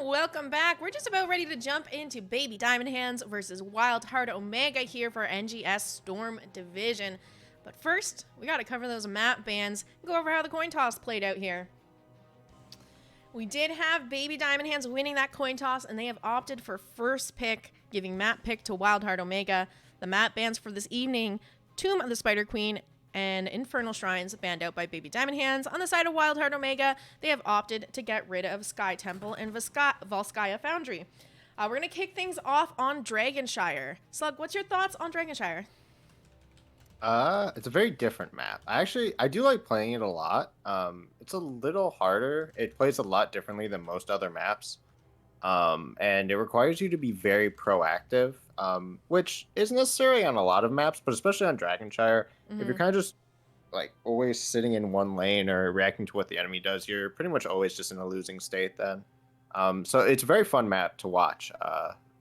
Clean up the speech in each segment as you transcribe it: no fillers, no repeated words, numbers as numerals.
welcome back. We're just about ready to jump into Baby Diamond Hands versus WildHeart Omega here for NGS Storm Division. But first, we gotta cover those map bans and go over how the coin toss played out here. We did have Baby Diamond Hands winning that coin toss, and they have opted for first pick, giving map pick to WildHeart Omega. The map bans for this evening: Tomb of the Spider Queen and Infernal Shrines, banned out by Baby Diamond Hands. On the side of WildHeart Omega, they have opted to get rid of Sky Temple and Volskaya Foundry. We're going to kick things off on Dragonshire. Slug, what's your thoughts on Dragonshire? It's a very different map. I do like playing it a lot. It's a little harder. It plays a lot differently than most other maps. And it requires you to be very proactive, which isn't necessarily on a lot of maps, but especially on Dragonshire, if you're kind of just like always sitting in one lane or reacting to what the enemy does, you're pretty much always just in a losing state then. So it's a very fun map to watch,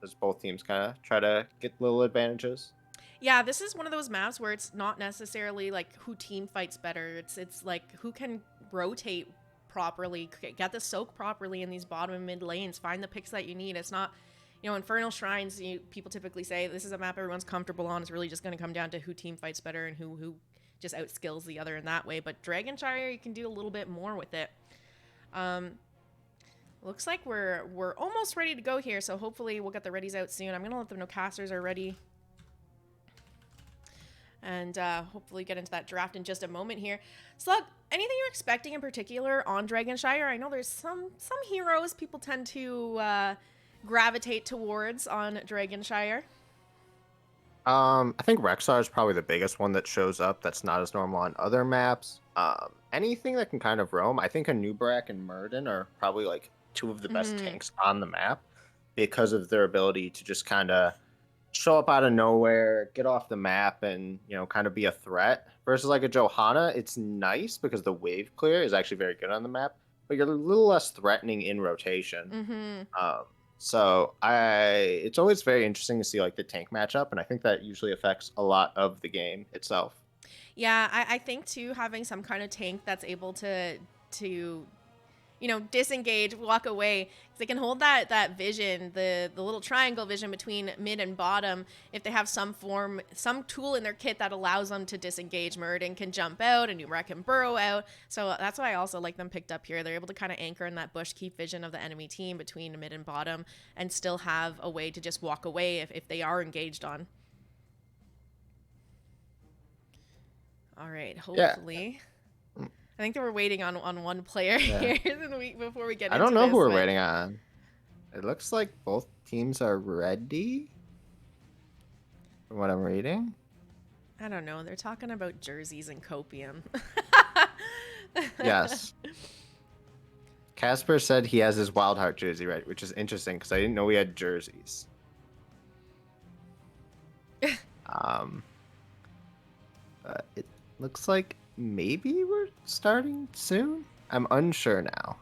as both teams kind of try to get little advantages. Yeah, this is one of those maps where it's not necessarily like who team fights better. It's like who can rotate properly, get the soak properly in these bottom and mid lanes, find the picks that you need. It's not, Infernal Shrines, people typically say this is a map everyone's comfortable on. It's really just going to come down to who team fights better and who just outskills the other in that way. But Dragonshire, you can do a little bit more with it. Looks like we're almost ready to go here, so hopefully we'll get the readies out soon. I'm going to let them know casters are ready. And hopefully get into that draft in just a moment here. Slug, anything you're expecting in particular on Dragonshire? I know there's some heroes people tend to gravitate towards on Dragonshire. I think Rexar is probably the biggest one that shows up that's not as normal on other maps. Anything that can kind of roam. I think a Nubrak and Murden are probably like two of the best tanks on the map because of their ability to just kind of show up out of nowhere, get off the map, and kind of be a threat. Versus like a Johanna, it's nice because the wave clear is actually very good on the map, but you're a little less threatening in rotation. So it's always very interesting to see like the tank matchup, and I think that usually affects a lot of the game itself. Yeah, I think too, having some kind of tank that's able to disengage, walk away, because they can hold that vision, the little triangle vision between mid and bottom. If they have some tool in their kit that allows them to disengage, Murden can jump out and Numrak can burrow out. So that's why I also like them picked up here. They're able to kind of anchor in that bush, keep vision of the enemy team between mid and bottom, and still have a way to just walk away if they are engaged on. All right, hopefully. Yeah. I think they were waiting on one player here before we get into this. I don't know who we're waiting on. It looks like both teams are ready, from what I'm reading. I don't know. They're talking about jerseys and copium. Yes. Casper said he has his WildHeart jersey ready, which is interesting because I didn't know we had jerseys. But it looks like maybe we're starting soon. I'm unsure now.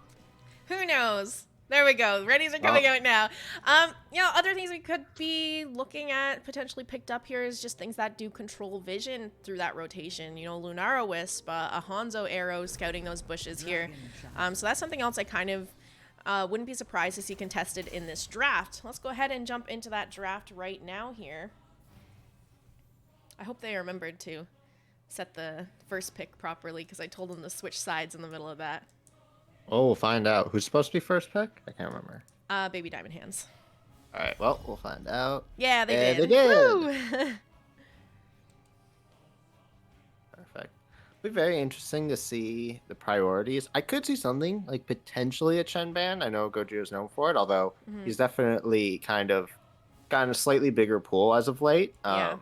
Who knows? There we go. Readies are coming out now. Other things we could be looking at potentially picked up here is just things that do control vision through that rotation. Lunara Wisp, a Hanzo arrow scouting those bushes here. So that's something else I kind of wouldn't be surprised to see contested in this draft. Let's go ahead and jump into that draft right now here. I hope they remembered to set the first pick properly because I told them to switch sides in the middle of that. Oh, we'll find out. Who's supposed to be first pick? I can't remember. Baby Diamond Hands. All right, well, we'll find out. Yeah, they did. They did. Perfect. It'll be very interesting to see the priorities. I could see something like potentially a Chen ban. I know Goju is known for it, although he's definitely kind of gotten a slightly bigger pool as of late. Yeah.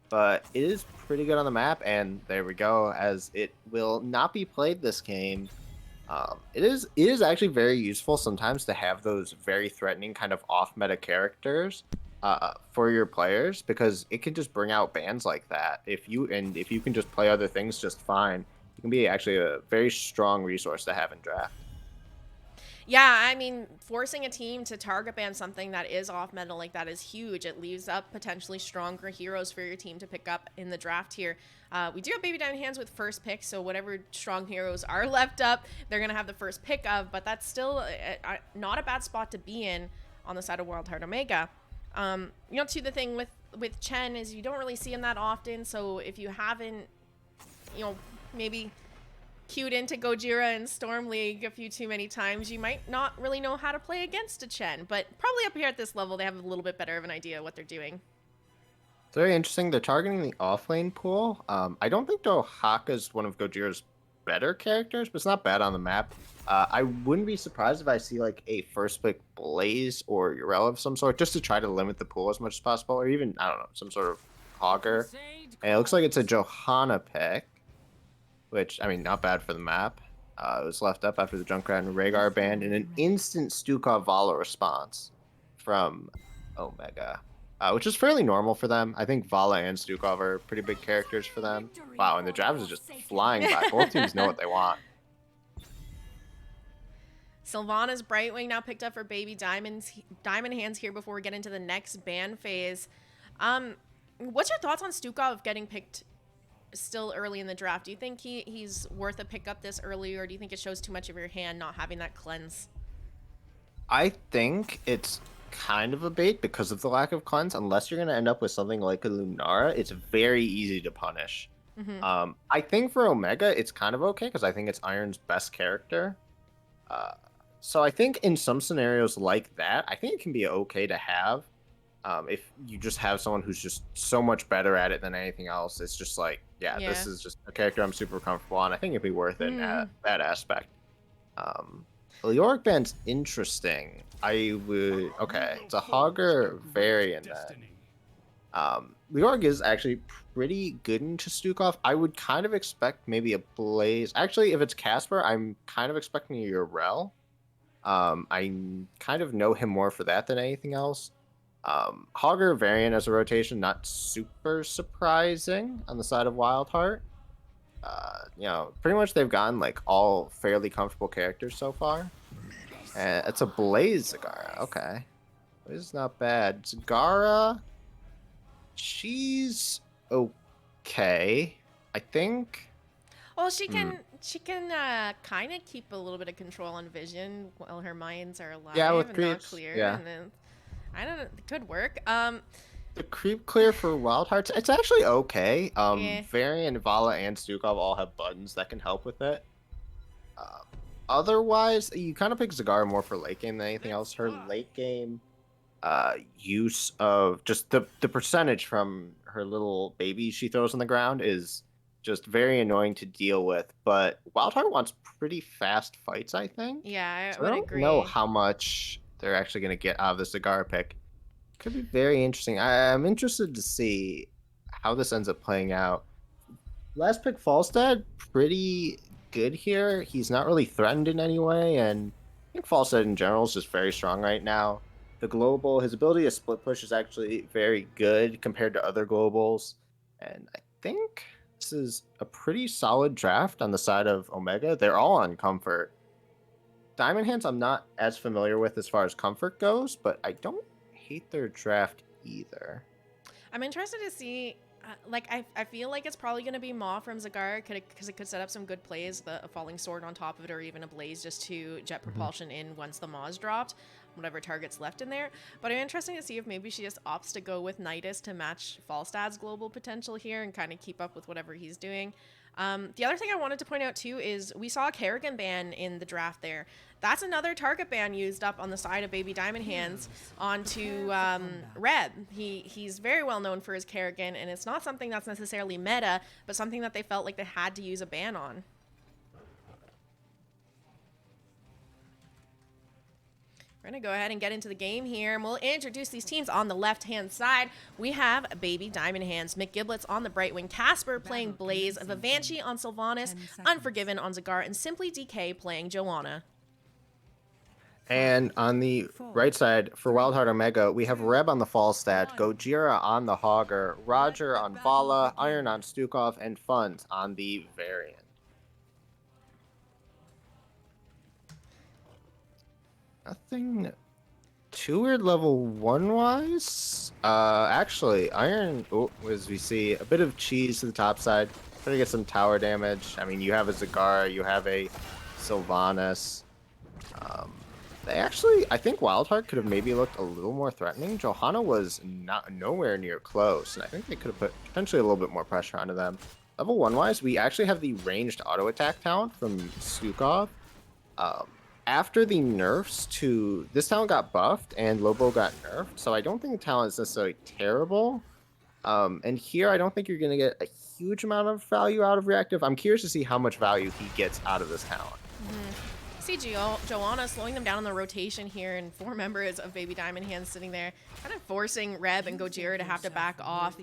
But it is pretty good on the map, and there we go. As it will not be played this game, it is actually very useful sometimes to have those very threatening kind of off-meta characters for your players, because it can just bring out bans like that. If you can just play other things just fine, it can be actually a very strong resource to have in draft. Yeah, I mean, forcing a team to target ban something that is off meta like that is huge. It leaves up potentially stronger heroes for your team to pick up in the draft here. We do have Baby Diamond Hands with first pick, so whatever strong heroes are left up, they're going to have the first pick of, but that's still not a bad spot to be in on the side of WildHeart Omega. Too, the thing with Chen is you don't really see him that often, so if you haven't, maybe queued into Gojira and Storm League a few too many times, you might not really know how to play against a Chen. But probably up here at this level, they have a little bit better of an idea of what they're doing. It's very interesting. They're targeting the offlane pool. I don't think though is one of Gojira's better characters, but it's not bad on the map. I wouldn't be surprised if I see like a first pick Blaze or Urel of some sort, just to try to limit the pool as much as possible, or even, I don't know, some sort of Hogger. And it looks like it's a Johanna pick, which, I mean, not bad for the map. It was left up after the Junkrat and Rhaegar banned, and an instant Stukov Vala response from Omega, which is fairly normal for them. I think Vala and Stukov are pretty big characters for them. Wow, and the Javs is just flying by. Both teams know what they want. Sylvana's Brightwing now picked up for Baby Diamond Hands here before we get into the next ban phase. What's your thoughts on Stukov getting picked still early in the draft? Do you think he's worth a pickup this early, or do you think it shows too much of your hand not having that cleanse? I think it's kind of a bait because of the lack of cleanse. Unless you're going to end up with something like a Lunara, it's very easy to punish. I think for Omega, it's kind of okay because I think it's Iron's best character. So I think in some scenarios like that, I think it can be okay to have. If you just have someone who's just so much better at it than anything else, it's just like, yeah, this is just a character I'm super comfortable on. I think it'd be worth it in that aspect. Leoric Band's interesting. Okay, it's a Hogger variant then. Leoric is actually pretty good into Stukov. I would kind of expect maybe a Blaze. Actually, if it's Casper, I'm kind of expecting a Urel. I kind of know him more for that than anything else. Hogger variant as a rotation, not super surprising on the side of WildHeart. Pretty much they've gotten like all fairly comfortable characters so far. And it's a Blaze Zagara. Okay. Blaze is not bad. Zagara, she's okay, I think. Well, she can kind of keep a little bit of control on vision while her mines are alive with and not creeps. clear. Yeah. And then, I don't know, it could work. The creep clear for WildHearts, it's actually okay. Varian, Vala, and Stukov all have buttons that can help with it. Otherwise, you kind of pick Zagara more for late game than anything else. Her late game use of just the percentage from her little babies she throws on the ground is just very annoying to deal with. But WildHeart wants pretty fast fights, I think. Yeah, I would agree. know how much they're actually going to get out of the Zagara pick. Could be very interesting. I'm interested to see how this ends up playing out. Last pick, Falstad, pretty good here. He's not really threatened in any way, and I think Falstad in general is just very strong right now. The global, his ability to split push is actually very good compared to other globals, and I think this is a pretty solid draft on the side of Omega. They're all on comfort. Diamond Hands I'm not as familiar with as far as comfort goes, but I don't hate their draft either. I'm interested to see. I feel like it's probably going to be Maw from Zagara because it could set up some good plays, a falling sword on top of it, or even a Blaze just to jet propulsion in once the Maw's dropped, whatever target's left in there. But I'm interested to see if maybe she just opts to go with Nidus to match Falstad's global potential here and kind of keep up with whatever he's doing. The other thing I wanted to point out too is we saw a Kerrigan ban in the draft there. That's another target ban used up on the side of Baby Diamond Hands onto Reb. He's very well known for his Kerrigan, and it's not something that's necessarily meta, but something that they felt like they had to use a ban on. We're going to go ahead and get into the game here, and we'll introduce these teams on the left-hand side. We have Baby Diamond Hands, McGiblets on the Brightwing, Casper playing Blaze, Vivanchi on Sylvanas, Unforgiven on Zagar, and Simply DK playing Joanna. And on the right side, for WildHeart Omega, we have Reb on the Falstad, Gojira on the Hogger, Roger on Vala, Iron on Stukov, and Funds on the Variant. Nothing too weird level 1 wise. Actually, Iron. Oh, as we see, a bit of cheese to the top side. Trying to get some tower damage. I mean, you have a Zagara, you have a Sylvanas. Um, they actually, I think WildHeart could have maybe looked a little more threatening. Johanna was not nowhere near close, and I think they could have put potentially a little bit more pressure onto them. Level 1 wise, we actually have the ranged auto attack talent from Stukov. Um, After the nerfs to this talent got buffed and Lobo got nerfed, so I don't think the talent is necessarily terrible. And here I don't think you're gonna get a huge amount of value out of reactive. I'm curious to see how much value he gets out of this talent. See Joanna slowing them down on the rotation here, and 4 members of Baby Diamond Hands sitting there, kind of forcing Reb and Gojira to have to back off.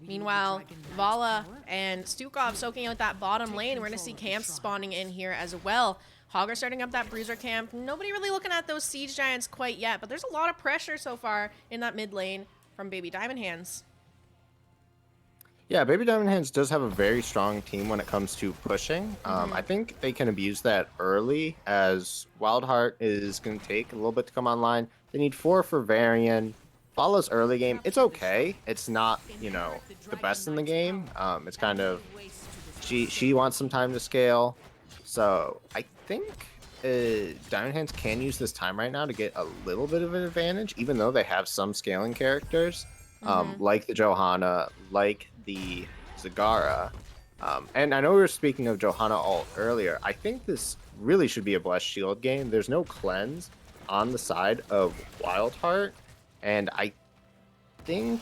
Meanwhile, Vala and Stukov soaking out that bottom lane. We're going to see camps spawning in here as well. Hogger starting up that Bruiser camp. Nobody really looking at those Siege Giants quite yet, but there's a lot of pressure so far in that mid lane from Baby Diamond Hands. Yeah, Baby Diamond Hands does have a very strong team when it comes to pushing. I think they can abuse that early, as WildHeart is going to take a little bit to come online. They need 4 for Varian. Vala's early game, it's okay. It's not, you know, the best in the game. It's kind of, she wants some time to scale. So I think Diamond Hands can use this time right now to get a little bit of an advantage, even though they have some scaling characters, like the Johanna, like the Zagara. And I know we were speaking of Johanna ult earlier. I think this really should be a Blessed Shield game. There's no cleanse on the side of WildHeart, and I think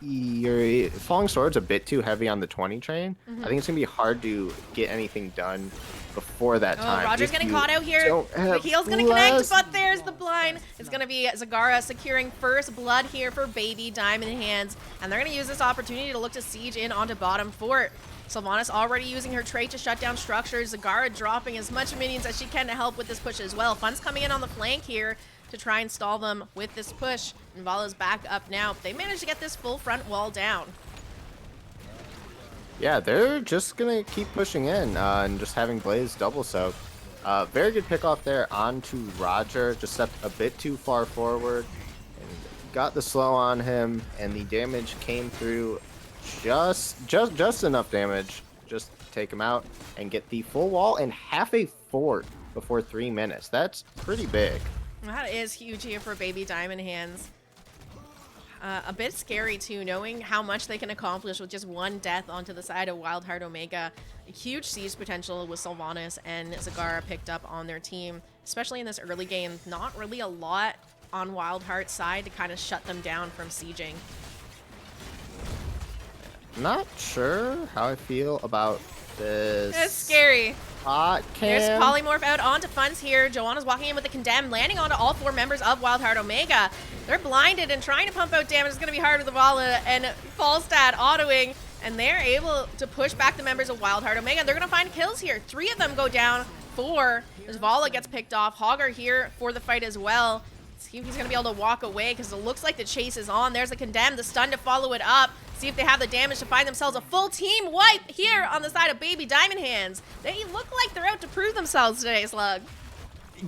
your Falling Sword's a bit too heavy on the 20 train. I think it's gonna be hard to get anything done before that time. Roger's getting caught out here. The heal's gonna connect, but there's the blind. It's gonna be Zagara securing first blood here for Baby Diamond Hands, and they're gonna use this opportunity to look to siege in onto bottom fort. Sylvanas already using her trait to shut down structures. Zagara dropping as much minions as she can to help with this push as well. Fun's coming in on the flank here to try and stall them with this push. And Vala's back up now. They managed to get this full front wall down. Yeah, they're just going to keep pushing in and just having Blaze double soak. Very good pick off there onto Roger. Just stepped a bit too far forward and got the slow on him, and the damage came through just enough damage. Just take him out and get the full wall and half a fort before 3 minutes. That's pretty big. That is huge here for Baby Diamond Hands. A bit scary too, knowing how much they can accomplish with just 1 death onto the side of WildHeart Omega. A huge siege potential with Sylvanas and Zagara picked up on their team, especially in this early game. Not really a lot on WildHeart's side to kind of shut them down from sieging. Not sure how I feel about this. It's scary. Hot cam. There's Polymorph out onto Funds here. Joanna's walking in with the Condemn, landing onto all 4 members of WildHeart Omega. They're blinded and trying to pump out damage. It's going to be hard with the Vala and Falstad autoing, and they're able to push back the members of WildHeart Omega. They're going to find kills here. 3 of them go down. 4 as Vala gets picked off. Hogger here for the fight as well. See if he's going to be able to walk away, because it looks like the chase is on. There's the Condemn, the stun to follow it up. See if they have the damage to find themselves a full team wipe here on the side of Baby Diamond Hands. They look like they're out to prove themselves today, Slug.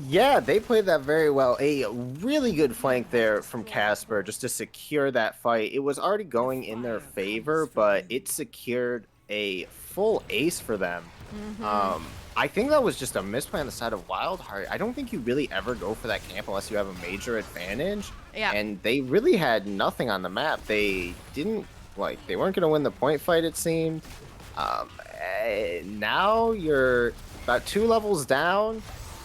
Yeah, they played that very well. A really good flank there from Casper just to secure that fight. It was already going in their favor, but it secured a full ace for them. I think that was just a misplay on the side of WildHeart. I don't think you really ever go for that camp unless you have a major advantage. Yeah. And they really had nothing on the map. They didn't, like, they weren't going to win the point fight, it seemed. Now you're about 2 levels down.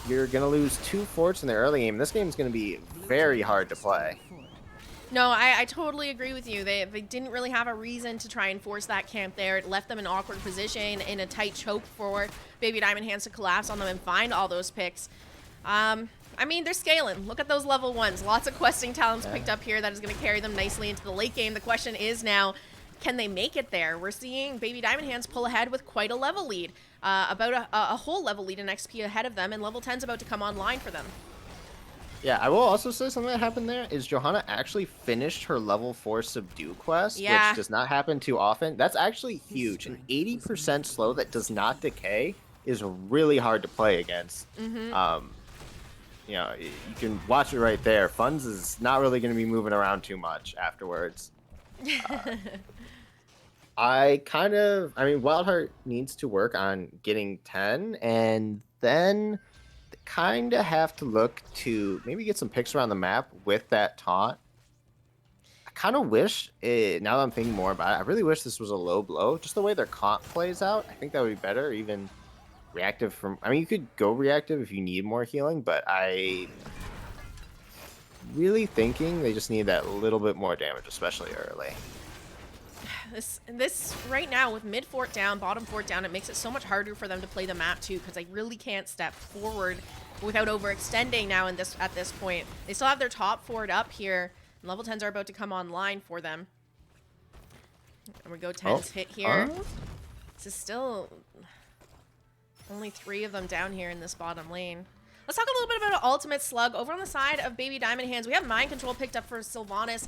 You're going to lose 2 forts in the early game. This game is going to be very hard to play. No, I totally agree with you. They didn't really have a reason to try and force that camp there. It left them in an awkward position, in a tight choke for Baby Diamond Hands to collapse on them and find all those picks. I mean, they're scaling. Look at those level 1s. Lots of questing talents picked up here that is going to carry them nicely into the late game. The question is now, can they make it there? We're seeing Baby Diamond Hands pull ahead with quite a level lead. About a whole level lead in XP ahead of them, and level 10's about to come online for them. Yeah, I will also say something that happened there is Johanna actually finished her level 4 subdue quest, which does not happen too often. That's actually huge. An 80% slow that does not decay is really hard to play against. you know, you can watch it right there. Funds is not really going to be moving around too much afterwards. I mean, WildHeart needs to work on getting 10, and then they kind of have to look to maybe get some picks around the map with that taunt. I kind of wish, now that I'm thinking more about it, I really wish this was a low blow. Just the way their comp plays out, I think that would be better. Even reactive from, I mean, you could go reactive if you need more healing, but I really thinking they just need that little bit more damage, especially early. This right now with mid fort down, bottom fort down, it makes it so much harder for them to play the map too, because they really can't step forward without overextending now at this point. They still have their top fort up here. And level 10s are about to come online for them. And we go 10's hit here. This is still only 3 of them down here in this bottom lane. Let's talk a little bit about an ultimate slug. Over on the side of Baby Diamond Hands, we have Mind Control picked up for Sylvanas.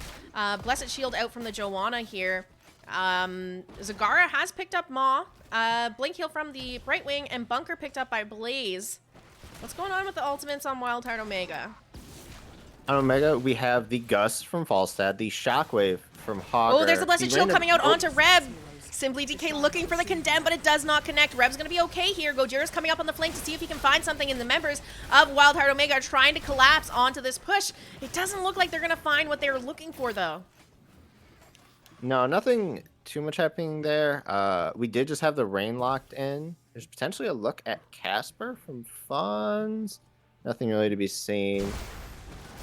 Blessed Shield out from the Joanna here. Zagara has picked up Maw. Blink Heal from the Brightwing, and Bunker picked up by Blaze. What's going on with the ultimates on WildHeart Omega? On Omega, we have the Gust from Falstad, the Shockwave from Hogger. Oh, there's the Blessed Shield coming out onto Reb. Simply DK looking for the Condemn, but it does not connect. Reb's going to be okay here. Gojira's coming up on the flank to see if he can find something, in the members of WildHeart Omega are trying to collapse onto this push. It doesn't look like they're going to find what they're looking for, though. No, nothing too much happening there. We did just have the Rain locked in. There's potentially a look at Casper from Funds. Nothing really to be seen.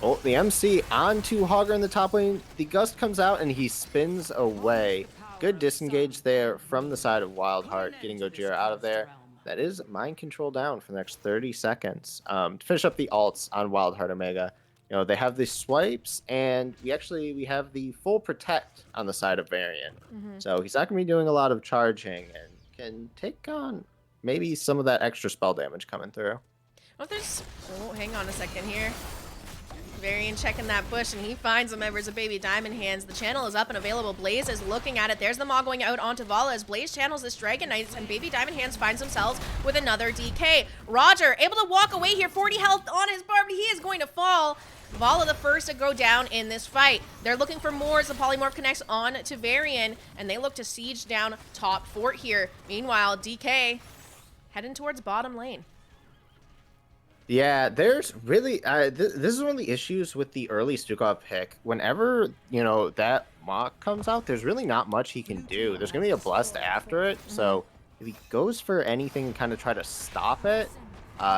Oh, the MC onto Hogger in the top lane. The Gust comes out and he spins away. Good disengage there from the side of WildHeart, getting Gojira out of there. That is Mind Control down for the next 30 seconds. To finish up the alts on WildHeart Omega, you know, they have the swipes, and we have the full protect on the side of Varian. So he's not going to be doing a lot of charging and can take on maybe some of that extra spell damage coming through. Oh, hang on a second here. Varian checking that bush, and he finds the members of Baby Diamond Hands. The channel is up and available. Blaze is looking at it. There's the Maw going out onto Vala as Blaze channels this Dragon Knights, and Baby Diamond Hands finds themselves with another DK. Roger able to walk away here. 40 health on his bar, but he is going to fall. Vala the first to go down in this fight. They're looking for more as the Polymorph connects on to Varian, and they look to siege down top fort here. Meanwhile, DK heading towards bottom lane. Yeah, there's really this is one of the issues with the early Stukov pick. Whenever, you know, that mock comes out, there's really not much he can do. There's gonna be a blessed after it, so if he goes for anything and kind of try to stop it,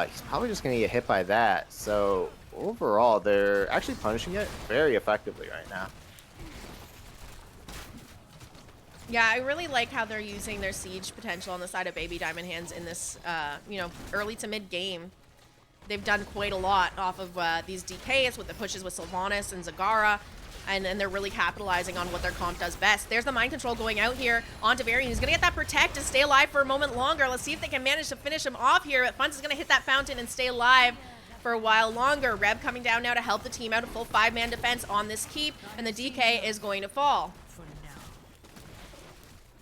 he's probably just gonna get hit by that. So overall, they're actually punishing it very effectively right now. Yeah, I really like how they're using their siege potential on the side of Baby Diamond Hands in this, you know, early to mid game. They've done quite a lot off of these DKs with the pushes with Sylvanas and Zagara, and they're really capitalizing on what their comp does best. There's the Mind Control going out here onto Varian. He's going to get that Protect to stay alive for a moment longer. Let's see if they can manage to finish him off here. Funds is going to hit that fountain and stay alive for a while longer. Reb coming down now to help the team out. A full 5-man defense on this keep, and the DK is going to fall.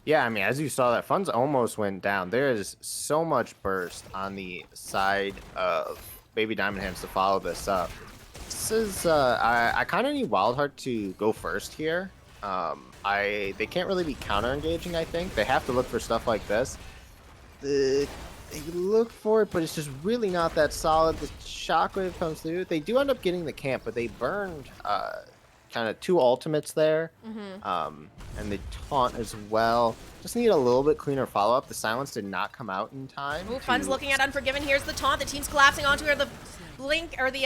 Yeah, I mean, as you saw, that Funds almost went down. There is so much burst on the side of Baby Diamond Hands to follow this up. This is, I kind of need WildHeart to go first here. They can't really be counter-engaging, I think. They have to look for stuff like this. They look for it, but it's just really not that solid. The Shockwave comes through. They do end up getting the camp, but they burned kind of 2 ultimates there. And the taunt as well. Just need a little bit cleaner follow-up. The silence did not come out in time. Ooh, Fun's looking at Unforgiven. Here's the taunt. The team's collapsing onto her. The blink, or the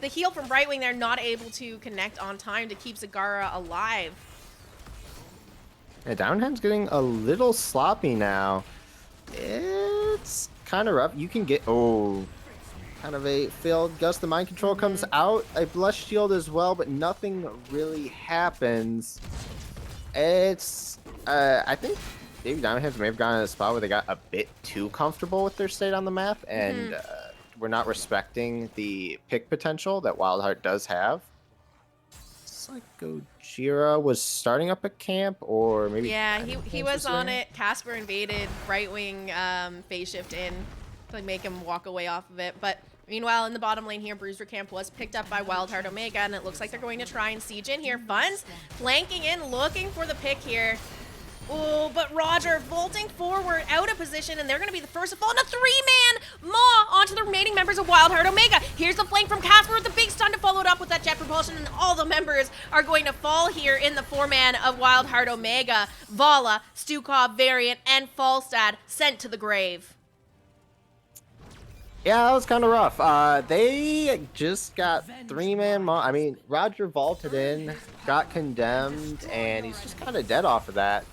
heal from Brightwing, they're not able to connect on time to keep Zagara alive. Yeah, Downhand's getting a little sloppy now. It's kind of rough. You can get... Oh, kind of a failed Gust. The Mind Control comes out. A Blessed Shield as well, but nothing really happens. It's... I think Baby Diamond Hands may have gotten in a spot where they got a bit too comfortable with their state on the map, and we're not respecting the pick potential that WildHeart does have. It's like Gojira was starting up a camp, or maybe... Yeah, he was on it. Casper invaded, Brightwing phase shift in to make him walk away off of it. But Meanwhile, in the bottom lane here, Bruiser Camp was picked up by WildHeart Omega, and it looks like they're going to try and siege in here. Funds flanking in, looking for the pick here. Oh, but Roger vaulting forward out of position, and they're going to be the first to fall in a 3-man maw onto the remaining members of WildHeart Omega. Here's the flank from Casper with the big stun to follow it up with that jet propulsion, and all the members are going to fall here in the 4-man of WildHeart Omega. Vala, Stukov, Variant, and Falstad sent to the grave. Yeah, that was kind of rough. They just got 3-man. I mean, Roger vaulted in, got condemned, and he's just kind of dead off of that.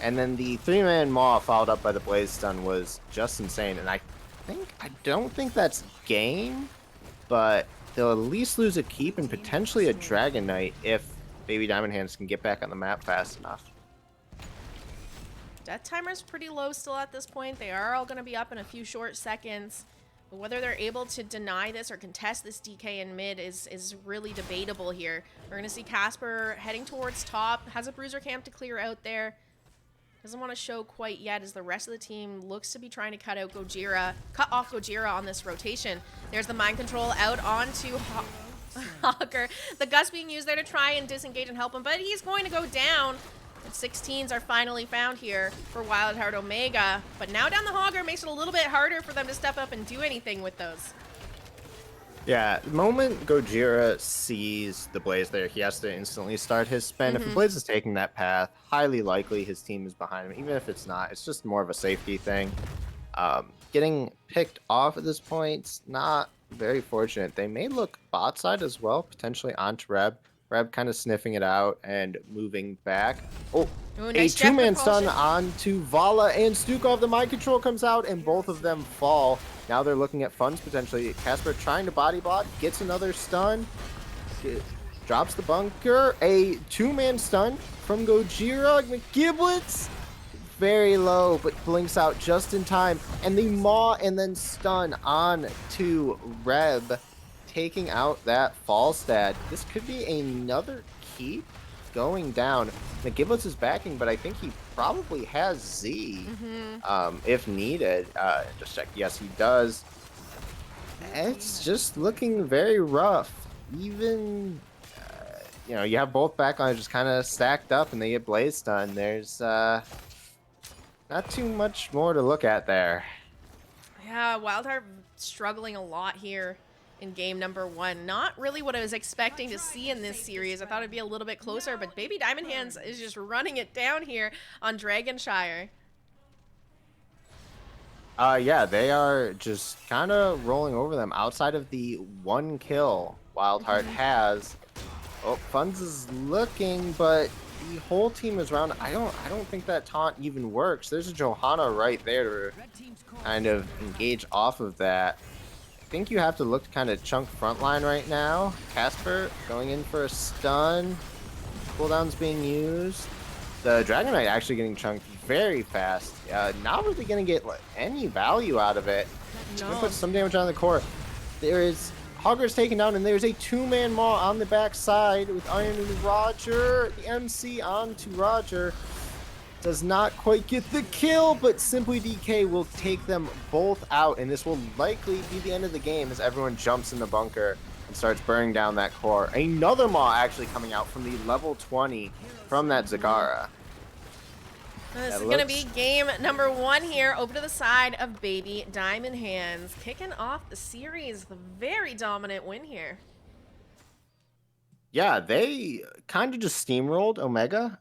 And then the 3-man maw followed up by the blaze stun was just insane. And I don't think that's game, but they'll at least lose a keep and potentially a Dragon Knight if Baby Diamond Hands can get back on the map fast enough. Death timer's pretty low still at this point. They are all going to be up in a few short seconds. But whether they're able to deny this or contest this DK in mid is really debatable here. We're going to see Casper heading towards top. Has a Bruiser Camp to clear out there. Doesn't want to show quite yet as the rest of the team looks to be trying to cut off Gojira on this rotation. There's the mind control out onto Hawker. The Gust being used there to try and disengage and help him, but he's going to go down. 16s are finally found here for WildHeart Omega, but now down the Hogger makes it a little bit harder for them to step up and do anything with those. Yeah, the moment Gojira sees the Blaze there, he has to instantly start his spin. If the Blaze is taking that path, highly likely his team is behind him. Even if it's not, it's just more of a safety thing. Getting picked off at this point, not very fortunate. They may look bot side as well, potentially onto Reb. Reb kind of sniffing it out and moving back. Oh, nice a 2-man stun onto Vala and Stukov. The mind control comes out and both of them fall. Now they're looking at funds potentially. Casper trying to body block, gets another stun, drops the bunker. A 2-man stun from Gojira. McGiblets very low, but blinks out just in time. And the maw and then stun on to Reb, taking out that Falstad. This could be another keep going down. McGiblets is backing, but I think he probably has Z if needed. Just check. Yes, he does. It's just looking very rough. Even, you know, you have both backlines just kind of stacked up and they get blaze stun. There's not too much more to look at there. Yeah, WildHeart struggling a lot here in game number 1. Not really what I was expecting to see in this series. I thought it'd be a little bit closer, but Baby Diamond Hands is just running it down here on Dragonshire. Yeah, they are just kind of rolling over them outside of the 1 kill WildHeart has. Oh, Funds is looking, but the whole team is around. I don't think that taunt even works. There's a Johanna right there to kind of engage off of that. I think you have to look to kind of chunk frontline right now. Casper going in for a stun. Cooldown's being used. The Dragon Knight actually getting chunked very fast. Not really going to get any value out of it. It's going to put some damage on the core. There is Hogger's taken down, and there's a 2-man maw on the back side with Iron and Roger. The MC onto Roger. Does not quite get the kill, but Simply DK will take them both out, and this will likely be the end of the game as everyone jumps in the bunker and starts burning down that core. Another maw actually coming out from the level 20 from that Zagara. This is going to be game number 1 here, over to the side of Baby Diamond Hands. Kicking off the series, the very dominant win here. Yeah, they kind of just steamrolled Omega.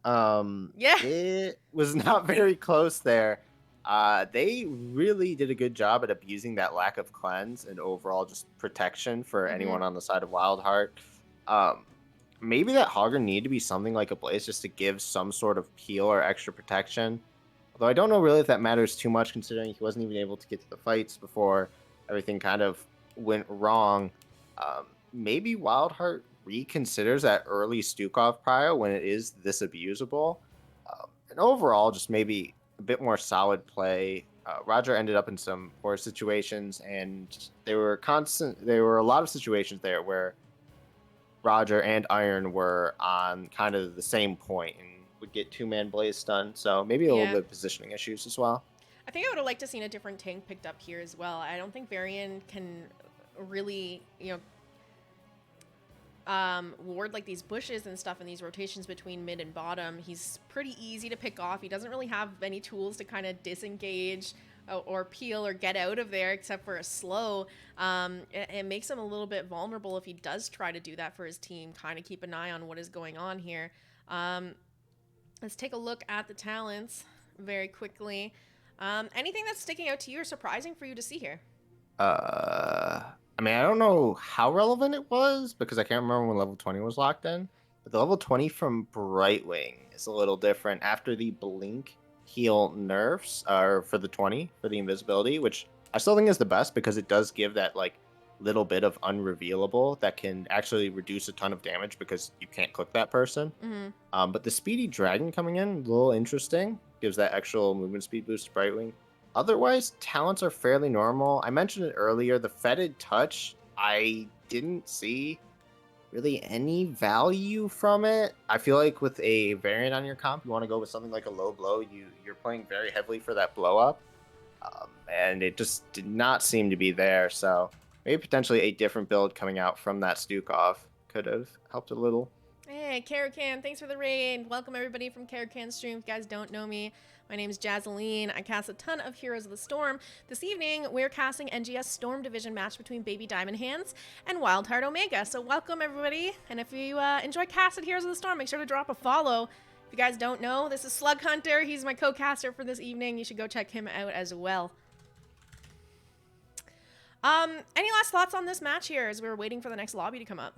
Yeah. It was not very close there. They really did a good job at abusing that lack of cleanse and overall just protection for anyone on the side of WildHeart. Maybe that Hogger needed to be something like a Blaze just to give some sort of peel or extra protection. Although I don't know really if that matters too much considering he wasn't even able to get to the fights before everything kind of went wrong. Maybe WildHeart reconsiders that early Stukov prio when it is this abusable. And overall, just maybe a bit more solid play. Roger ended up in some poor situations, and there were a lot of situations there where Roger and Iron were on kind of the same point and would get 2-man blaze stun. So maybe a little bit of positioning issues as well. I think I would have liked to seen a different tank picked up here as well. I don't think Varian can really, ward like these bushes and stuff in these rotations between mid and bottom. He's pretty easy to pick off. He doesn't really have any tools to kind of disengage or peel or get out of there except for a slow. It makes him a little bit vulnerable if he does try to do that for his team. Kind of keep an eye on what is going on here. Let's take a look at the talents very quickly. Anything that's sticking out to you or surprising for you to see here? I mean, I don't know how relevant it was because I can't remember when level 20 was locked in. But the level 20 from Brightwing is a little different after the blink heal nerfs for the 20 for the invisibility, which I still think is the best because it does give that like little bit of unrevealable that can actually reduce a ton of damage because you can't click that person. Mm-hmm. But the speedy dragon coming in, a little interesting, gives that actual movement speed boost to Brightwing. Otherwise, talents are fairly normal. I mentioned it earlier, the fetid touch, I didn't see really any value from it. I feel like with a variant on your comp, you want to go with something like a low blow. You're playing very heavily for that blow up, and it just did not seem to be there. So maybe potentially a different build coming out from that Stukov could have helped a little. Hey, Karakan, thanks for the raid. Welcome everybody from Karakan stream. If you guys don't know me, my name is Jazzalene. I cast a ton of Heroes of the Storm. This evening, we're casting NGS Storm Division match between Baby Diamond Hands and WildHeart Omega. So welcome everybody. And if you enjoy casting Heroes of the Storm, make sure to drop a follow. If you guys don't know, this is Slug Hunter. He's my co-caster for this evening. You should go check him out as well. Any last thoughts on this match here as we're waiting for the next lobby to come up?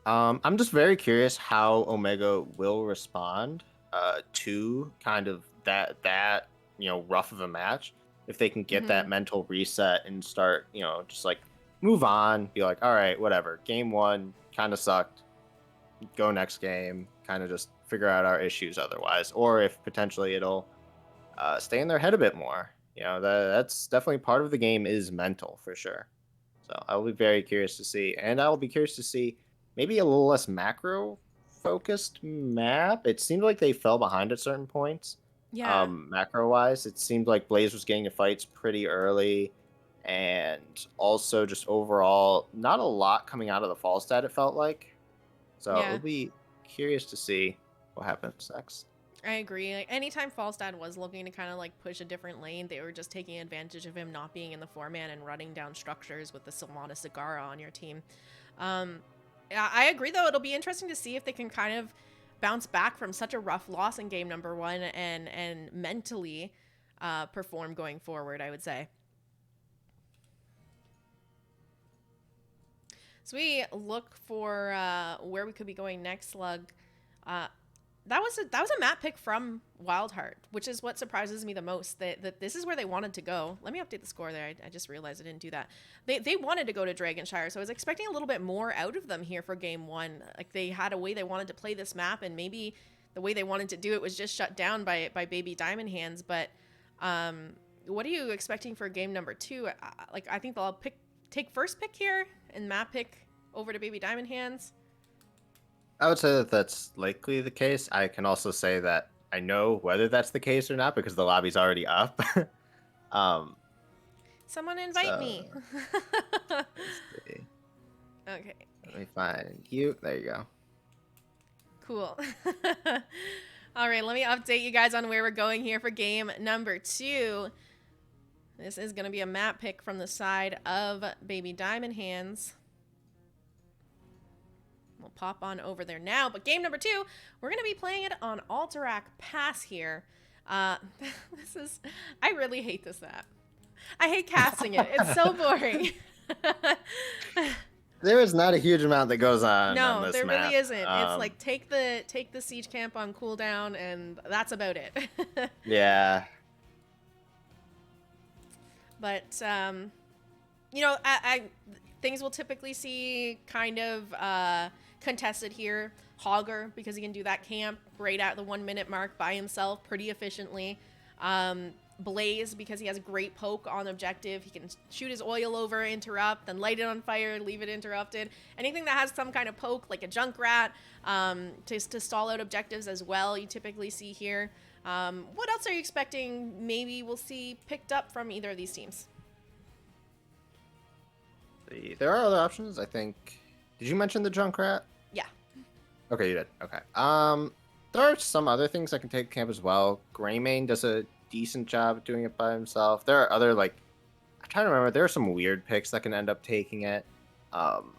I'm just very curious how Omega will respond to kind of that rough of a match. If they can get that mental reset and start, just like move on, be like, all right, whatever. Game 1 kind of sucked. Go next game. Kind of just figure out our issues otherwise, or if potentially it'll stay in their head a bit more. That's definitely part of the game is mental for sure. So I will be very curious to see, and I will be curious to see. Maybe a little less macro focused map. It seemed like they fell behind at certain points. Yeah. Macro wise, it seemed like Blaze was getting to fights pretty early, and also just overall not a lot coming out of the fall stat. It felt like, so Yeah. it'll be curious to see what happens next. I agree. Like anytime Falstad was looking to kind of like push a different lane, they were just taking advantage of him not being in the 4-man and running down structures with the Sylvana Sagara on your team. I agree, though. It'll be interesting to see if they can kind of bounce back from such a rough loss in game number 1 and mentally perform going forward, I would say. So we look for where we could be going next, Slug. That was a map pick from WildHeart, which is what surprises me the most. That this is where they wanted to go. Let me update the score there. I just realized I didn't do that. They wanted to go to Dragonshire, so I was expecting a little bit more out of them here for game 1. Like they had a way they wanted to play this map, and maybe the way they wanted to do it was just shut down by Baby Diamond Hands. But what are you expecting for game number 2? I think they'll take first pick here and map pick over to Baby Diamond Hands. I would say that that's likely the case. I can also say that I know whether that's the case or not because the lobby's already up. Someone invite me. Okay. Let me find you. There you go. Cool. All right, let me update you guys on where we're going here for game number 2. This is going to be a map pick from the side of Baby Diamond Hands. We'll pop on over there now. But game number 2, we're going to be playing it on Alterac Pass here. I really hate this map. I hate casting it. It's so boring. There is not a huge amount that goes on. No, on this there map. really isn't. It's like take the siege camp on cooldown, and that's about it. Yeah. But things we'll typically see kind of contested here. Hogger, because he can do that camp right at the 1 minute mark by himself pretty efficiently. Blaze, because he has great poke on objective. He can shoot his oil over, interrupt, then light it on fire, leave it interrupted. Anything that has some kind of poke, like a Junkrat, to stall out objectives as well, you typically see here. What else are you expecting maybe we'll see picked up from either of these teams? There are other options. I think. Did you mention the Junkrat? Yeah. Okay, you did. Okay. There are some other things that can take camp as well. Greymane does a decent job of doing it by himself. There are other like I'm trying to remember. There are some weird picks that can end up taking it. Um,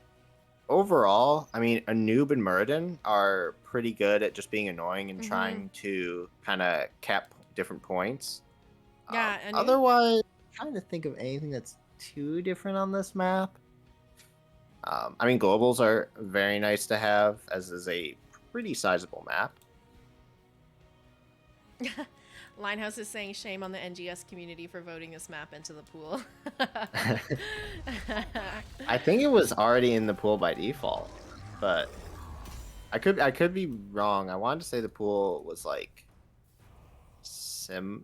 Overall, I mean, Anub and Muradin are pretty good at just being annoying and Mm-hmm. trying to kind of cap different points. Yeah, and you. Otherwise, trying to think of anything that's too different on this map. I mean, globals are very nice to have, as is a pretty sizable map. Linehouse is saying shame on the NGS community for voting this map into the pool. I think it was already in the pool by default, but I could be wrong. I wanted to say the pool was like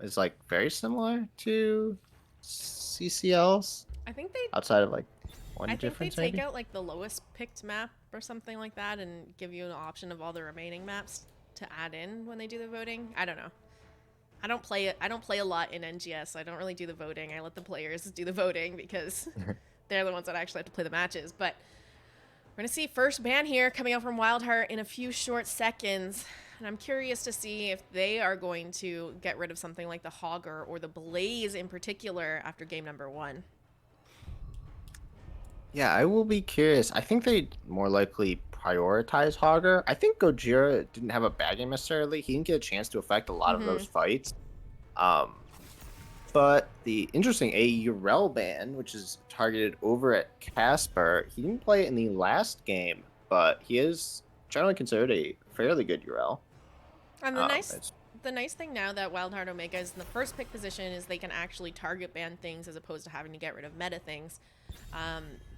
is like very similar to CCL's I think they outside of like one I think they difference take maybe. out like the lowest picked map or something like that and give you an option of all the remaining maps to add in when they do the voting. I don't know. I don't play a lot in NGS, so I don't really do the voting. I let the players do the voting because they're the ones that actually have to play the matches. But we're gonna see first ban here coming out from WildHeart in a few short seconds. And I'm curious to see if they are going to get rid of something like the Hogger or the Blaze in particular after game number 1. Yeah, I will be curious. I think they more likely prioritize Hogger. I think Gojira didn't have a bad game necessarily. He didn't get a chance to affect a lot of Mm-hmm. those fights. Um, but the interesting a Urel ban, which is targeted over at Casper, he didn't play it in the last game, but he is generally considered a fairly good Urel. And It's the nice thing now that WildHeart Omega is in the first pick position is they can actually target ban things as opposed to having to get rid of meta things.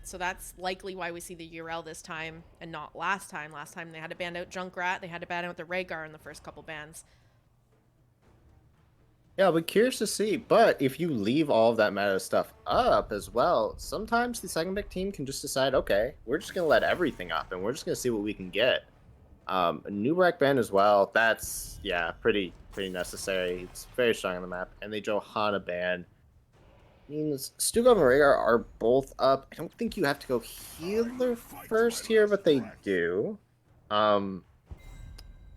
So that's likely why we see the URL this time and not last time. Last time they had to ban out Junkrat, they had to ban out the Rhaegar in the first couple bans. Yeah, I'll be curious to see. But if you leave all of that meta stuff up as well, sometimes the second pick team can just decide, okay, we're just gonna let everything up and we're just gonna see what we can get. A new rack ban as well. That's pretty necessary. It's very strong on the map. And the Johanna ban means Stugov and Rhaegar are both up. I don't think you have to go healer first here, but they do. I'm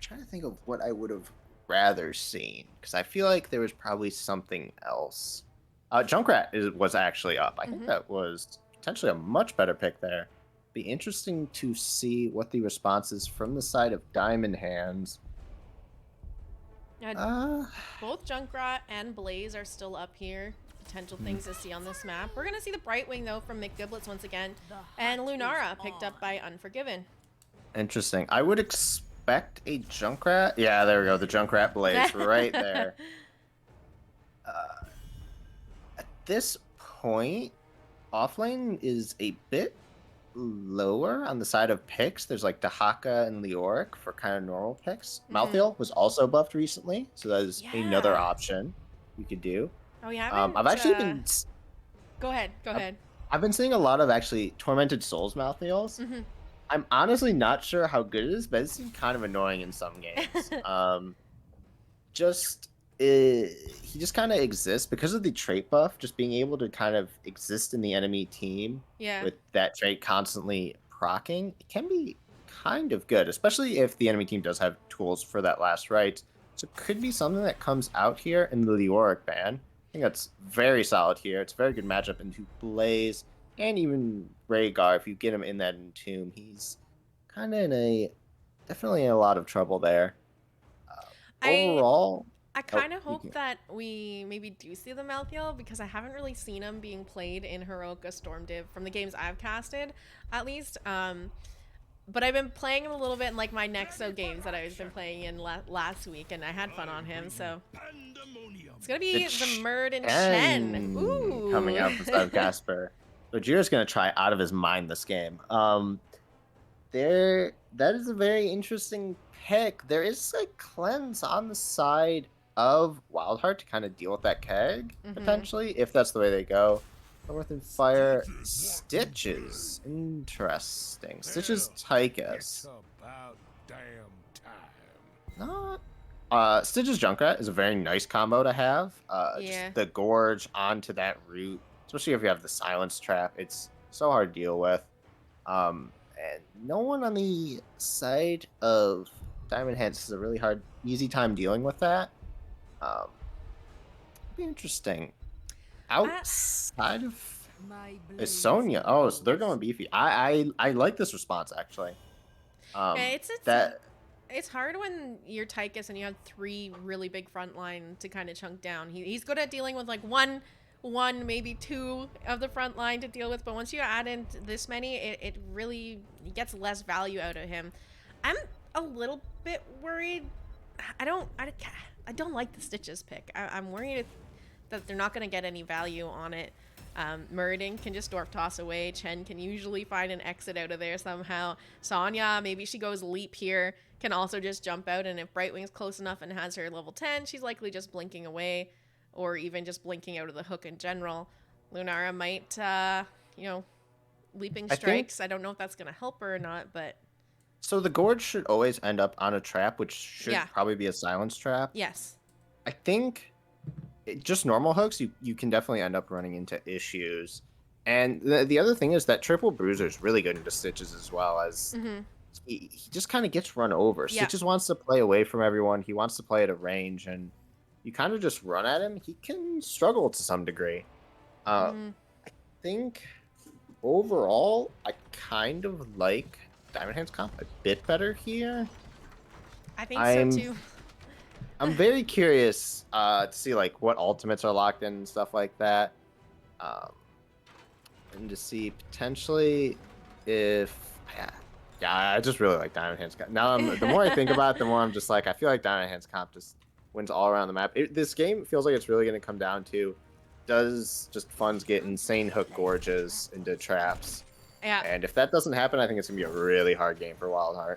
trying to think of what I would have rather seen because I feel like there was probably something else. Junkrat was actually up. I think Mm-hmm. that was potentially a much better pick there. Be interesting to see what the response is from the side of Diamond Hands. Uh, Both Junkrat and Blaze are still up here. Potential things to see on this map. We're going to see the Brightwing, though, from McGiblets once again. And Lunara picked up by Unforgiven. Interesting. I would expect a Junkrat. Yeah, there we go. The Junkrat Blaze right there. At this point, offlane is a bit lower on the side of picks. There's like Dahaka and Leoric for kind of normal picks. Malthael was also buffed recently, so that is another Yeah. option you could do. Oh, you haven't? I've actually been Go ahead. Go I've, ahead. I've been seeing a lot of actually Tormented Souls Malthaels. Mm-hmm. I'm honestly not sure how good it is, but it's kind of annoying in some games. Just he just kind of exists because of the trait buff. Just being able to kind of exist in the enemy team Yeah. with that trait constantly proccing, it can be kind of good, especially if the enemy team does have tools for that last right. So it could be something that comes out here in the Leoric ban. I think that's very solid here. It's a very good matchup into Blaze and even Rhaegar. If you get him in that Entomb, he's kind of definitely in a lot of trouble there. Overall, I kind of you hope can- that we maybe do see the Malthael because I haven't really seen him being played in Heroica Storm Div from the games I've casted, at least. But I've been playing him a little bit in like my Nexo games that I've been playing in last week, and I had fun on him. So it's gonna be the Murd and Shen. Ooh, coming out beside Casper. Ojira's gonna try out of his mind this game. That is a very interesting pick. There is a cleanse on the side of WildHeart to kind of deal with that keg potentially, if that's the way they go. North and Fire Stitches. Interesting. Stitches Tychus. Not Stitches Junkrat is a very nice combo to have. Yeah. Just the gorge onto that root, especially if you have the silence trap. It's so hard to deal with. And no one on the side of Diamond Hands has a really easy time dealing with that. Um, be interesting. Uh, Outside of is Sonya. Oh, so they're going beefy. I like this response actually. yeah, it's That it's hard when you're Tychus and you have 3 really big front line to kind of chunk down. He's good at dealing with like one, maybe 2 of the front line to deal with, but once you add in this many, it really gets less value out of him. I'm a little bit worried. I don't like the Stitches pick. I'm worried that they're not going to get any value on it. Muradin can just Dwarf Toss away. Chen can usually find an exit out of there somehow. Sonya, maybe she goes Leap here, can also just jump out, and if Brightwing's close enough and has her level 10, she's likely just blinking away, or even just blinking out of the hook in general. Lunara might, Leaping Strikes. I don't know if that's going to help her or not, but... So the Gorge should always end up on a trap, which should probably be a silence trap. Yes. I think... just normal hooks, you can definitely end up running into issues. And the other thing is that Triple Bruiser is really good into Stitches as well, as he just kind of gets run over. Yeah. Stitches wants to play away from everyone. He wants to play at a range, and you kind of just run at him. He can struggle to some degree. I think overall, I kind of like Diamond Hands comp a bit better here. I think so too. I'm very curious to see like what ultimates are locked in and stuff like that, and to see potentially if I just really like Diamond Hands comp. Now the more I think about it, the more I'm just like I feel like Diamond Hands comp just wins all around the map. This game feels like it's really going to come down to does just funds get insane hook gorges into traps. Yeah. And if that doesn't happen, I think it's gonna be a really hard game for WildHeart.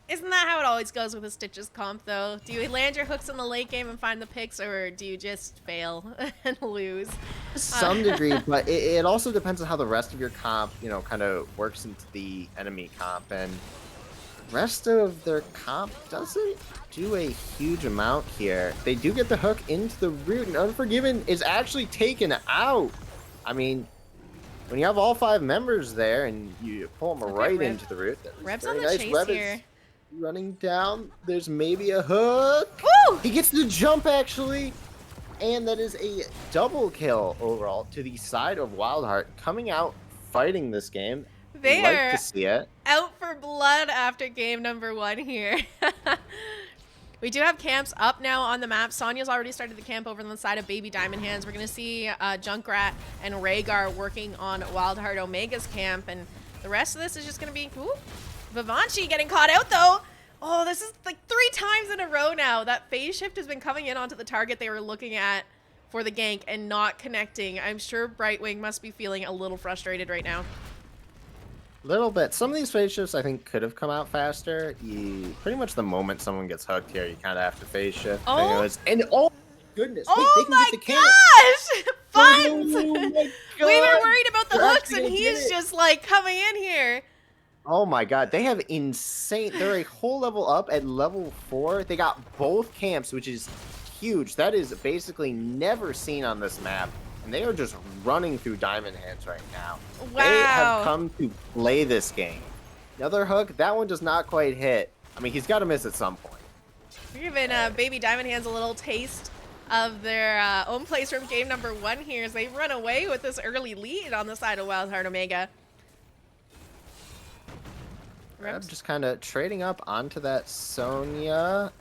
Isn't that how it always goes with a Stitches comp, though? Do you land your hooks in the late game and find the picks, or do you just fail and lose? To some degree, but it also depends on how the rest of your comp, kind of works into the enemy comp, and the rest of their comp doesn't do a huge amount here. They do get the hook into the root, and Unforgiven is actually taken out. I mean, when you have all 5 members there and you pull them right into the root, Reb's on the chase here. Running down, there's maybe a hook. Woo! He gets the jump actually, and that is a double kill overall to the side of WildHeart, coming out fighting this game. They like are to see it. Out for blood after game number 1 here. We do have camps up now on the map. Sonya's already started the camp over on the side of Baby Diamond Hands. We're gonna see Junkrat and Rhaegar working on WildHeart Omega's camp, and the rest of this is just gonna be Vivanchi getting caught out though. Oh, this is like 3 times in a row now that phase shift has been coming in onto the target they were looking at for the gank and not connecting. I'm sure Brightwing must be feeling a little frustrated right now. Little bit. Some of these phase shifts I think could have come out faster. Pretty much the moment someone gets hooked here, you kind of have to phase shift. Oh. And oh goodness! Oh wait, they can get the gosh! Funds! Oh my God. We were worried about the They're hooks, actually and gonna get he's it. just like coming in here. Oh my God, they have insane. They're a whole level up at level 4. They got both camps, which is huge. That is basically never seen on this map. And they are just running through Diamond Hands right now. Wow. They have come to play this game. Another hook, that one does not quite hit. I mean, he's got to miss at some point. We're giving Baby Diamond Hands a little taste of their own place from game number 1 here as they run away with this early lead on the side of WildHeart Omega. I'm just kind of trading up onto that Sonya.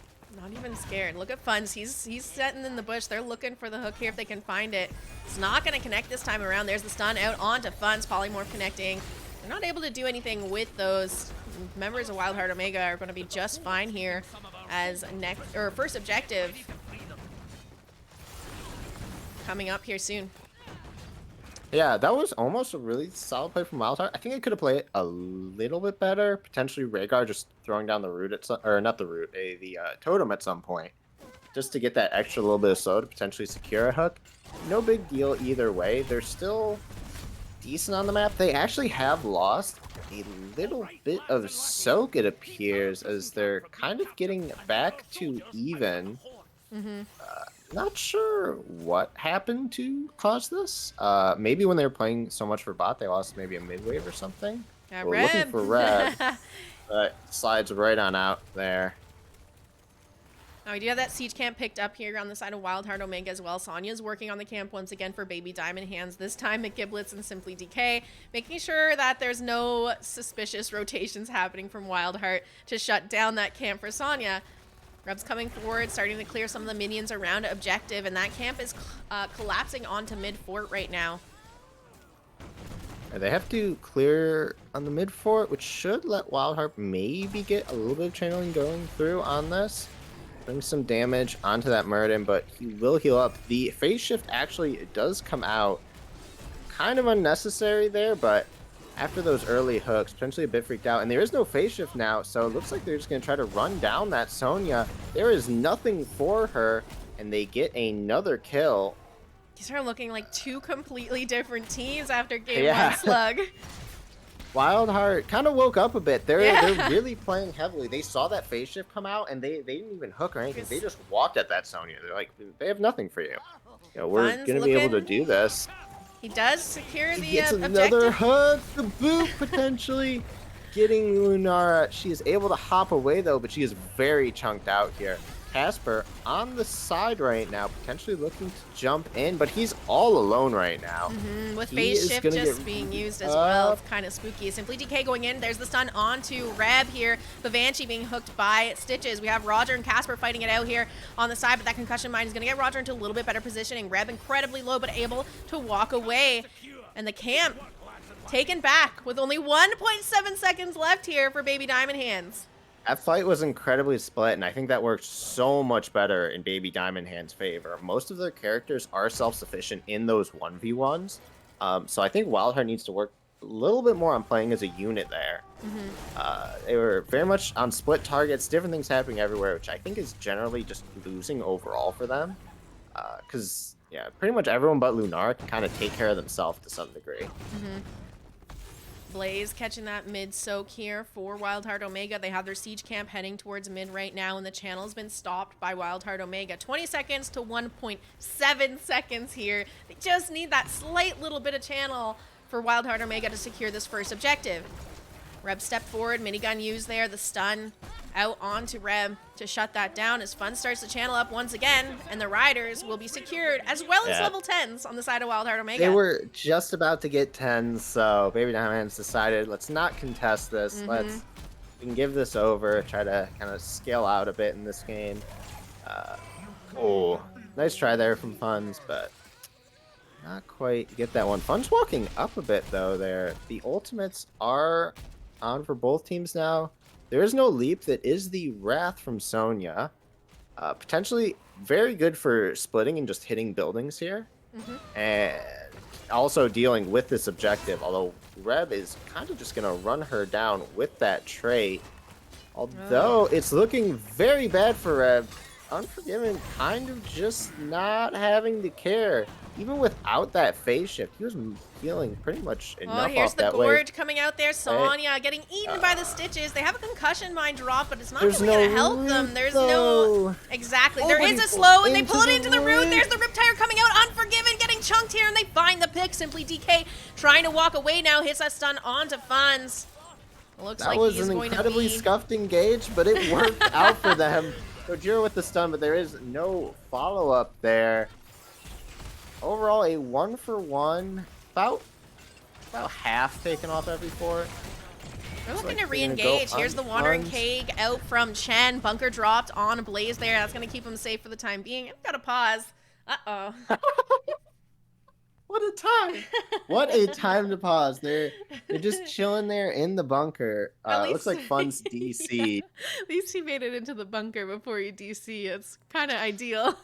Not even scared. Look at Funds. He's setting in the bush. They're looking for the hook here if they can find it. It's not going to connect this time around. There's the stun out onto Funds. Polymorph connecting. They're not able to do anything with those. Members of WildHeart Omega are going to be just fine here as first objective coming up here soon. Yeah, that was almost a really solid play from WildHeart. I think I could have played it a little bit better. Potentially Rhaegar just throwing down the root at some, or not the root, the totem at some point, just to get that extra little bit of slow to potentially secure a hook. No big deal either way. They're still decent on the map. They actually have lost a little bit of soak, it appears, as they're kind of getting back to even. Not sure what happened to cause this. Maybe when they were playing so much for bot, they lost maybe a mid wave or something. We're looking Reb. for Reb, but slides right on out there. Now, we do have that siege camp picked up here on the side of WildHeart Omega as well. Sonya's working on the camp once again for Baby Diamond Hands. This time McGiblets and Simply DK, making sure that there's no suspicious rotations happening from WildHeart to shut down that camp for Sonya. Reb's coming forward, starting to clear some of the minions around objective, and that camp is collapsing onto mid fort right now. They have to clear on the mid fort, which should let WildHeart maybe get a little bit of channeling going through on this. Bring some damage onto that Murden, but he will heal up. The phase shift actually does come out kind of unnecessary there, but after those early hooks, potentially a bit freaked out. And there is no phase shift now, so it looks like they're just going to try to run down that Sonya. There is nothing for her, and they get another kill. These are looking like two completely different teams after game one slug. WildHeart kind of woke up a bit. They're really playing heavily. They saw that phase shift come out, and they didn't even hook or anything. They just walked at that Sonya. They're like, they have nothing for you. You know, we're going to be able to do this. He does secure the gets objective. Another hook, the boot potentially getting Lunara. She is able to hop away though, but she is very chunked out here. Casper on the side right now, potentially looking to jump in, but he's all alone right now. With phase shift just being used as well, it's kind of spooky. Simply DK going in. There's the stun onto Reb here. Bavanchi being hooked by Stitches. We have Roger and Casper fighting it out here on the side, but that concussion mine is going to get Roger into a little bit better positioning. Reb incredibly low, but able to walk away. And the camp taken back with only 1.7 seconds left here for Baby Diamond Hands. That fight was incredibly split, and I think that worked so much better in Baby Diamond Hand's favor. Most of their characters are self-sufficient in those 1v1s, so I think WildHeart needs to work a little bit more on playing as a unit there. They were very much on split targets, different things happening everywhere, which I think is generally just losing overall for them. Because, yeah, pretty much everyone but Lunara can kind of take care of themselves to some degree. Blaze catching that mid soak here for WildHeart Omega. They have their siege camp heading towards mid right now, and the channel's been stopped by WildHeart Omega. 20 seconds to 1.7 seconds here. They just need that slight little bit of channel for WildHeart Omega to secure this first objective. Reb stepped forward, minigun used there, the stun out onto Reb to shut that down as Fun starts to channel up once again, and the Riders will be secured, as well as level 10s on the side of WildHeart Omega. They were just about to get 10s, so Baby Diamond's decided, let's not contest this. We can give this over, try to kind of scale out a bit in this game. Nice try there from Funds, but not quite get that one. Fun's walking up a bit, though, there. The ultimates are on for both teams now. There is no leap. That is the Wrath from Sonya. Potentially very good for splitting and just hitting buildings here. And also dealing with this objective, although Reb is kind of just going to run her down with that trait. Although it's looking very bad for Reb. Unforgiven kind of just not having to care. Even without that phase shift, he was healing pretty much enough here's off the that gorge wave. coming out there. Sonya getting eaten by the Stitches. They have a concussion mine drop, but it's not There's really going to no help them. There's no... Exactly. There is a Nobody slow, and they pull it into the root. root. There's the Riptire coming out. Unforgiven getting chunked here, and they find the pick. Simply DK trying to walk away now. Hits that stun onto Funds. Looks like he is going to be... That was an incredibly scuffed engage, but it worked out for them. Gojira with the stun, but there is no follow-up there. Overall, a 1-for-1, about half taken off every fort. They're looking to re-engage. Here's the Wandering Keg out from Chen. Bunker dropped on Blaze there. That's going to keep him safe for the time being. I've got to pause. Uh-oh. What a time. What a time to pause. They're just chilling there in the bunker. It looks like Fun's DC. At least he made it into the bunker before he DC. It's kind of ideal.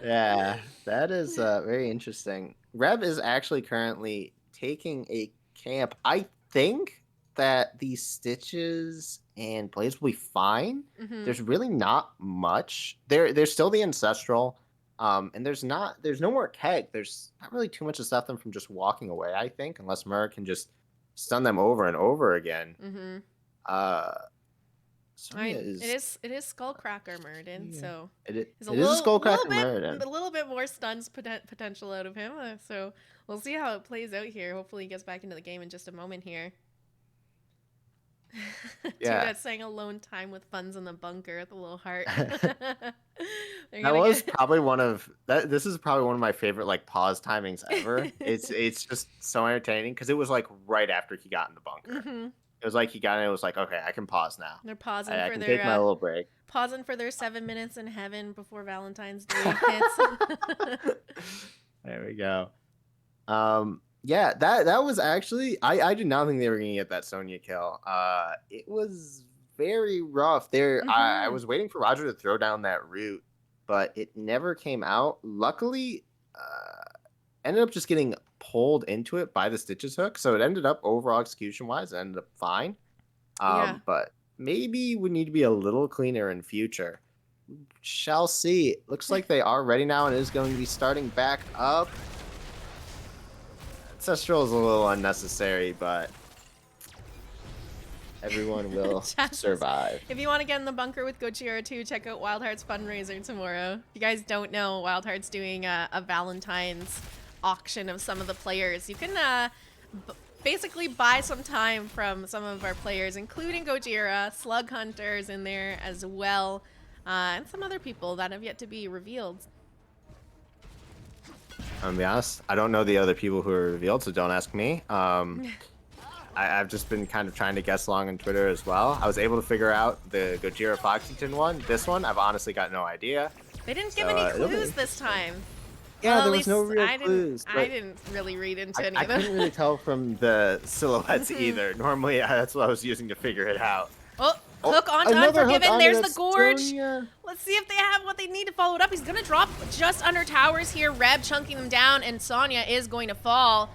Yeah, that is very interesting. Reb is actually currently taking a camp. I think that these Stitches and Blaze will be fine. There's really not much. There's still the Ancestral. And there's no more Keg. There's not really too much to stop them from just walking away, I think, unless Mur can just stun them over and over again. Sonya It is Skullcracker Murden, yeah. so It there's is a Skullcracker a Murden. little bit more stuns potential out of him. So we'll see how it plays out here. Hopefully he gets back into the game in just a moment here. Yeah. Dude, saying alone time with funds in the bunker at the little heart. That was probably this is probably one of my favorite like pause timings ever. It's just so entertaining because it was like right after he got in the bunker. It was like he got in, it was like, okay, I can pause now. They're pausing I for can their take my little break. pausing for their 7 minutes in heaven before Valentine's Day hits. There we go. Yeah, that was actually I did not think they were gonna get that Sonya kill. It was very rough. There I was waiting for Roger to throw down that root, but it never came out. Luckily, ended up just getting pulled into it by the Stitches hook, so it ended up overall execution wise, it ended up fine. Yeah. But maybe we need to be a little cleaner in future. Shall see. Looks like they are ready now and it is going to be starting back up. Ancestral is a little unnecessary, but everyone will survive. If you want to get in the bunker with Gojira too, check out WildHeart's fundraiser tomorrow. If you guys don't know, WildHeart's doing a Valentine's auction of some of the players. You can basically buy some time from some of our players, including Gojira, Slug Hunter's in there as well, and some other people that have yet to be revealed. I'm gonna be honest, I don't know the other people who are revealed, so don't ask me. I've just been kind of trying to guess along on Twitter as well. I was able to figure out the Gojira Foxington one. This one, I've honestly got no idea. They didn't give any clues this time. Yeah, well, there was no real clues. I didn't really read into any of them. I couldn't really tell from the silhouettes either. Normally, that's what I was using to figure it out. Oh, hook onto Unforgiven. There's the gorge. Sonya. Let's see if they have what they need to follow it up. He's going to drop just under towers here. Reb chunking them down, and Sonya is going to fall.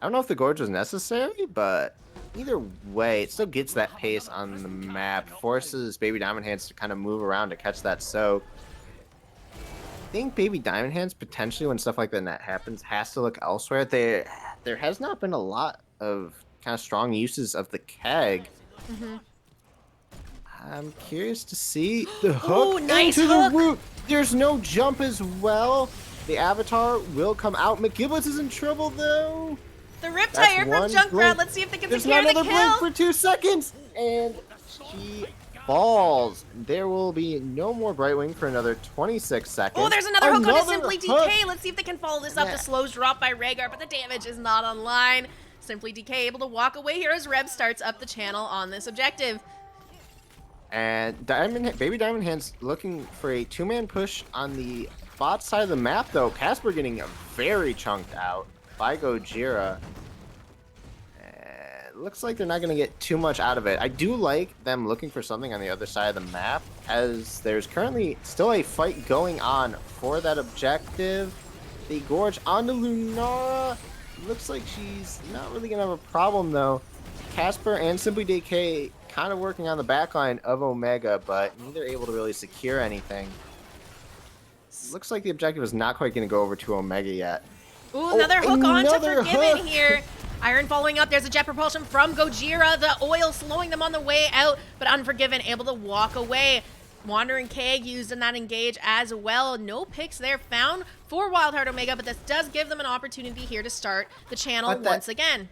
I don't know if the gorge was necessary, but either way, it still gets that pace on the map. Forces Baby Diamond Hands to kind of move around to catch that soak. I think Baby Diamond Hands potentially, when stuff like that happens, has to look elsewhere. There has not been a lot of kind of strong uses of the keg. I'm curious to see the hook nice into hook. the root. There's no jump as well. The Avatar will come out. McGiblets is in trouble though. The Riptire from Junkrat. Let's see if they can secure the kill. There's another blink for 2 seconds, and she falls. There will be no more Brightwing for another 26 seconds. Oh, there's another hook onto Simply DK. Let's see if they can follow this up. The slow's dropped by Rhaegar, but the damage is not online. Simply DK able to walk away here as Reb starts up the channel on this objective. And Baby Diamond Hands looking for a 2-man push on the bot side of the map, though. Casper getting very chunked out by Gojira. Looks like they're not going to get too much out of it. I do like them looking for something on the other side of the map, as there's currently still a fight going on for that objective. The gorge onto Lunara. Looks like she's not really going to have a problem, though. Casper and Simply DK kind of working on the backline of Omega, but neither able to really secure anything. Looks like the objective is not quite going to go over to Omega yet. Ooh, another hook onto Forgiven here. Iron following up. There's a jet propulsion from Gojira. The oil slowing them on the way out, but Unforgiven able to walk away. Wandering Keg used in that engage as well. No picks there found for WildHeart Omega, but this does give them an opportunity here to start the channel once again.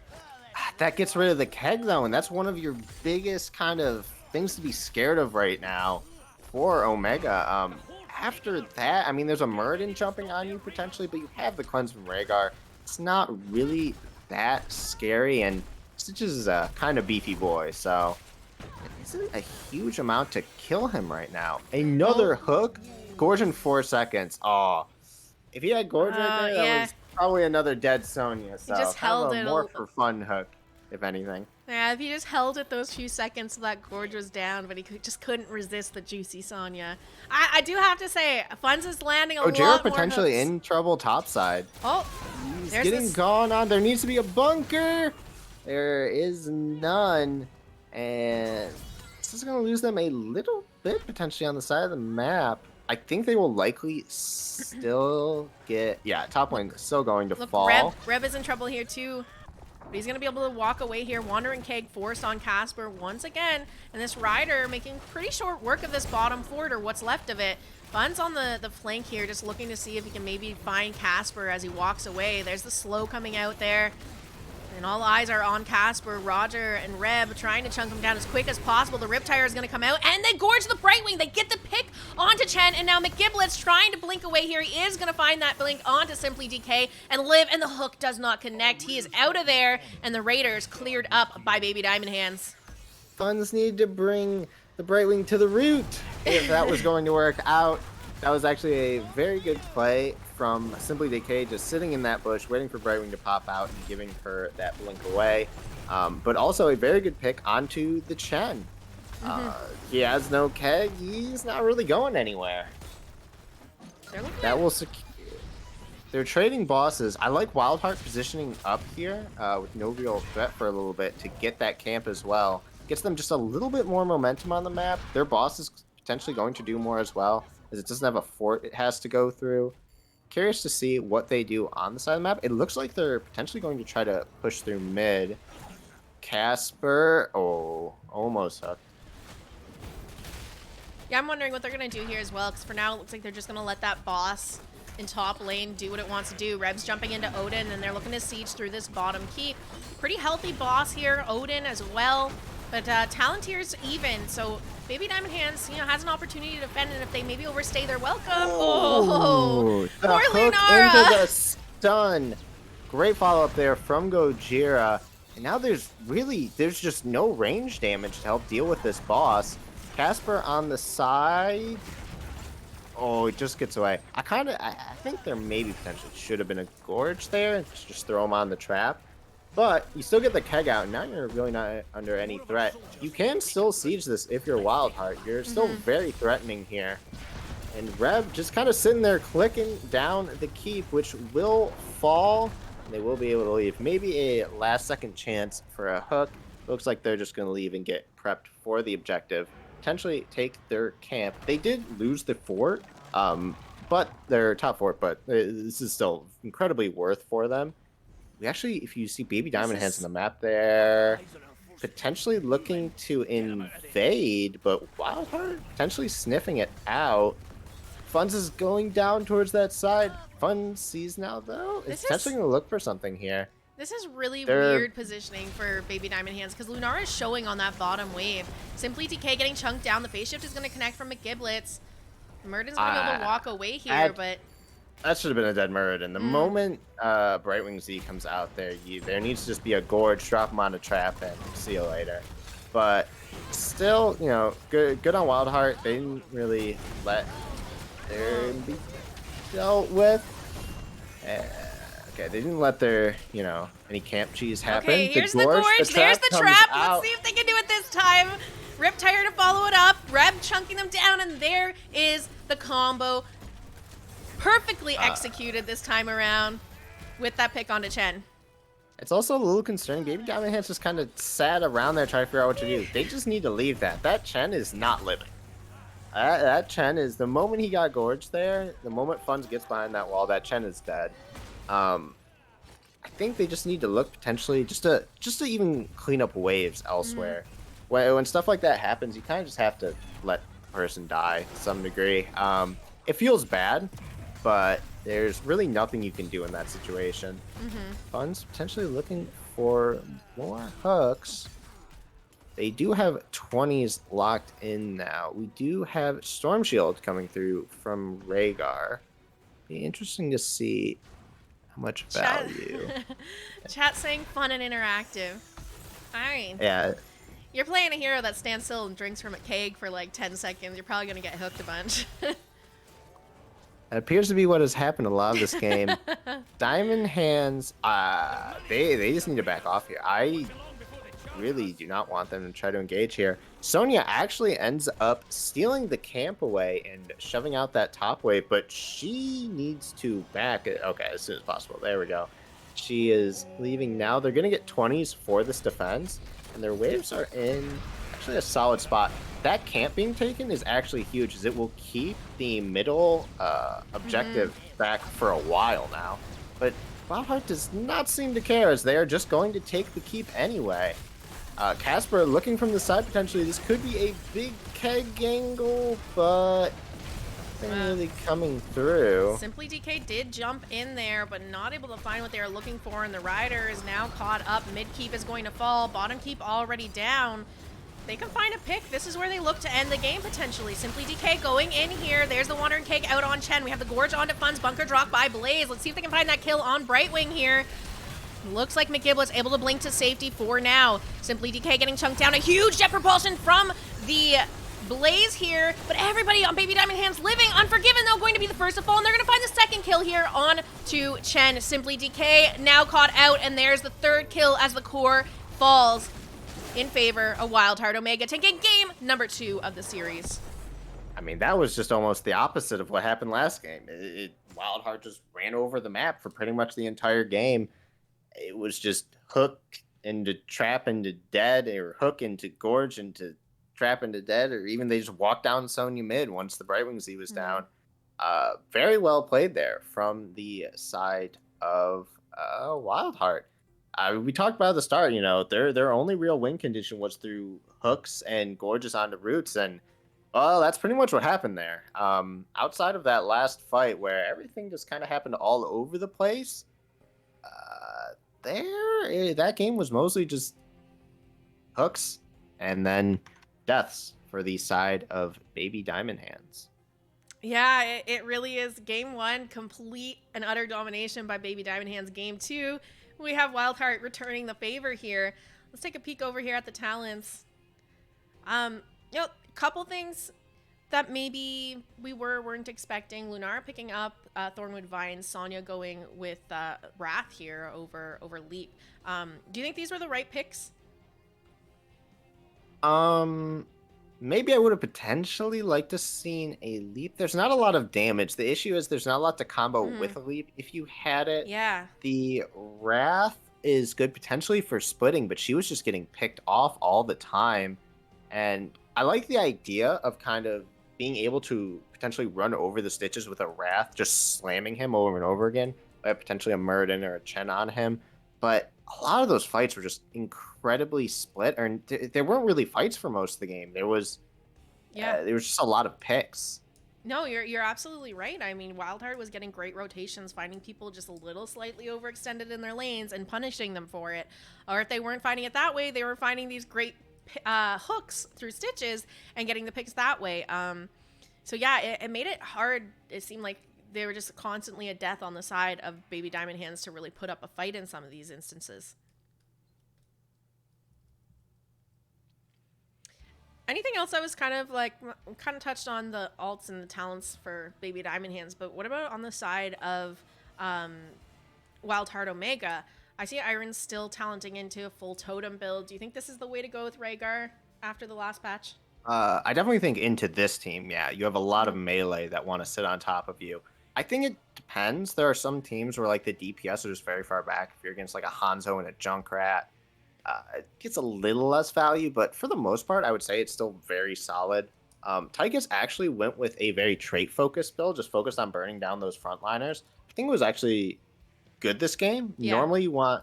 That gets rid of the keg, though, and that's one of your biggest kind of things to be scared of right now for Omega. After that, I mean, there's a Murden jumping on you potentially, but you have the cleanse from Rhaegar. It's not really that scary, and Stitches is a kind of beefy boy, so it isn't a huge amount to kill him right now. Another hook, Gorge in 4 seconds. Oh, if he had Gorge right there, that was probably another dead Sonya. So just held it more for fun hook, if anything. Yeah, if he just held it those few seconds so that Gorge was down, but he just couldn't resist the juicy Sonya. I do have to say, Funds is landing a lot more potentially hooks. In trouble topside. Oh, he's getting gone on. There needs to be a bunker. There is none. And this is going to lose them a little bit potentially on the side of the map. I think they will likely still get... Yeah, top lane still going to fall. Reb is in trouble here too. But he's going to be able to walk away here. Wandering Keg forced on Casper once again. And this Ryder making pretty short work of this bottom fort, or what's left of it. Fun's on the flank here, just looking to see if he can maybe find Casper as he walks away. There's the slow coming out there. And all eyes are on Casper. Roger and Reb trying to chunk him down as quick as possible. The Riptire is going to come out, and they gorge the Brightwing. They get the pick onto Chen, and now McGiblet's trying to blink away here. He is going to find that blink onto Simply DK and live, and the hook does not connect. He is out of there, and the Raiders cleared up by Baby Diamond Hands. Funds need to bring the Brightwing to the root if that was going to work out. That was actually a very good play from Simply DK, just sitting in that bush, waiting for Brightwing to pop out and giving her that blink away. But also a very good pick onto the Chen. He has no keg. He's not really going anywhere. That will secure. They're trading bosses. I like WildHeart positioning up here with no real threat for a little bit to get that camp as well. Gets them just a little bit more momentum on the map. Their boss is potentially going to do more as well, as it doesn't have a fort it has to go through. Curious to see what they do on the side of the map. It looks like they're potentially going to try to push through mid. Casper, almost hooked. Yeah, I'm wondering what they're going to do here as well, because for now it looks like they're just going to let that boss in top lane do what it wants to do. Reb's jumping into Odin, and they're looking to siege through this bottom keep. Pretty healthy boss here, Odin as well. But Talentier's even, so Baby Diamond Hands, has an opportunity to defend, and if they maybe overstay their welcome. Oh, the poor hook Lunara. into the stun. Great follow-up there from Gojira. And now there's just no range damage to help deal with this boss. Casper on the side. Oh, it just gets away. I think there maybe potentially should have been a gorge there. Just throw him on the trap. But you still get the keg out, and now you're really not under any threat. You can still siege this if you're WildHeart. You're still very threatening here. And Reb just kind of sitting there clicking down the keep, which will fall. They will be able to leave. Maybe a last-second chance for a hook. Looks like they're just going to leave and get prepped for the objective. Potentially take their camp. They did lose the fort, but their top fort, but this is still incredibly worth for them. We actually, if you see Baby Diamond Hands on the map there, potentially looking to invade, but WildHeart potentially sniffing it out. Funds is going down towards that side. Funds sees now, though. It's potentially going to look for something here. This is really weird positioning for Baby Diamond Hands, because Lunara is showing on that bottom wave. Simply DK getting chunked down. The phase shift is going to connect from McGiblets. Murden's going to be able to walk away here, but... That should have been a dead Murden. The moment Brightwing Z comes out there, there needs to just be a gorge, drop him on a trap, and see you later. But still, good on WildHeart. They didn't really let their be dealt with. Okay, they didn't let their, any camp cheese happen. Okay, here's the gorge, there's the trap. Let's see if they can do it this time. Riptire to follow it up. Reb chunking them down, and there is the combo. Perfectly executed this time around with that pick onto Chen. It's also a little concerning. Baby Diamond Hands just kind of sat around there trying to figure out what to do. They just need to leave that. That Chen is not living. That Chen is, the moment he got gorged there, the moment Funds gets behind that wall, that Chen is dead. I think they just need to look potentially just to even clean up waves elsewhere. When stuff like that happens, you kind of just have to let the person die to some degree. It feels bad, but there's really nothing you can do in that situation. Funds potentially looking for more hooks. They do have 20s locked in now. We do have Storm Shield coming through from Rhaegar. Be interesting to see how much value. Chat saying fun and interactive. Alright. Yeah. You're playing a hero that stands still and drinks from a keg for like 10 seconds. You're probably going to get hooked a bunch. It appears to be what has happened a lot of this game. Diamond Hands, they just need to back off here. I really do not want them to try to engage here. Sonya actually ends up stealing the camp away and shoving out that top wave, but she needs to back it. Okay, as soon as possible. There we go. She is leaving now. They're going to get 20s for this defense, and their waves are in actually a solid spot. That camp being taken is actually huge, as it will keep the middle objective back for a while now. But WildHeart does not seem to care as they are just going to take the keep anyway. Casper looking from the side potentially. This could be a big keg angle, but nothing really coming through. Simply DK did jump in there, but not able to find what they were looking for, and the rider is now caught up. Mid keep is going to fall. Bottom keep already down. They can find a pick. This is where they look to end the game, potentially. Simply DK going in here. There's the Wandering Cake out on Chen. We have the Gorge onto Funds. Bunker drop by Blaze. Let's see if they can find that kill on Brightwing here. Looks like McGiblet's able to blink to safety for now. Simply DK getting chunked down. A huge jet propulsion from the Blaze here, but everybody on Baby Diamond Hands living. Unforgiven, though, going to be the first to fall, and they're going to find the second kill here on to Chen. Simply DK now caught out, and there's the third kill as the core falls in favor of WildHeart Omega, taking game number 2 of the series. I mean, that was just almost the opposite of what happened last game. WildHeart just ran over the map for pretty much the entire game. It was just hook into trap into dead, or hook into gorge into trap into dead, or even they just walked down Sonya mid once the Brightwing Z was down. Very well played there from the side of WildHeart. We talked about at the start, you know, their only real win condition was through hooks and gorges onto roots, and well, that's pretty much what happened there. Outside of that last fight where everything just kind of happened all over the place, that game was mostly just hooks and then deaths for the side of Baby Diamond Hands. Yeah, it really is. Game 1, complete and utter domination by Baby Diamond Hands. Game 2, we have WildHeart returning the favor here. Let's take a peek over here at the talents. You know, couple things that maybe we weren't expecting. Lunara picking up Thornwood Vine, Sonya going with Wrath here over Leap. Do you think these were the right picks? Maybe I would have potentially liked to seen a Leap. There's not a lot of damage. The issue is there's not a lot to combo with a Leap if you had it. Yeah. The Wrath is good potentially for splitting, but she was just getting picked off all the time. And I like the idea of kind of being able to potentially run over the Stitches with a Wrath, just slamming him over and over again, potentially a Murden or a Chen on him. But a lot of those fights were just incredibly split, or there weren't really fights for most of the game. There was just a lot of picks. No, you're absolutely right. I mean, WildHeart was getting great rotations, finding people just a little slightly overextended in their lanes and punishing them for it. Or if they weren't finding it that way, they were finding these great hooks through Stitches and getting the picks that way. So yeah, it made it hard. It seemed like they were just constantly a death on the side of Baby Diamond Hands to really put up a fight in some of these instances. Anything else? I was kind of touched on the alts and the talents for Baby Diamond Hands, but what about on the side of WildHeart Omega? I see Iron's still talenting into a full totem build. Do you think this is the way to go with Rhaegar after the last patch? I definitely think into this team, yeah, you have a lot of melee that want to sit on top of you. I think it depends. There are some teams where like the DPS are just very far back. If you're against like a Hanzo and a Junkrat, it gets a little less value, but for the most part, I would say it's still very solid. Tychus actually went with a very trait-focused build, just focused on burning down those frontliners. I think it was actually good this game. Yeah. Normally you want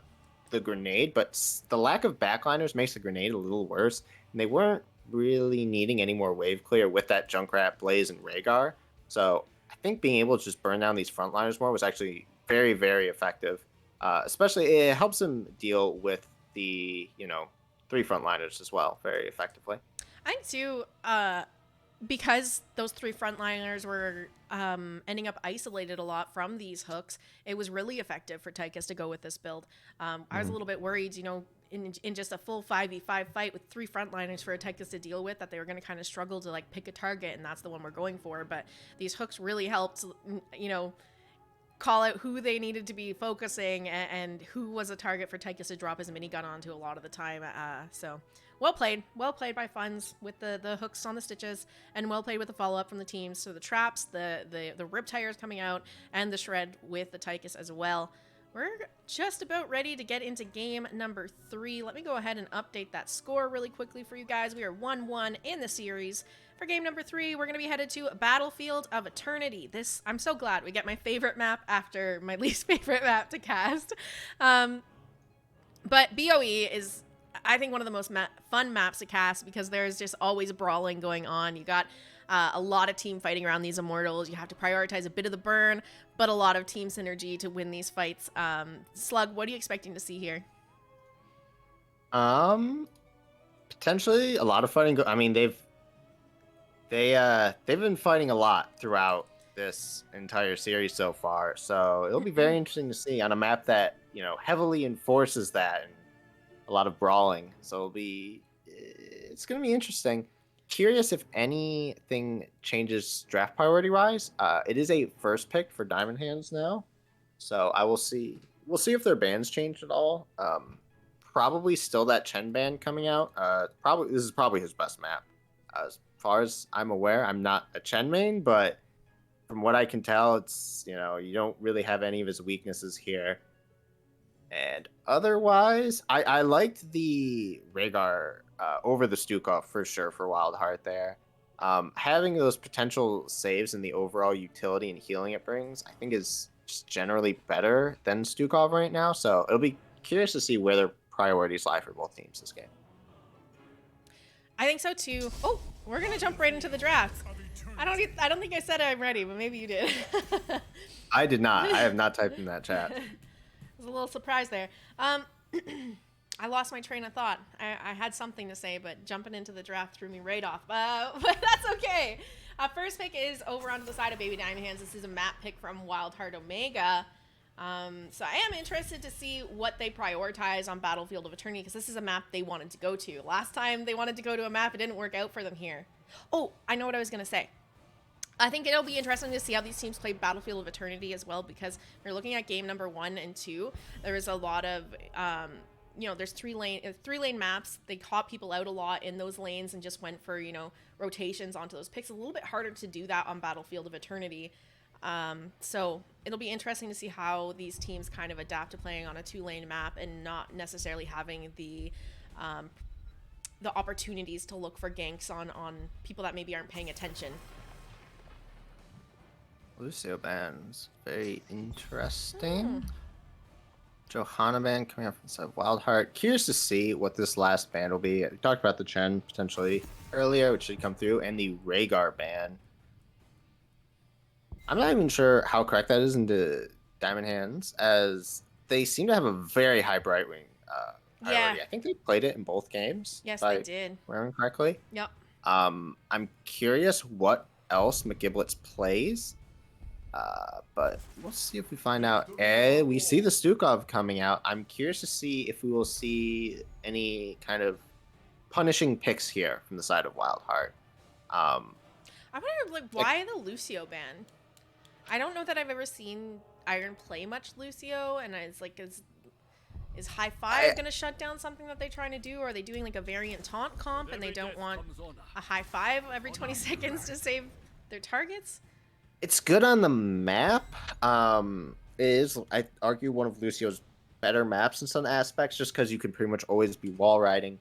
the grenade, but the lack of backliners makes the grenade a little worse, and they weren't really needing any more wave clear with that Junkrat, Blaze, and Rhaegar. So I think being able to just burn down these frontliners more was actually very, very effective. Especially, it helps them deal with the, 3 frontliners as well very effectively. I think too, because those 3 frontliners were ending up isolated a lot from these hooks, it was really effective for Tychus to go with this build. I was a little bit worried, in just a full 5v5 fight with 3 frontliners for a Tychus to deal with, that they were going to kind of struggle to like pick a target, and that's the one we're going for. But these hooks really helped, call out who they needed to be focusing and who was a target for Tychus to drop his minigun onto a lot of the time. So well played by Funds with the hooks on the Stitches, and well played with the follow-up from the teams. So the traps, the rip tires coming out, and the shred with the Tychus as well. We're just about ready to get into game number 3. Let me go ahead and update that score really quickly for you guys. We are 1-1 in the series. For game number 3, we're going to be headed to Battlefield of Eternity. I'm so glad we get my favorite map after my least favorite map to cast. But BOE is, I think, one of the most fun maps to cast because there's just always brawling going on. You got a lot of team fighting around these immortals. You have to prioritize a bit of the burn, but a lot of team synergy to win these fights. Slug, what are you expecting to see here? Potentially a lot of fighting. I mean, they've been fighting a lot throughout this entire series so far. So it'll be very interesting to see on a map that, you know, heavily enforces that and a lot of brawling. So it's going to be interesting. Curious if anything changes draft priority wise. It is a first pick for Diamond Hands now, so I will see. We'll see if their bans changed at all. Probably still that Chen ban coming out. This is probably his best map. As far as I'm aware, I'm not a Chen main, but from what I can tell, it's, you know, you don't really have any of his weaknesses here. And otherwise, I liked the Rhaegar over the Stukov for sure for WildHeart there. Having those potential saves and the overall utility and healing it brings, I think is just generally better than Stukov right now. So it'll be curious to see where their priorities lie for both teams this game. I think so too. Oh, we're gonna jump right into the draft. I don't think I said I'm ready, but maybe you did. I did not. I have not typed in that chat. Was a little surprise there. I lost my train of thought. I had something to say, but jumping into the draft threw me right off. But that's okay. First pick is over onto the side of Baby Diamond Hands. This is a map pick from WildHeart Omega. So I am interested to see what they prioritize on Battlefield of Eternity, because this is a map they wanted to go to. Last time they wanted to go to a map, it didn't work out for them here. Oh, I know what I was going to say. I think it'll be interesting to see how these teams play Battlefield of Eternity as well, because we're looking at game number 1 and 2. There was a lot of, you know, there's three lane maps. They caught people out a lot in those lanes and just went for, you know, rotations onto those picks. A little bit harder to do that on Battlefield of Eternity. So it'll be interesting to see how these teams kind of adapt to playing on a 2-lane map and not necessarily having the opportunities to look for ganks on people that maybe aren't paying attention. Lucio bans. Very interesting. Johanna ban coming up from the side of WildHeart. Curious to see what this last ban will be. We talked about the Chen potentially earlier, which should come through, and the Rhaegar ban. I'm not even sure how correct that is into Diamond Hands, as they seem to have a very high Brightwing priority. Yeah. I think they played it in both games. Yes, they did. Remembering correctly. Yep. I'm curious what else McGiblets plays. But we'll see if we find out. We see the Stukov coming out. I'm curious to see if we will see any kind of punishing picks here from the side of WildHeart. I wonder, like, why the Lucio ban? I don't know that I've ever seen Iron play much Lucio, and it's like, is High Five going to shut down something that they're trying to do? Or are they doing like a variant taunt comp and they don't want a High Five every 20 seconds to save their targets? It's good on the map. It is, I argue, one of Lucio's better maps in some aspects, just because you can pretty much always be wall riding.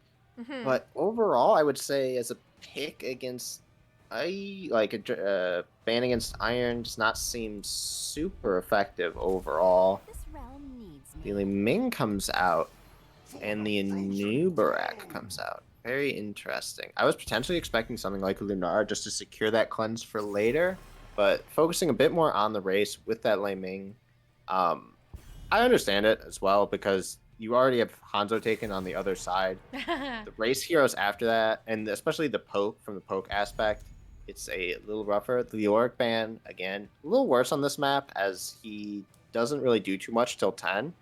But overall, I would say as a pick against, ban against Iron does not seem super effective overall. The Li Ming comes out, and the new Barak comes out. Very interesting. I was potentially expecting something like Lunar just to secure that cleanse for later, but focusing a bit more on the race with that Li Ming, I understand it as well, because you already have Hanzo taken on the other side. The race heroes after that, and especially the poke from the poke aspect, it's a little rougher. The Yorick ban, again, a little worse on this map, as he doesn't really do too much till 10.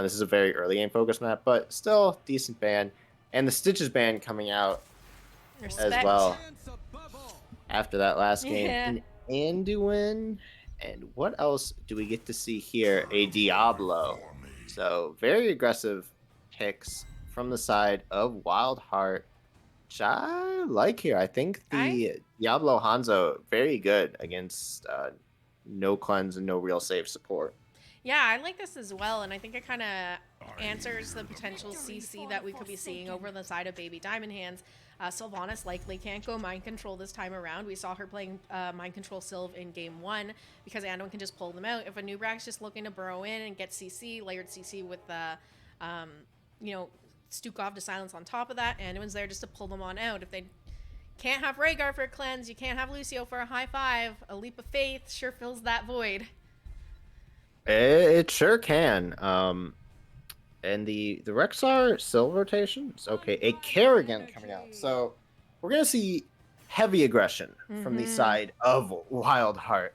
This is a very early game focus map, but still decent ban. And the Stitches ban coming out as well after that last game. Yeah. An Anduin. And what else do we get to see here? A Diablo. So very aggressive picks from the side of WildHeart, which I like here. I think the Diablo Hanzo, very good against no cleanse and no real save support. Yeah, I like this as well, and I think it kind of answers the potential CC that we could be seeing over the side of Baby Diamond Hands. Sylvanas likely can't go Mind Control this time around. We saw her playing Mind Control Sylv in Game 1 because Anduin can just pull them out. If a Nubrak's just looking to burrow in and get CC, layered CC with you know, Stukov to silence on top of that, Anduin's there just to pull them on out. If they can't have Rhaegar for a cleanse, you can't have Lucio for a high five, a leap of faith sure fills that void. It sure can. And the Rexar Sylv rotations. Okay, a Kerrigan coming out. So we're gonna see heavy aggression from the side of WildHeart.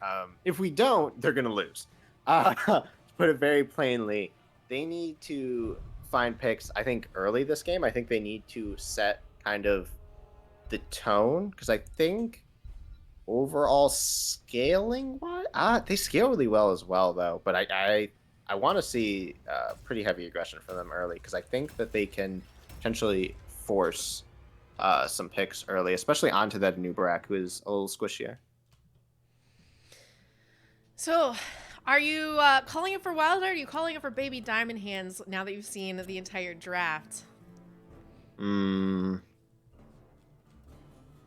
If we don't, they're gonna lose. To put it very plainly, they need to find picks. I think early this game. I think they need to set kind of the tone because I think overall scaling they scale really well as well though, but I want to see pretty heavy aggression from them early because I think that they can potentially force some picks early, especially onto that Nubarak who is a little squishier. So are you calling it for WildHeart, or are you calling it for Baby Diamond Hands now that you've seen the entire draft?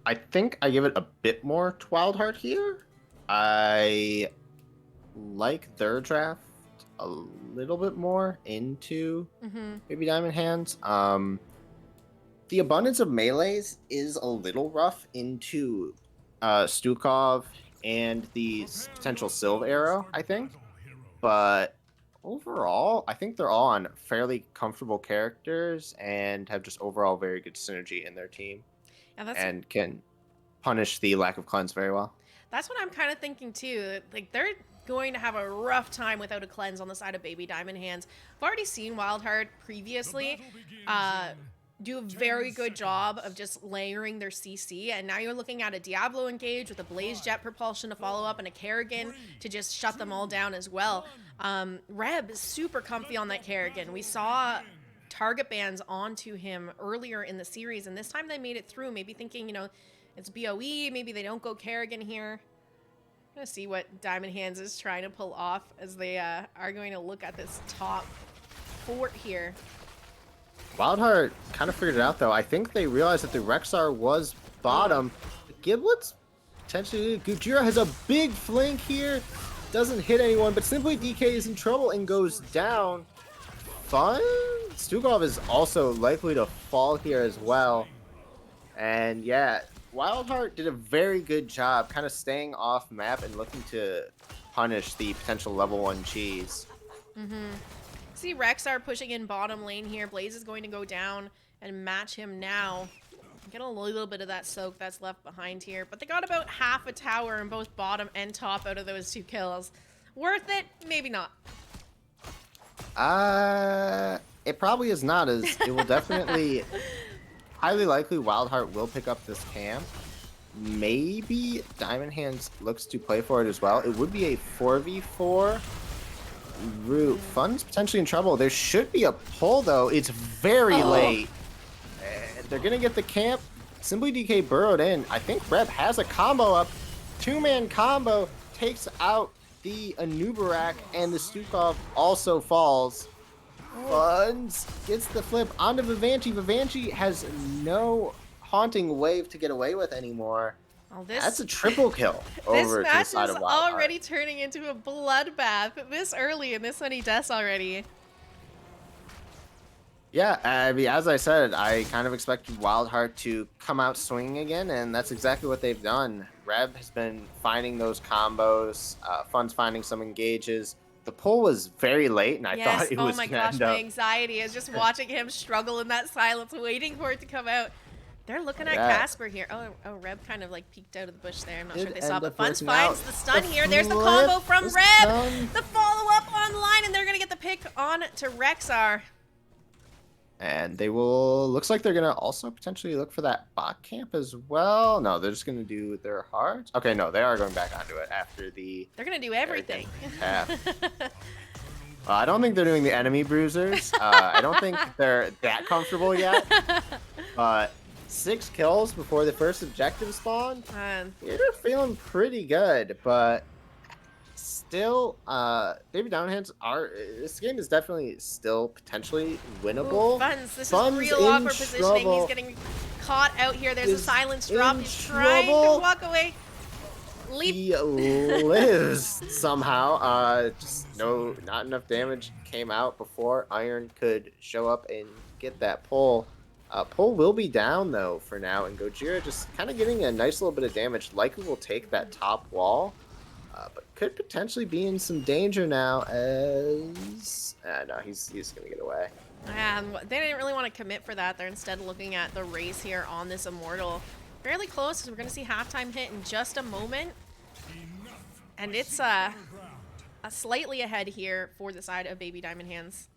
I think I give it a bit more to WildHeart here. I like their draft a little bit more into Baby Diamond Hands. The abundance of melees is a little rough into Stukov and the potential Sylv arrow, I think. But overall, I think they're all on fairly comfortable characters and have just overall very good synergy in their team. Yeah, and can punish the lack of cleanse very well. That's what I'm kind of thinking too. Like they're going to have a rough time without a cleanse on the side of Baby Diamond Hands. I've already seen WildHeart previously do a very good job of just layering their CC, and now you're looking at a Diablo engage with a Blaze Jet propulsion to follow up and a Kerrigan to just shut them all down as well. Reb is super comfy on that Kerrigan. We saw target bans onto him earlier in the series, and this time they made it through, maybe thinking, you know, it's BOE, maybe they don't go Kerrigan here. I'm gonna see what Diamond Hands is trying to pull off as they are going to look at this top fort here. WildHeart kind of figured it out though. I think they realized that the Rexar was bottom. The Giblets potentially, Gujira has a big flank here, doesn't hit anyone, but Simply DK is in trouble and goes down. Fun. Stukov is also likely to fall here as well. And yeah, WildHeart did a very good job kind of staying off map and looking to punish the potential level 1 cheese. See Rexar pushing in bottom lane here. Blaze is going to go down and match him now. Get a little bit of that soak that's left behind here. But they got about half a tower in both bottom and top out of those 2 kills. Worth it? Maybe not. It probably is not, as it will definitely, highly likely WildHeart will pick up this camp. Maybe Diamond Hands looks to play for it as well. It would be a 4v4 route. Fun's potentially in trouble. There should be a pull though. It's very late. And they're gonna get the camp. Simply DK burrowed in. I think Reb has a combo up. 2-man combo takes out the Anubarak, and the Stukov also falls. Funds gets the flip onto Vivanchi. Vivanchi has no haunting wave to get away with anymore. Oh, that's a triple kill over to the side of WildHeart. This match is already turning into a bloodbath this early and this many deaths already. Yeah, I mean, as I said, I kind of expected WildHeart to come out swinging again, and that's exactly what they've done. Reb has been finding those combos, Fun's finding some engages. The pull was very late, and I thought it was my gonna gosh, end my up... anxiety is just watching him struggle in that silence, waiting for it to come out. They're looking at Casper here. Oh, Reb kind of like peeked out of the bush there. I'm not sure if they saw, but Fun's finds the stun here. There's the combo from Reb. The follow-up online, and they're going to get the pick on to Rexar. And they will... Looks like they're going to also potentially look for that bot camp as well. No, they're just going to do their hearts. Okay, no, they are going back onto it after the... They're going to do everything. I don't think they're doing the enemy bruisers. I don't think they're that comfortable yet. But 6 kills before the first objective spawn. They're feeling pretty good, but still, Baby Diamond Hands are. This game is definitely still potentially winnable. Ooh, Funds, this is Funds real in awkward positioning. He's trouble. getting caught out here. There's a Is silence drop. in He's trying to trouble. walk away. Leap. He lives somehow. Just not enough damage came out before Iron could show up and get that pull. Pull will be down though for now, and Gojira just kind of getting a nice little bit of damage. Likely will take that top wall, but could potentially be in some danger now. As no, he's gonna get away. They didn't really want to commit for that. They're instead looking at the race here on this Immortal. Fairly close, because we're going to see halftime hit in just a moment. And it's a slightly ahead here for the side of Baby Diamond Hands.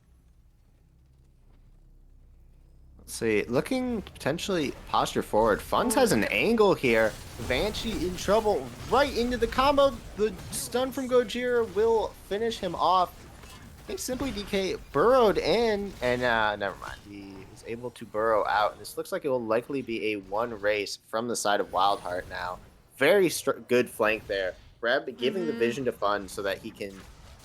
Let's see, looking potentially posture forward. Funds has an angle here. Banshee in trouble right into the combo. The stun from Gojira will finish him off. I think Simply DK burrowed in, and never mind. He was able to burrow out, and this looks like it will likely be a one race from the side of WildHeart now. Very good flank there. Reb giving the vision to Fun so that he can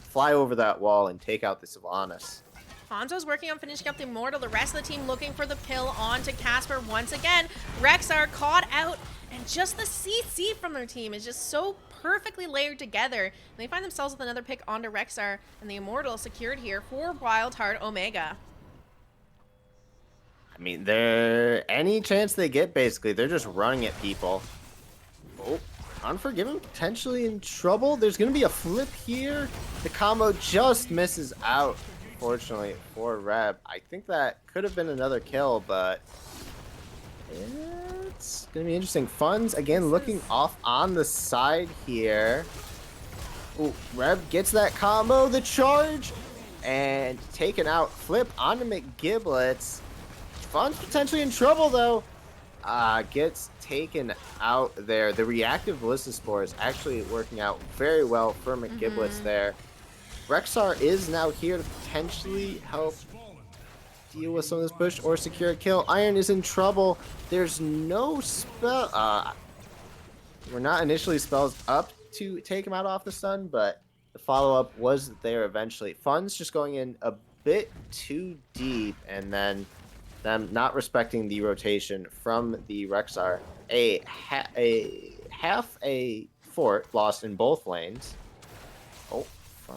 fly over that wall and take out the Sylvanas. Hanzo's working on finishing up the Immortal. The rest of the team looking for the kill onto Casper once again. Rexar caught out, and just the CC from their team is just so perfectly layered together. And they find themselves with another pick onto Rexar, and the Immortal secured here for WildHeart Omega. I mean, any chance they get, basically, they're just running at people. Oh, Unforgiven potentially in trouble. There's going to be a flip here. The combo just misses out, fortunately, for Reb. I think that could have been another kill, but it's going to be interesting. Funds, again, looking off on the side here. Ooh, Reb gets that combo, the charge, and taken out. Flip onto McGiblets. Fun's potentially in trouble, though. Gets taken out there. The reactive Ballista Spore is actually working out very well for McGiblets there. Rexar is now here to potentially help deal with some of this push or secure a kill. Iron is in trouble. There's no spell. We're not initially spells up to take him out off the stun, but the follow-up was there eventually. Fun's just going in a bit too deep, and then them not respecting the rotation from the Rexar. Half a fort lost in both lanes. Oh,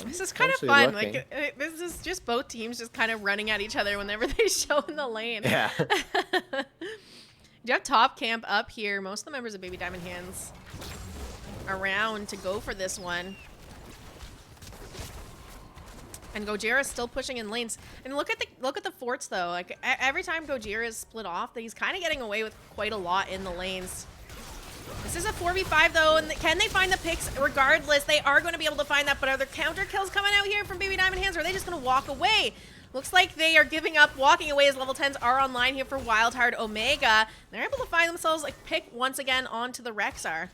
this is kind of fun. Like this is just both teams just kind of running at each other whenever they show in the lane. Yeah. You have top camp up here. Most of the members of Baby Diamond Hands around to go for this one. And Gojira's still pushing in lanes. And look at the forts though. Like every time Gojira is split off, he's kind of getting away with quite a lot in the lanes. This is a 4v5 though, and can they find the picks? Regardless, they are going to be able to find that. But are there counter kills coming out here from Baby Diamond Hands, or are they just going to walk away? Looks like they are giving up, walking away as level 10s are online here for WildHeart Omega. They're able to find themselves like pick once again onto the Rexar.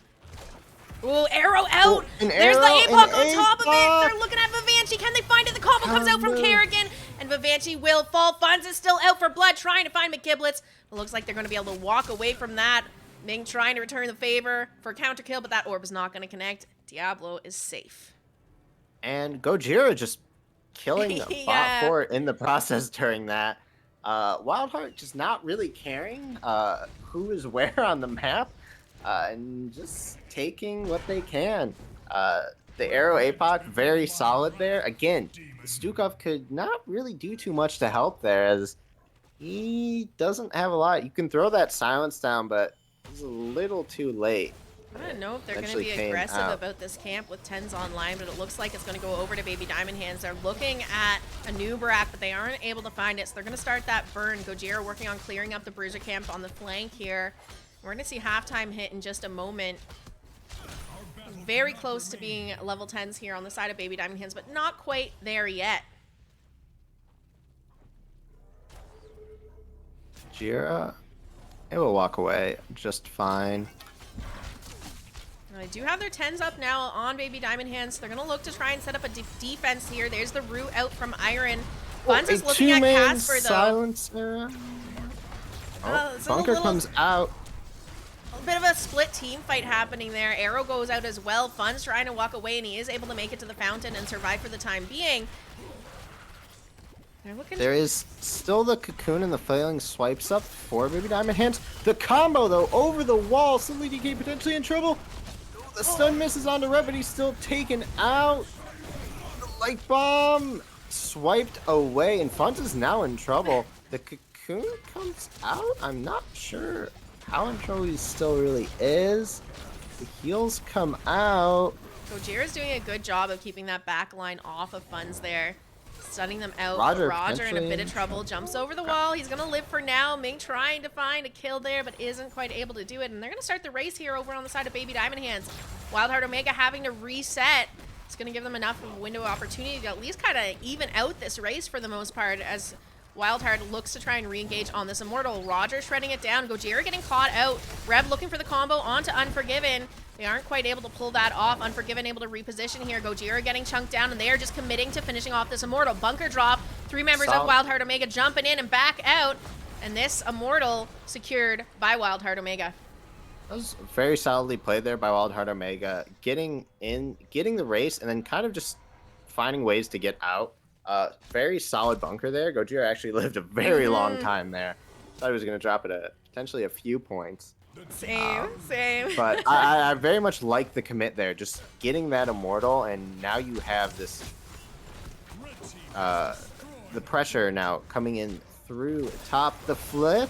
Ooh, arrow out! There's the APOC on top of it! They're looking at Vivanchi. Can they find it? The combo comes out from Kerrigan, and Vivanchi will fall. Funds is still out for blood, trying to find McGiblets. It looks like they're going to be able to walk away from that. Ming trying to return the favor for a counter kill, but that orb is not going to connect. Diablo is safe. And Gojira just killing the bot fort in the process during that. WildHeart just not really caring who is where on the map. And just taking what they can. The arrow APOC, very solid there. Again, Stukov could not really do too much to help there, as he doesn't have a lot. You can throw that silence down, but it's a little too late. I don't know if they're going to be aggressive about this camp with 10s online, but it looks like it's going to go over to Baby Diamond Hands. They're looking at a new Barak, but they aren't able to find it, so they're going to start that burn. Gojira working on clearing up the Bruiser camp on the flank here. We're going to see halftime hit in just a moment. Very close to being level 10s here on the side of Baby Diamond Hands, but not quite there yet. Jira, it will walk away just fine. They do have their 10s up now on Baby Diamond Hands. So they're going to look to try and set up a defense here. There's the root out from Iron. Buns is looking at Casper, though. Silencer. Bunker comes out. A bit of a split team fight happening there. Arrow goes out as well. Fun's trying to walk away, and he is able to make it to the fountain and survive for the time being. They're looking. There is still the cocoon and the flailing swipes up for Baby Diamond Hands. The combo, though, over the wall. Suddenly DK potentially in trouble. The stun misses onto Red, but he's still taken out. The light bomb swiped away, and Funz is now in trouble. The cocoon comes out. I'm not sure how in trouble he still really is. The heals come out. Gojira's doing a good job of keeping that back line off of Funds there. Stunning them out. Roger in a bit of trouble. Jumps over the wall. He's going to live for now. Ming trying to find a kill there, but isn't quite able to do it. And they're going to start the race here over on the side of Baby Diamond Hands. WildHeart Omega having to reset. It's going to give them enough of a window of opportunity to at least kind of even out this race for the most part as WildHeart looks to try and re-engage on this Immortal. Roger shredding it down. Gojira getting caught out. Reb looking for the combo onto Unforgiven. They aren't quite able to pull that off. Unforgiven able to reposition here. Gojira getting chunked down, and they are just committing to finishing off this Immortal. Bunker drop. 3 members of WildHeart Omega jumping in and back out. And this Immortal secured by WildHeart Omega. That was very solidly played there by WildHeart Omega. Getting the race, and then kind of just finding ways to get out. Very solid bunker there. Gojira actually lived a very long time there. Thought he was going to drop it at potentially a few points. Same. But I very much like the commit there. Just getting that Immortal, and now you have this the pressure now coming in through top. The flip.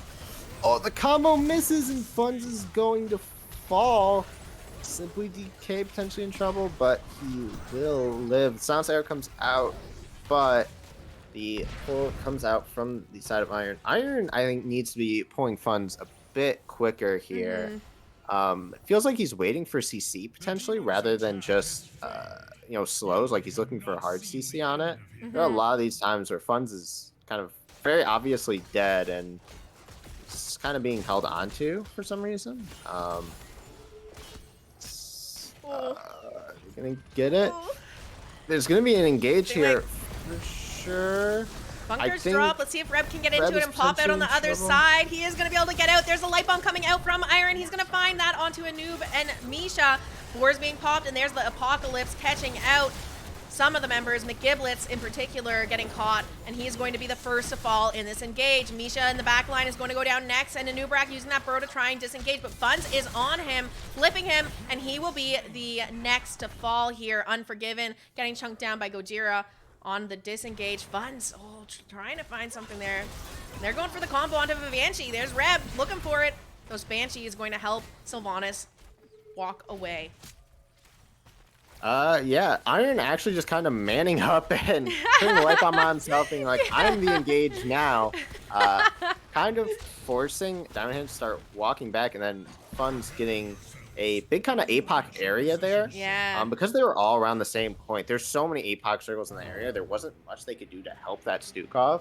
Oh, the combo misses, and Funz is going to fall. Simply DK potentially in trouble, but he will live. Silence Arrow comes out, but the pull comes out from the side of Iron. Iron, I think, needs to be pulling Funz a bit quicker here. It feels like he's waiting for CC potentially rather than just slows. Like he's looking for a hard CC on it. There are a lot of these times where Funz is kind of very obviously dead and it's kind of being held onto for some reason. You're gonna get it. There's gonna be an engage here for sure. Bunkers drop. Let's see if Reb can get into it and pop out on the other side. He is going to be able to get out. There's a light bomb coming out from Iron. He's going to find that onto Anub and Misha. Wars being popped, and there's the Apocalypse catching out some of the members. McGiblets, in particular, getting caught, and he's going to be the first to fall in this engage. Misha in the back line is going to go down next, and Anubrak using that burrow to try and disengage, but Funz is on him, flipping him, and he will be the next to fall here. Unforgiven, getting chunked down by Gojira. On the disengage. Funz, trying to find something there. They're going for the combo onto Vivanchi. There's Reb looking for it. Those Banshee is going to help Sylvanas walk away. Yeah, Iron actually just kind of manning up and putting the light bomb on himself, being like, I'm the engaged now. Kind of forcing Diamond Hands to start walking back, and then Funz getting a big kind of APOC area there. Yeah. Because they were all around the same point. There's so many APOC circles in the area. There wasn't much they could do to help that Stukov.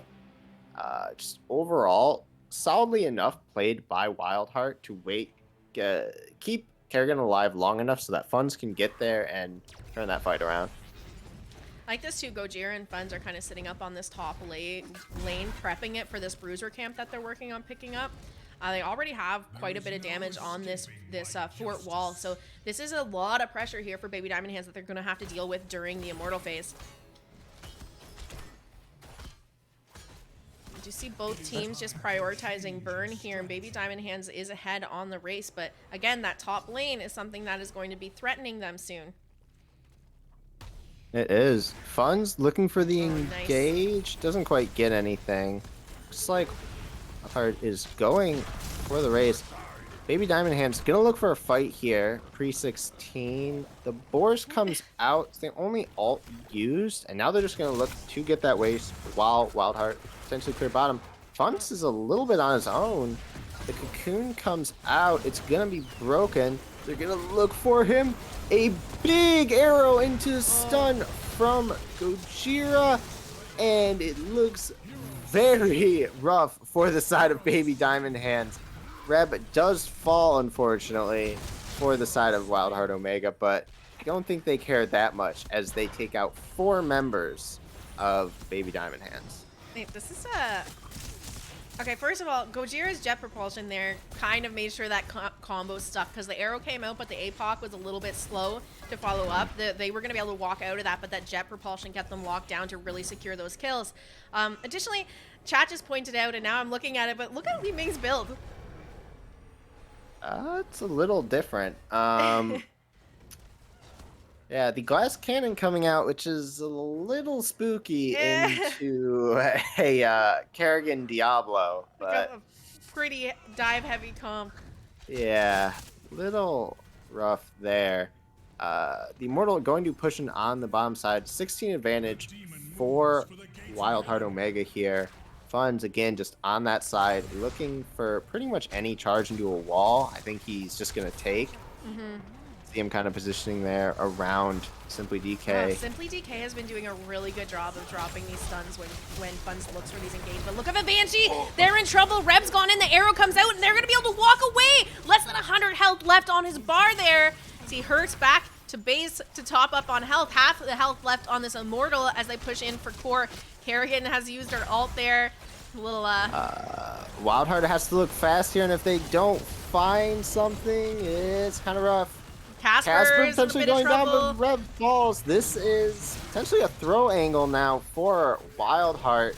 Just overall, solidly enough played by WildHeart to keep Kerrigan alive long enough so that Funz can get there and turn that fight around. I like this too. Gojira and Funz are kind of sitting up on this top lane, prepping it for this bruiser camp that they're working on picking up. They already have quite a bit of damage on this fort wall, so this is a lot of pressure here for Baby Diamond Hands that they're going to have to deal with during the Immortal phase. You see both teams just prioritizing burn here, and Baby Diamond Hands is ahead on the race, but again, that top lane is something that is going to be threatening them soon. It is. Funz looking for the engage. Nice. Doesn't quite get anything. Looks like WildHeart is going for the race. Baby Diamond Hands gonna look for a fight here. Pre-16. The Boars comes out. It's the only ult used, and now they're just gonna look to get that waste while WildHeart potentially clear bottom. Funz is a little bit on his own. The cocoon comes out. It's gonna be broken. They're gonna look for him. A big arrow into stun from Gojira, and it looks very rough for the side of Baby Diamond Hands. Reb does fall, unfortunately, for the side of WildHeart Omega, but I don't think they care that much as they take out 4 members of Baby Diamond Hands. Wait, this is Okay, first of all, Gojira's jet propulsion there kind of made sure that combo stuck because the arrow came out, but the APOC was a little bit slow to follow up. They were going to be able to walk out of that, but that jet propulsion kept them locked down to really secure those kills. Additionally, chat just pointed out, and now I'm looking at it, but look at Li Ming's build. It's a little different. Yeah, the glass cannon coming out, which is a little spooky into a Kerrigan Diablo, Like but a pretty dive-heavy comp. yeah, little rough there. The Immortal going to push in on the bottom side, 16 advantage for WildHeart Omega here. Funds again just on that side, looking for pretty much any charge into a wall. I think he's just gonna take. See him kind of positioning there around Simply DK. Simply DK has been doing a really good job of dropping these stuns when Funds looks for these engagements. But look at the Banshee! They're in trouble. Reb's gone in. The arrow comes out, and they're going to be able to walk away. Less than 100 health left on his bar there. As he hurts back to base to top up on health. Half of the health left on this Immortal as they push in for core. Kerrigan has used her ult there. A little, WildHeart has to look fast here, and if they don't find something, it's kind of rough. Casper potentially going down, but Rev falls. This is potentially a throw angle now for WildHeart.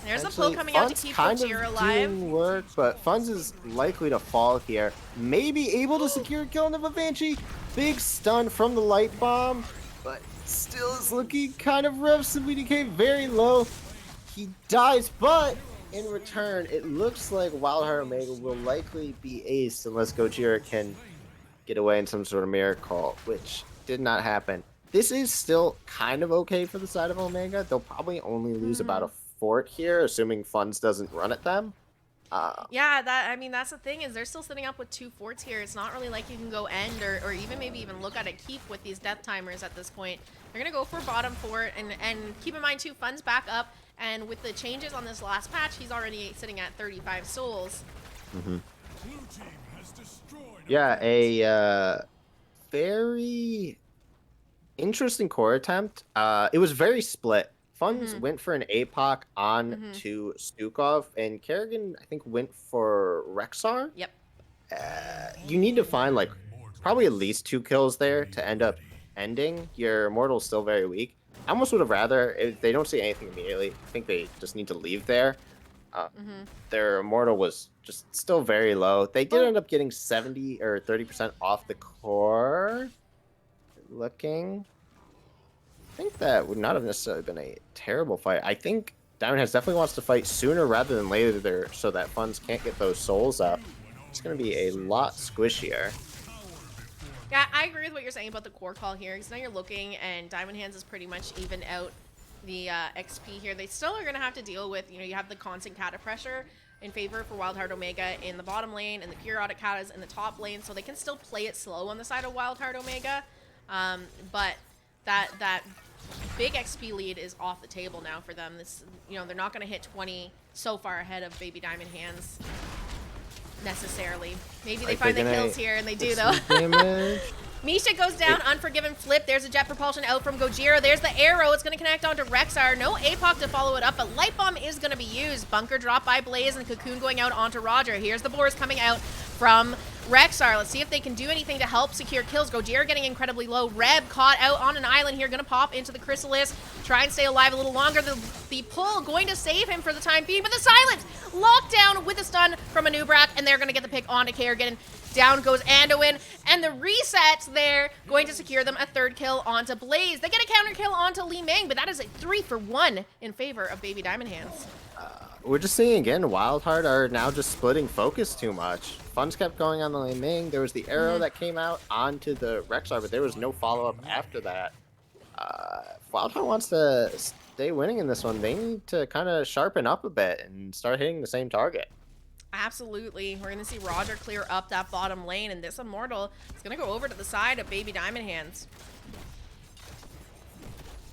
There's a pull coming out to keep Gojira alive. Doing work, but Funds is likely to fall here. Maybe able to secure a kill into the Banshee. Big stun from the light bomb, but still is looking kind of rough. Simply DK very low. He dies, but in return, it looks like WildHeart Omega will likely be aced unless Gojira can get away in some sort of miracle, which did not happen. This is still kind of okay for the side of Omega. They'll probably only lose about a fort here, assuming Funds doesn't run at them. Yeah, that's the thing is they're still sitting up with 2 forts here. It's not really like you can go end or even maybe even look at a keep with these death timers at this point. They're gonna go for bottom fort and keep in mind too, Funds back up, and with the changes on this last patch, he's already sitting at 35 souls. Yeah, a very interesting core attempt. It was very split. Funds went for an APOC on to Stukov, and Kerrigan, I think, went for Rexar. Yep. You need to find, like, probably at least 2 kills there to end up ending. Your Immortal's still very weak. I almost would have rather, if they don't see anything immediately, I think they just need to leave there. Their Immortal was just still very low. They did end up getting 70 or 30% off the core. Looking. I think that would not have necessarily been a terrible fight. I think Diamond Hands definitely wants to fight sooner rather than later there so that Funds can't get those souls up. It's going to be a lot squishier. Yeah, I agree with what you're saying about the core call here, because now you're looking and Diamond Hands is pretty much even out the XP here. They still are going to have to deal with, you have the constant kata pressure in favor for WildHeart Omega in the bottom lane and the periodic katas in the top lane, so they can still play it slow on the side of WildHeart Omega. But that big XP lead is off the table now for them. This, they're not going to hit 20 so far ahead of Baby Diamond Hands necessarily. Maybe they find the kills here, and they do though. Misha goes down, Unforgiven flip. There's a jet propulsion out from Gojira. There's the arrow. It's going to connect onto Rexar. No APOC to follow it up, but Light Bomb is going to be used. Bunker drop by Blaze and Cocoon going out onto Roger. Here's the boars coming out from Rexar. Let's see if they can do anything to help secure kills. Gojira getting incredibly low. Reb caught out on an island here. Going to pop into the Chrysalis. Try and stay alive a little longer. The pull going to save him for the time being, but the silence locked down with a stun from Anubrak, and they're going to get the pick onto Kerrigan. Down goes Anduin, and the resets there going to secure them a 3rd kill onto Blaze. They get a counter kill onto Li Ming, but that is a 3-for-1 in favor of Baby Diamond Hands. We're just seeing again, WildHeart are now just splitting focus too much. Funds kept going on the Li Ming. There was the arrow that came out onto the Rexar, but there was no follow-up after that. WildHeart wants to stay winning in this one. They need to kind of sharpen up a bit and start hitting the same target. Absolutely. We're going to see Roger clear up that bottom lane, and this Immortal is going to go over to the side of Baby Diamond Hands.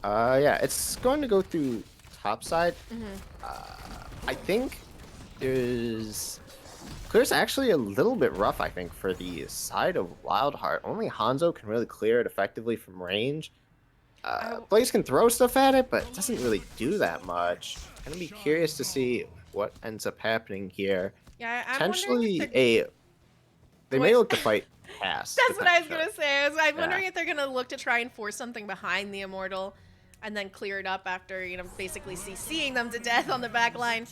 Yeah, it's going to go through top side. I think clear's actually a little bit rough, I think, for the side of WildHeart. Only Hanzo can really clear it effectively from range. Blaze can throw stuff at it, but it doesn't really do that much. Gonna be curious to see what ends up happening here. Yeah, I'm wondering if Potentially they're... they Wait. may look to fight past. That's what I was potentially. gonna say. I'm Yeah. wondering if they're gonna look to try and force something behind the Immortal, and then clear it up after, you know, basically CCing them to death on the back line.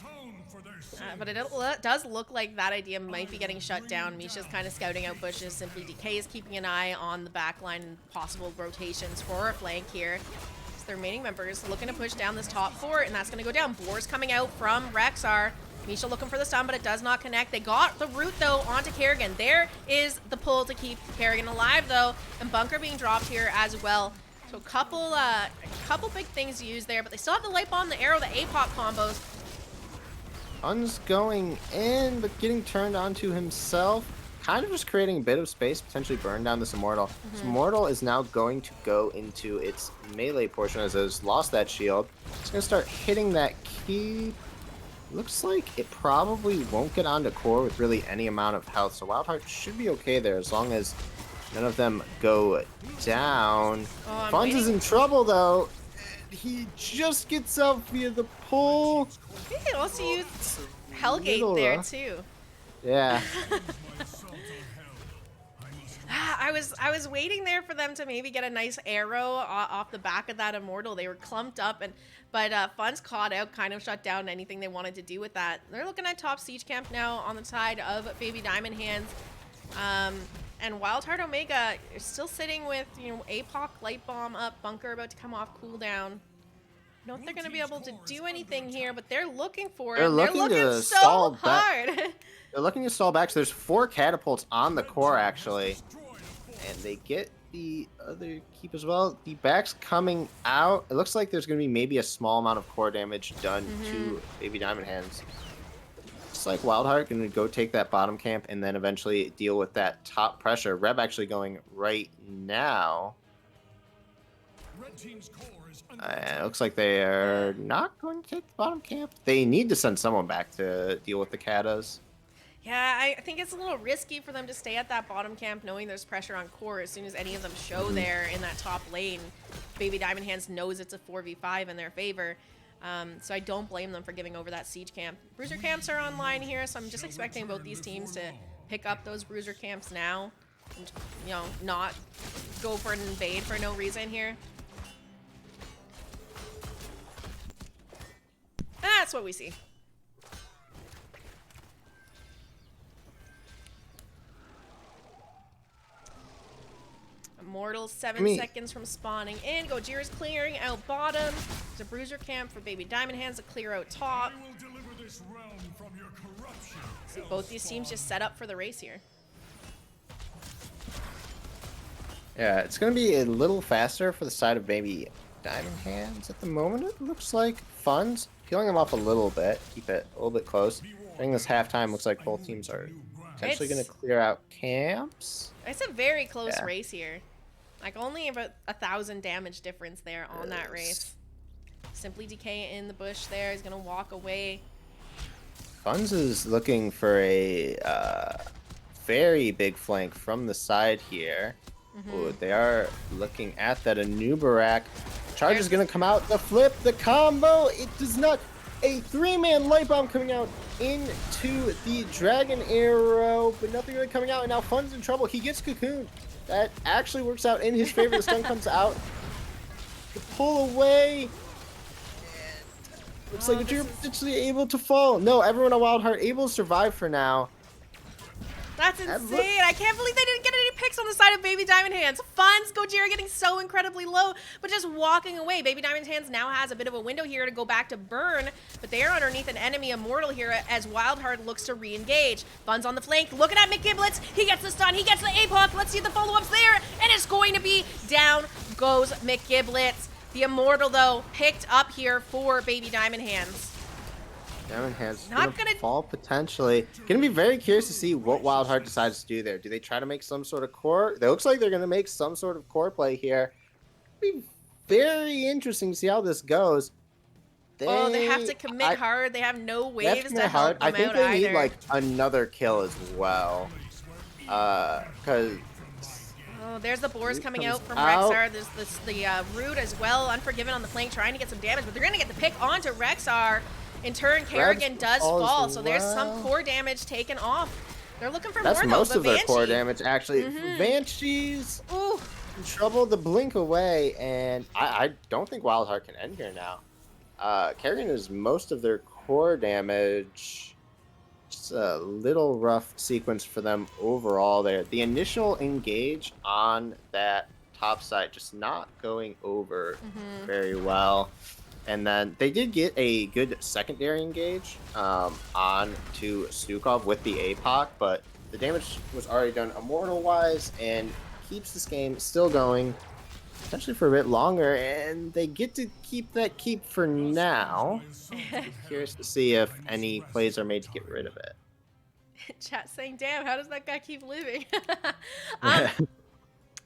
But it does look like that idea might be getting shut down. Misha's kind of scouting out bushes. Simply DK is keeping an eye on the back line and possible rotations for a flank here. So the remaining members looking to push down this top fort, and that's going to go down. Boar's coming out from Rexar. Misha looking for the stun, but it does not connect. They got the root, though, onto Kerrigan. There is the pull to keep Kerrigan alive, though, and Bunker being dropped here as well. So a couple big things to use there, but they still have the light bomb, the arrow, the APOC combos. Fun's going in, but getting turned onto himself. Kind of just creating a bit of space, potentially burn down this Immortal. This Immortal is now going to go into its melee portion as it has lost that shield. It's going to start hitting that key. Looks like it probably won't get onto core with really any amount of health, so WildHeart should be okay there as long as none of them go down. Fun's is in trouble, though. He just gets up via the pull. He can also use Hellgate there too. Yeah. I was waiting there for them to maybe get a nice arrow off the back of that Immortal. They were clumped up, but Fun's caught out, kind of shut down anything they wanted to do with that. They're looking at top siege camp now on the side of Baby Diamond Hands. And WildHeart Omega is still sitting with, you know, APOC, Light Bomb up, Bunker about to come off cooldown. I don't think they're going to be able to do anything here, but they're looking for it. They're looking to so stall hard. They're looking to stall back, so there's 4 catapults on the core, actually. And they get the other keep as well. The back's coming out. It looks like there's going to be maybe a small amount of core damage done to Baby Diamond Hands. Looks like WildHeart going to go take that bottom camp and then eventually deal with that top pressure. Reb actually going right now. It looks like they are not going to take the bottom camp. They need to send someone back to deal with the katas. Yeah, I think it's a little risky for them to stay at that bottom camp knowing there's pressure on core as soon as any of them show there in that top lane. Baby Diamond Hands knows it's a 4v5 in their favor. So I don't blame them for giving over that siege camp. Bruiser camps are online here, so I'm just expecting both these teams to pick up those bruiser camps now. And, you know, not go for an invade for no reason here. And that's what we see. Immortal 7 seconds from spawning in. Gojira's clearing out bottom. There's a bruiser camp for Baby Diamond Hands to clear out top. So both these teams just set up for the race here. Yeah, it's going to be a little faster for the side of Baby Diamond Hands at the moment. It looks like Fun's peeling them off a little bit. Keep it a little bit close. During this halftime, looks like both teams are potentially going to clear out camps. It's a very close race here. Like only about 1,000 damage difference there on that race. Simply DK in the bush there. He's going to walk away. Fun's is looking for a very big flank from the side here. Ooh, they are looking at that Anubarak. Charge is going to come out. The flip, the combo. It does not. A 3-man light bomb coming out into the Dragon Arrow, but nothing really coming out. And now Fun's in trouble. He gets cocooned. That actually works out in his favor. The stun comes out. The pull away. Looks like you're potentially able to fall. No, everyone on WildHeart able to survive for now. That's insane. I can't believe they didn't get any picks on the side of Baby Diamond Hands. Fun's Gojira getting so incredibly low, but just walking away. Baby Diamond Hands now has a bit of a window here to go back to burn, but they are underneath an enemy Immortal here as WildHeart looks to re-engage. Fun's on the flank, looking at McGiblets. He gets the stun, he gets the APOC. Let's see the follow-ups there, and it's going to be down goes McGiblets. The Immortal, though, picked up here for Baby Diamond Hands. Diamond Hands Not gonna fall potentially. Gonna be very curious to see what WildHeart decides to do there. Do they try to make some sort of core? It looks like they're gonna make some sort of core play here. It'll be very interesting to see how this goes. They have to commit hard. They have no waves to help them I think out they either. need like another kill as well. Because oh, there's the boars coming out from out. Rexar. There's the Root as well. Unforgiven on the flank, trying to get some damage, but they're going to get the pick onto Rexar. In turn, Kerrigan does falls fall, as so there's some well. core damage taken off. They're looking for That's more, though, most but of their core Banshee. damage, actually. Banshee's Ooh. in trouble to blink away, and I don't think WildHeart can end here now. Kerrigan is most of their core damage. Just a little rough sequence for them overall there. The initial engage on that top side just not going over very well. And then they did get a good secondary engage on to Stukov with the APOC, but the damage was already done Immortal-wise and keeps this game still going, potentially for a bit longer, and they get to keep that keep for now. Curious to see if any plays are made to get rid of it. Chat saying, damn, how does that guy keep living?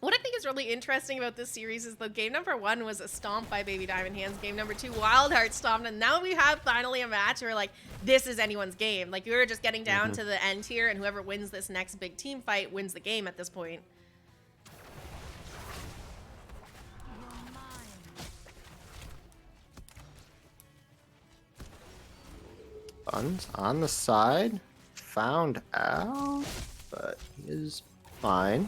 What I think is really interesting about this series is the game number 1 was a stomp by Baby Diamond Hands. Game number 2, WildHeart stomped, and now we have finally a match where, like, this is anyone's game. Like, you're just getting down to the end here, and whoever wins this next big team fight wins the game at this point. Fun's on the side, found out, but he is fine.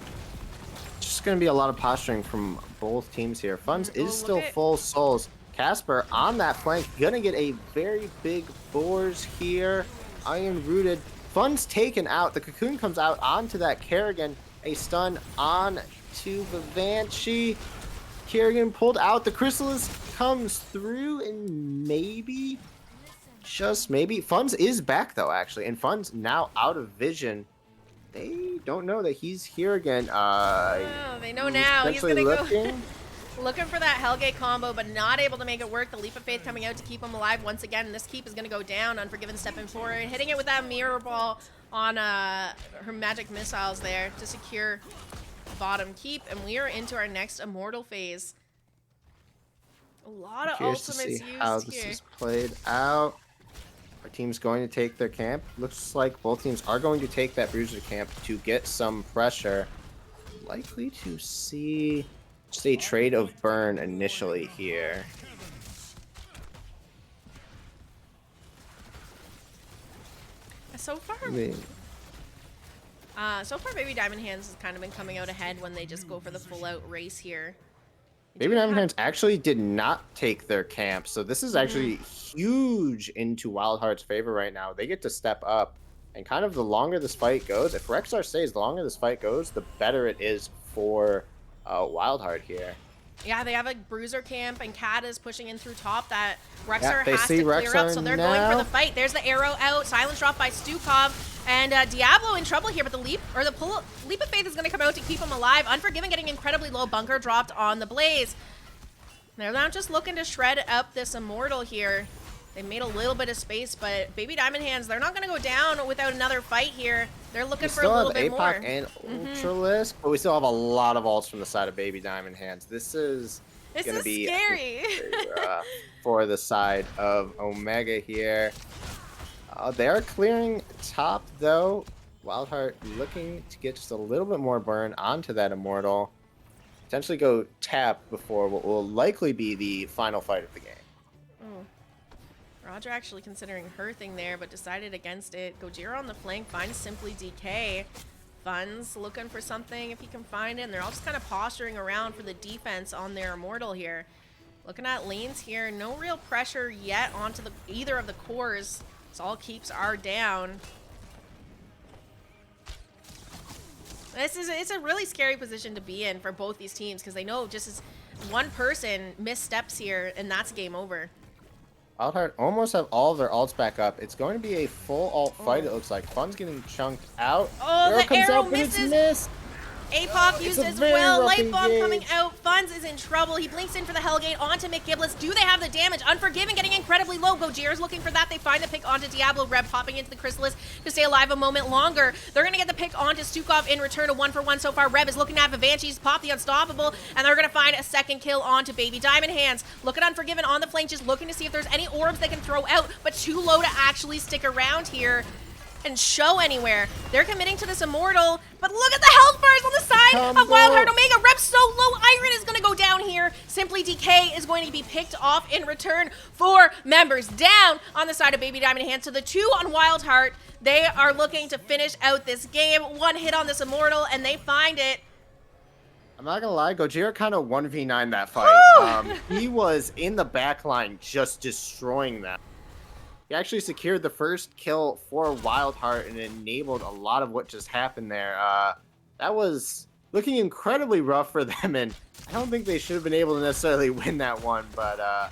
Just going to be a lot of posturing from both teams here. Fun's is still full souls. Casper on that flank, gonna get a very big boars here. Iron rooted. Fun's taken out. The cocoon comes out onto that Kerrigan. A stun on to the Banshee. Kerrigan pulled out. The Chrysalis comes through, and maybe, just maybe, Fun's is back though, actually, and Fun's now out of vision. They don't know that he's here again. Oh, they know now. He's gonna go looking for that Hellgate combo, but not able to make it work. The Leap of Faith coming out to keep him alive once again. And this keep is gonna go down. Unforgiven stepping forward, hitting it with that mirror ball on her magic missiles there to secure bottom keep. And we are into our next immortal phase. A lot of ultimates used how this is played out. Our team's going to take their camp. Looks like both teams are going to take that bruiser camp to get some pressure. Likely to see just a trade of burn initially here. So far, Baby Diamond Hands has kind of been coming out ahead when they just go for the full-out race here. Baby Diamond Hands actually did not take their camp, so this is actually huge into WildHeart's favor right now. They get to step up, and kind of the longer this fight goes, if Rexar stays, the longer this fight goes, the better it is for WildHeart here. Yeah, they have a bruiser camp, and Cat is pushing in through top. That Rexar has to clear Rexar up, so they're going for the fight. There's the arrow out, silence drop by Stukov, and Diablo in trouble here, but the leap of faith is going to come out to keep him alive. Unforgiven getting incredibly low, bunker dropped on the blaze. They're now just looking to shred up this immortal here. They made a little bit of space, but Baby Diamond Hands, they're not going to go down without another fight here. They're looking for a little bit more. APOC and Ultralisk, but we still have a lot of ults from the side of Baby Diamond Hands. This is going to be scary for the side of Omega here. They are clearing top, though. WildHeart looking to get just a little bit more burn onto that Immortal. Potentially go tap before what will likely be the final fight of the game. Roger actually considering her thing there, but decided against it. Gojira on the flank finds Simply DK. Fun's looking for something if he can find it, and they're all just kind of posturing around for the defense on their Immortal here. Looking at lanes here, no real pressure yet onto either of the cores. So all keeps are down. It's a really scary position to be in for both these teams, because they know just as one person missteps here, and that's game over. WildHeart almost have all of their alts back up. It's going to be a full alt fight, it looks like. Fun's getting chunked out. Oh, Arrow the comes arrow out, misses. But it's missed. APOC used as well. Light Bomb coming out. Fun's is in trouble. He blinks in for the Hellgate onto McGiblets. Do they have the damage? Unforgiven getting incredibly low. Gojira's looking for that. They find the pick onto Diablo. Reb popping into the Chrysalis to stay alive a moment longer. They're going to get the pick onto Stukov in return, a 1-for-1 so far. Reb is looking to have Banshees pop the Unstoppable, and they're going to find a second kill onto Baby Diamond Hands. Look at Unforgiven on the flank, just looking to see if there's any orbs they can throw out, but too low to actually stick around here. and show anywhere. They're committing to this Immortal, but look at the health bars on the side of WildHeart Omega. Rep so low, Iron is going to go down here. Simply DK is going to be picked off in return. 4 members down on the side of Baby Diamond Hands. So the 2 on WildHeart, they are looking to finish out this game. 1 hit on this Immortal, and they find it. I'm not gonna lie, Gojira kind of 1v9 that fight. He was in the back line just destroying them. He actually secured the first kill for WildHeart and enabled a lot of what just happened there. That was looking incredibly rough for them, and I don't think they should have been able to necessarily win that one, but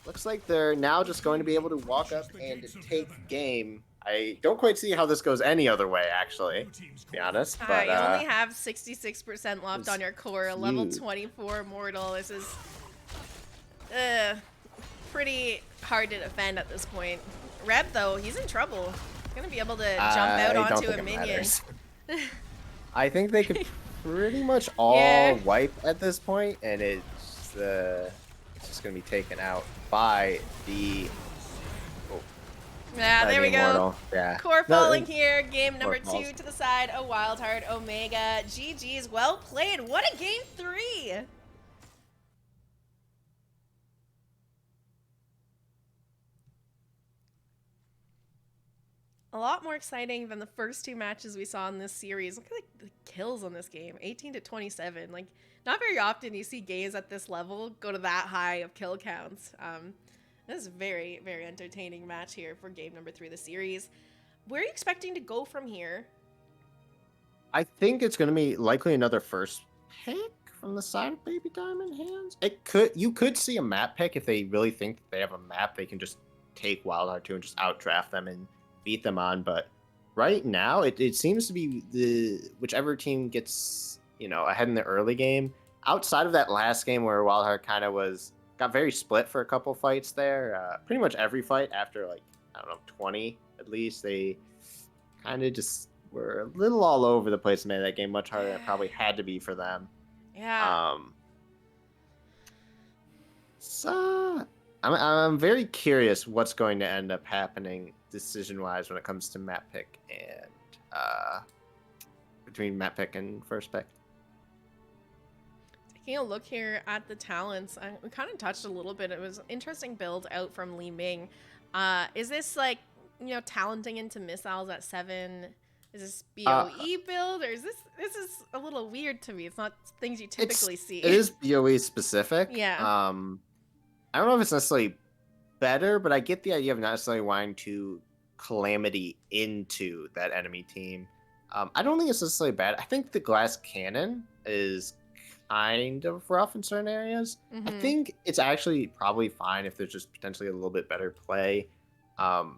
looks like they're now just going to be able to walk up and take game. I don't quite see how this goes any other way, actually, to be honest. But you only have 66% left on your core, a level 24 Immortal. This is pretty hard to defend at this point. Reb, though, he's in trouble. He's going to be able to jump out onto a minion. I think they could pretty much all wipe at this point, and it's just going to be taken out by the... Yeah, there we go. Yeah. Core falling here. Game number 2 to the side of WildHeart Omega. GG's, well played. What a game 3. A lot more exciting than the first 2 matches we saw in this series. Look at like the kills on this game. 18 to 27. Like, not very often you see games at this level go to that high of kill counts. This is a very, very entertaining match here for game number 3 of the series. Where are you expecting to go from here? I think it's going to be likely another first pick from the side of Baby Diamond Hands. You could see a map pick if they really think that they have a map they can just take WildHeart to and just outdraft them and beat them on. But right now, it seems to be whichever team gets ahead in the early game. Outside of that last game where WildHeart kind of got very split for a couple fights there. Pretty much every fight after, like, I don't know, 20 at least, they kind of just were a little all over the place and made that game much harder than it probably had to be for them. Yeah. So I'm very curious what's going to end up happening decision-wise when it comes to map pick and between map pick and first pick. Taking a look here at the talents, we kind of touched a little bit. It was an interesting build out from Li Ming. Is this like, talenting into missiles at 7? Is this BOE build, or is this is a little weird to me? It's not things you typically see. It is BOE specific. Yeah. I don't know if it's necessarily better, but I get the idea of not necessarily wanting to calamity into that enemy team. I don't think it's necessarily bad. I think the glass cannon is kind of rough in certain areas. I think it's actually probably fine if there's just potentially a little bit better play. The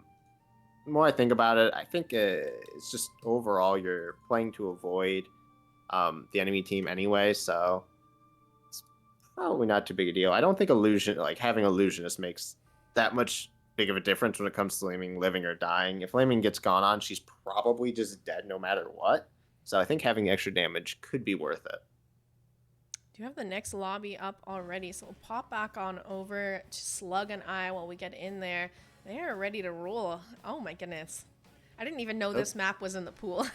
more I think about it, I think it's just overall you're playing to avoid the enemy team anyway, so it's probably not too big a deal. I don't think having Illusionist makes that much big of a difference when it comes to Laming living or dying. If Laming gets gone on, she's probably just dead no matter what. So I think having the extra damage could be worth it. Do you have the next lobby up already? So we'll pop back on over to Slug and I while we get in there. They are ready to roll. Oh my goodness. I didn't even know this map was in the pool.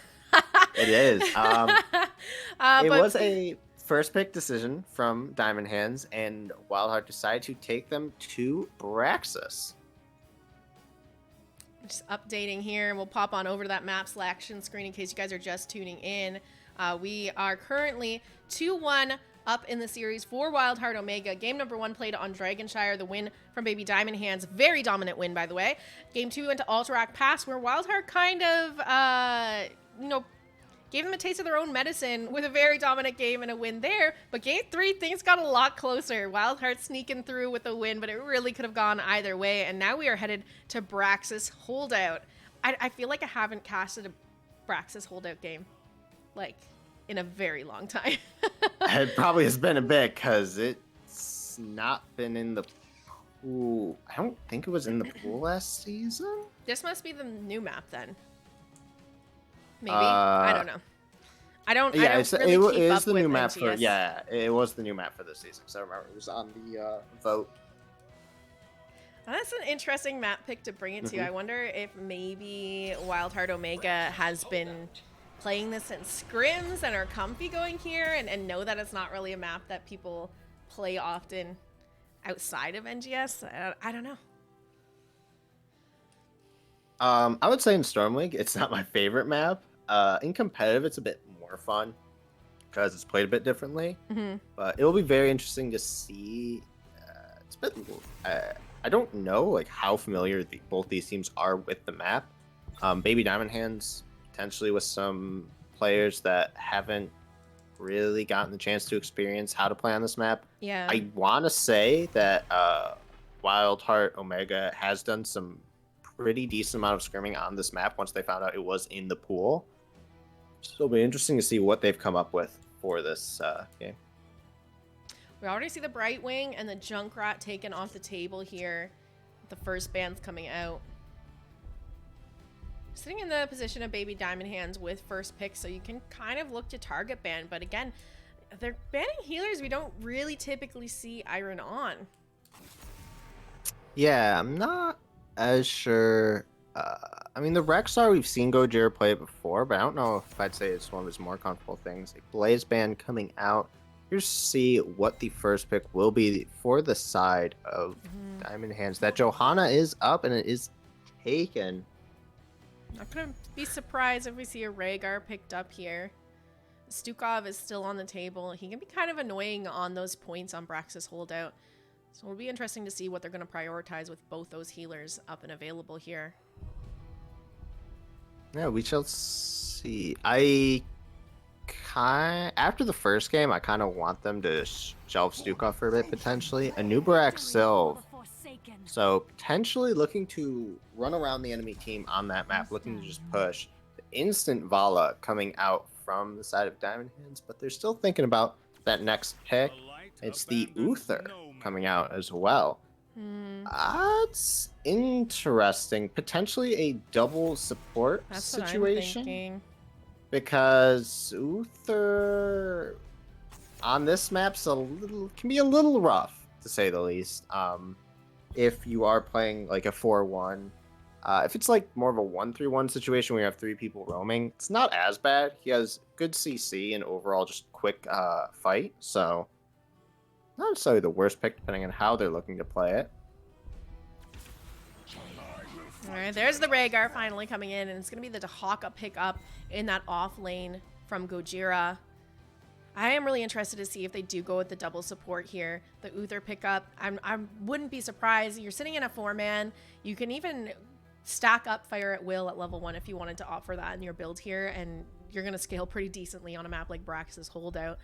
It is. It was a first pick decision from Diamond Hands, and WildHeart decided to take them to Braxis. Just updating here. We'll pop on over to that map selection screen in case you guys are just tuning in. We are currently 2-1 up in the series for WildHeart Omega. Game number 1 played on Dragonshire, the win from Baby Diamond Hands. Very dominant win, by the way. Game 2 went to Alterac Pass, where WildHeart kind of, gave them a taste of their own medicine with a very dominant game and a win there. But game 3, things got a lot closer. WildHeart sneaking through with a win, but it really could have gone either way. And now we are headed to Braxis Holdout. I feel like I haven't casted a Braxis Holdout game, like, in a very long time. It probably has been a bit, because it's not been in the pool. I don't think it was in the pool last season. This must be the new map then. Maybe. I don't know. I don't really keep up the with new map NGS. it was the new map for this season. So I remember it was on the vote. That's an interesting map pick to bring it to. I wonder if maybe WildHeart Omega has been playing this in scrims and are comfy going here and know that it's not really a map that people play often outside of NGS. I don't know. I would say in Storm League, it's not my favorite map. In competitive, it's a bit more fun because it's played a bit differently. But it will be very interesting to see. It's a bit. I don't know like how familiar both these teams are with the map. Baby Diamond Hands potentially with some players that haven't really gotten the chance to experience how to play on this map. Yeah. I want to say that WildHeart Omega has done some pretty decent amount of scrimming on this map once they found out it was in the pool. So it'll be interesting to see what they've come up with for this game. We already see the Brightwing and the Junkrat taken off the table here. The first bands coming out. Sitting in the position of Baby Diamond Hands with first pick, so you can kind of look to target ban. But again, they're banning healers we don't really typically see Iron on. Yeah, I'm not as sure. I mean, the Rexar, we've seen Gojira play it before, but I don't know if I'd say it's one of his more comfortable things. Like Blaze Band coming out. Here's to see what the first pick will be for the side of Diamond Hands. That Johanna is up and it is taken. Not gonna be surprised if we see a Rhaegar picked up here. Stukov is still on the table. He can be kind of annoying on those points on Brax's holdout. So it'll be interesting to see what they're going to prioritize with both those healers up and available here. Yeah, we shall see. After the first game, I kind of want them to shelve Stukov for a bit, potentially. A Nubarak Sylve. So, potentially looking to run around the enemy team on that map, looking to just push. The instant Vala coming out from the side of Diamond Hands, but they're still thinking about that next pick. It's the Uther coming out as well. That's interesting. Potentially a double support situation. What I'm thinking. Because Uther on this map's can be a little rough, to say the least. If you are playing like a 4-1. If it's like more of a 1-3-1 situation where you have 3 people roaming, it's not as bad. He has good CC and overall just quick fight, so not necessarily the worst pick depending on how they're looking to play it. All right, there's the Rhaegar finally coming in, and it's going to be the Dahaka pickup in that off lane from Gojira. I am really interested to see if they do go with the double support here. The Uther pickup, I wouldn't be surprised. You're sitting in a 4-man. You can even stack up Fire at Will at level 1 if you wanted to offer that in your build here, and you're going to scale pretty decently on a map like Brax's Holdout,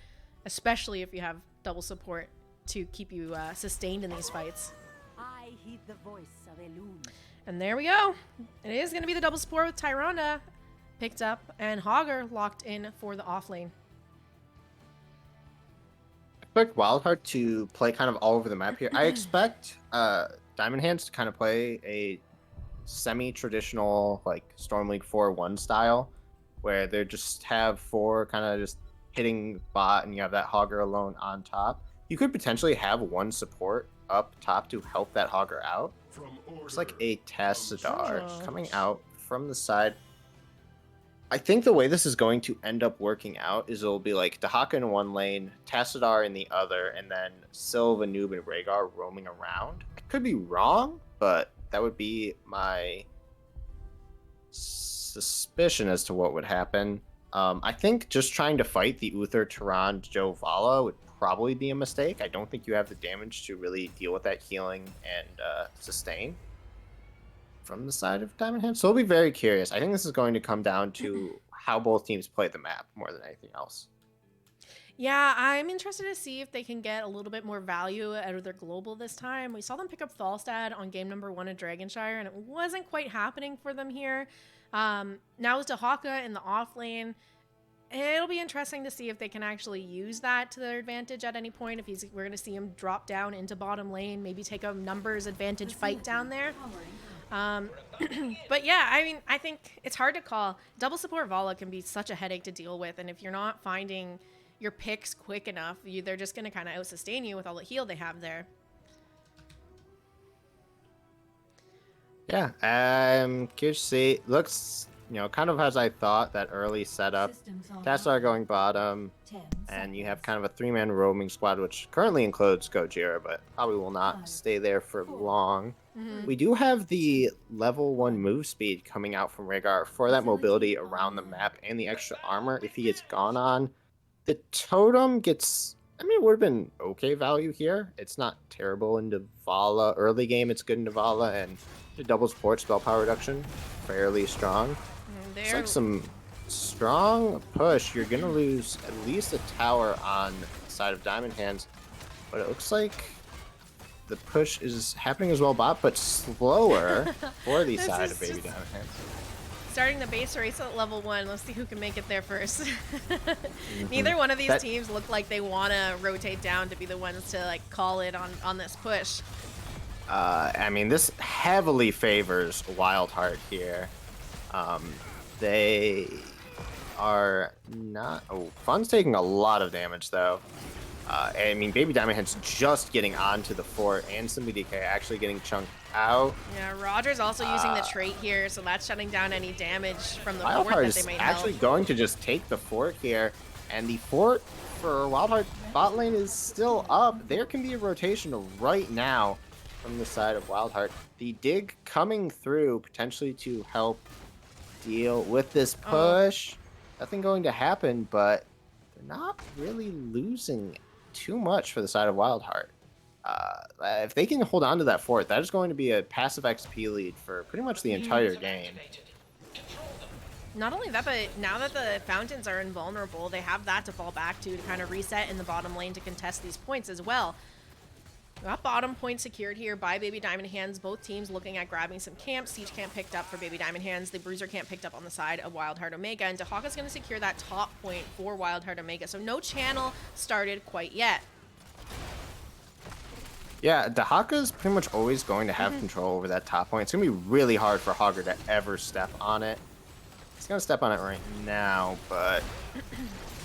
especially if you have double support to keep you sustained in these fights. I heed the voice of Elune. And there we go. It is going to be the double support with Tyrande picked up and Hogger locked in for the off lane. I expect WildHeart to play kind of all over the map here. I expect Diamond Hands to kind of play a semi-traditional like Storm League 4-1 style, where they just have 4 kind of just hitting bot and you have that Hogger alone on top. You could potentially have 1 support up top to help that Hogger out. Looks like a Tassadar coming out from the side. I think the way this is going to end up working out is it'll be like Dahaka in one lane, Tassadar in the other, and then Sylve, Noob, and Rhaegar roaming around. I could be wrong, but that would be my suspicion as to what would happen. I think just trying to fight the Uther, Tyrande, Joe Vala would probably be a mistake. I don't think you have the damage to really deal with that healing and sustain from the side of Diamond Hands. So I'll be very curious. I think this is going to come down to how both teams play the map more than anything else. Yeah, I'm interested to see if they can get a little bit more value out of their global this time. We saw them pick up Falstad on game number 1 of Dragonshire, and it wasn't quite happening for them here. Now it's Dahaka in the off lane. It'll be interesting to see if they can actually use that to their advantage at any point. If we're going to see him drop down into bottom lane, maybe take a numbers advantage fight down there. But yeah, I mean, I think it's hard to call. Double support Vala can be such a headache to deal with, and if you're not finding your picks quick enough, they're just going to kind of out-sustain you with all the heal they have there. Yeah, curious to see. Looks, kind of as I thought, that early setup. Tassar going bottom, and you have kind of a three-man roaming squad, which currently includes Gojira, but probably will not stay there for long. We do have the level 1 move speed coming out from Rhaegar for that mobility around the map and the extra armor if he gets gone on. The totem gets, I mean, it would have been okay value here. It's not terrible in Davala. Early game, it's good in Davala, and the double support spell power reduction, fairly strong. It's like some strong push. You're going to lose at least a tower on the side of Diamond Hands, but it looks like the push is happening as well, bot, but slower for the side of Baby Diamond Hands. Starting the base race at level 1. Let's see who can make it there first. Neither one of these teams look like they want to rotate down to be the ones to like call it on this push. I mean, this heavily favors WildHeart here. They are not... Oh, Fun's taking a lot of damage, though. I mean, Baby Diamond Hand's just getting onto the fort, and Simply DK actually getting chunked out. Yeah, Roger's also using the trait here, so that's shutting down any damage from the fort WildHeart that they is might actually going to just take the fort here, and the fort for WildHeart bot lane is still up. There can be a rotation right now from the side of WildHeart. The dig coming through potentially to help deal with this push. Nothing going to happen, but they're not really losing too much for the side of WildHeart. If they can hold on to that fort, that is going to be a passive XP lead for pretty much the entire game. Not only that, but now that the fountains are invulnerable, they have that to fall back to kind of reset in the bottom lane to contest these points as well. We got bottom point secured here by Baby Diamond Hands. Both teams looking at grabbing some camps. Siege camp picked up for Baby Diamond Hands. The Bruiser camp picked up on the side of WildHeart Omega. And Dahaka's going to secure that top point for WildHeart Omega. So no channel started quite yet. Yeah, Dahaka's pretty much always going to have control over that top point. It's going to be really hard for Hogger to ever step on it. He's going to step on it right now, but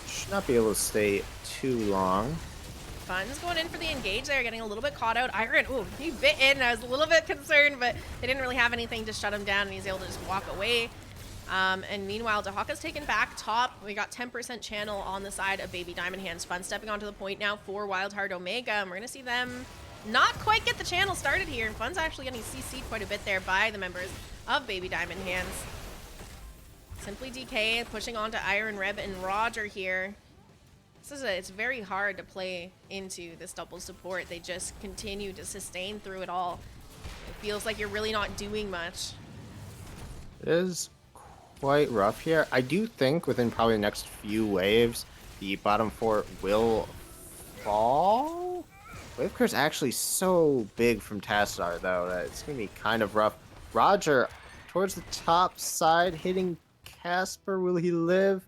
should not be able to stay too long. Fun's going in for the engage there, getting a little bit caught out. Iron, ooh, he bit in. I was a little bit concerned, but they didn't really have anything to shut him down, and he's able to just walk away. And meanwhile, Dahaka's taken back top. We got 10% channel on the side of Baby Diamond Hands. Fun stepping onto the point now for WildHeart Omega, and we're going to see them not quite get the channel started here. And Fun's actually getting CC'd quite a bit there by the members of Baby Diamond Hands. Simply DK pushing on to Iron, Reb, and Roger here. It's very hard to play into this double support. They just continue to sustain through it all. It feels like you're really not doing much. It is quite rough here. I do think within probably the next few waves, the bottom fort will fall. Wave clear is actually so big from Tassar, though, that it's going to be kind of rough. Roger towards the top side, hitting Casper. Will he live?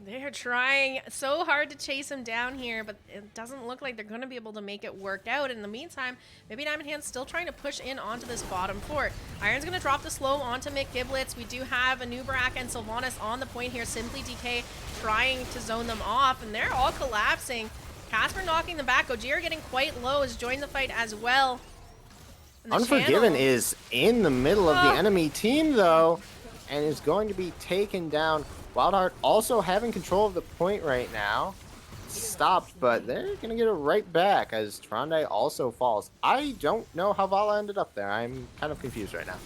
They're trying so hard to chase him down here, but it doesn't look like they're going to be able to make it work out. In the meantime, Baby Diamond Hands still trying to push in onto this bottom fort. Iron's going to drop the slow onto Mick Giblets. We do have a Nubrak and Sylvanas on the point here. Simply DK trying to zone them off, and they're all collapsing. Casper knocking them back. Gojira getting quite low, has joined the fight as well. Unforgiven is in the middle of the enemy team, though, and is going to be taken down. WildHeart also having control of the point right now. Stopped, but they're going to get it right back as Trondai also falls. I don't know how Vala ended up there. I'm kind of confused right now.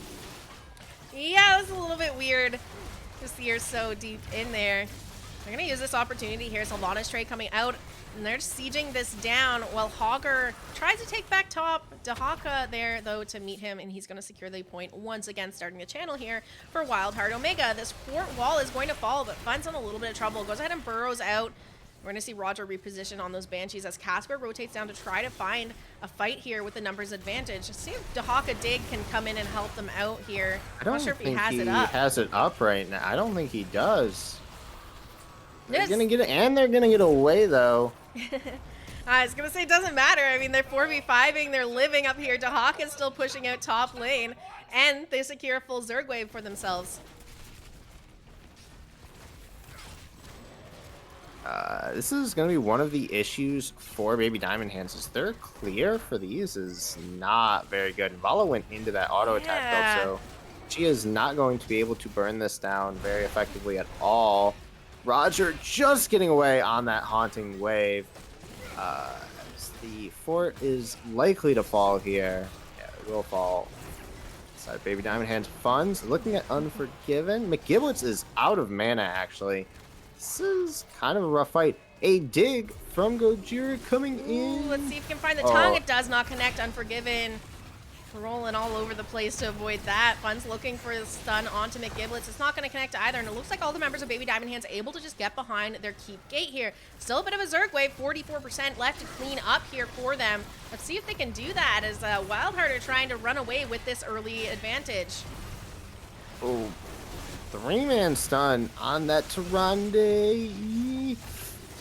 Yeah, that's a little bit weird to see her so deep in there. They're going to use this opportunity here. Sylvanas trade coming out, and they're sieging this down while Hogger tries to take back top. Dahaka there, though, to meet him, and he's going to secure the point once again, starting the channel here for WildHeart Omega. This fort wall is going to fall, but Fun's in a little bit of trouble. Goes ahead and burrows out. We're going to see Roger reposition on those Banshees as Casper rotates down to try to find a fight here with the numbers advantage. See if Dahaka Dig can come in and help them out here. I'm not sure if he has it up. He has it up right now. I don't think he does. They're gonna get it, and they're gonna get away though. I was gonna say it doesn't matter. I mean, they're 4v5ing, they're living up here. Dahaka's still pushing out top lane, and they secure a full Zerg wave for themselves. This is going to be one of the issues for Baby Diamond Hands. Is their clear for these is not very good. And Vala went into that auto attack Yeah. build, so she is not going to be able to burn this down very effectively at all. Roger just getting away on that haunting wave. The fort is likely to fall here. Yeah, it will fall. Side Baby Diamond Hands funds. Looking at Unforgiven. McGiblets is out of mana, actually. This is kind of a rough fight. A dig from Gojira coming in. Ooh, let's see if we can find the Oh. tongue. It does not connect. Unforgiven. Rolling all over the place to avoid that. Fun's looking for the stun onto McGiblets. It's not going to connect either, and it looks like all the members of Baby Diamond Hands able to just get behind their keep gate here. Still a bit of a Zerg wave, 44% left to clean up here for them. Let's see if they can do that as WildHeart are trying to run away with this early advantage. Oh, 3-man stun on that Tyrande.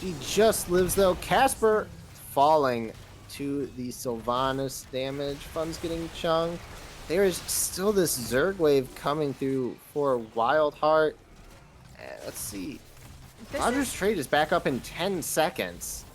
He just lives though. Casper falling to the Sylvanas damage. Fun's getting chunked. There is still this Zerg wave coming through for WildHeart. Let's see. Roger's trade is back up in 10 seconds.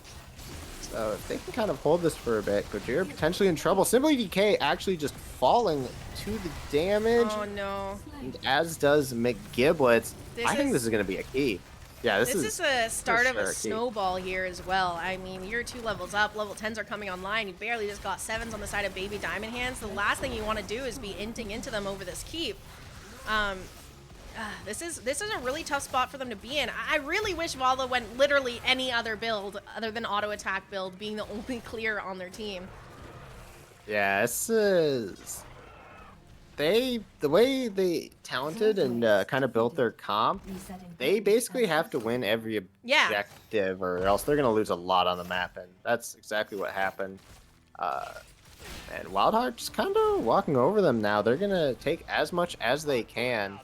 So if they can kind of hold this for a bit, Gojira potentially in trouble. Simply DK actually just falling to the damage. Oh no. And as does McGiblets. I think is- this is going to be a key. Yeah, this is a start of sure a a key. snowball here as well. I mean, you're 2 levels up. Level 10s are coming online. You barely just got 7s on the side of Baby Diamond Hands. The last thing you want to do is be inting into them over this keep. This is a really tough spot for them to be in. I really wish Vala went literally any other build other than auto attack build being the only clear on their team. Yeah, this is... The way they talented and kind of built their comp, they basically have to win every Yeah. objective or else they're going to lose a lot on the map, and that's exactly what happened. And WildHeart just kind of walking over them now. They're going to take as much as they can.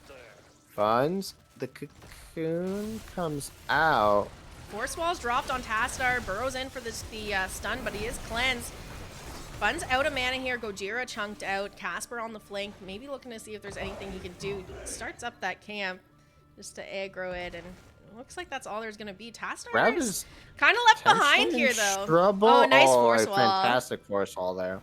Funds, the cocoon comes out. Force walls dropped on Tastar. Burrows in for the stun, but he is cleansed. Fun's out of mana here. Gojira chunked out. Casper on the flank. Maybe looking to see if there's anything he can do. Starts up that camp just to aggro it, and it looks like that's all there's going to be. Tastar Grab is is kind of left behind potentially here, in though. trouble. Oh, nice Oh, force a wall. fantastic force wall there.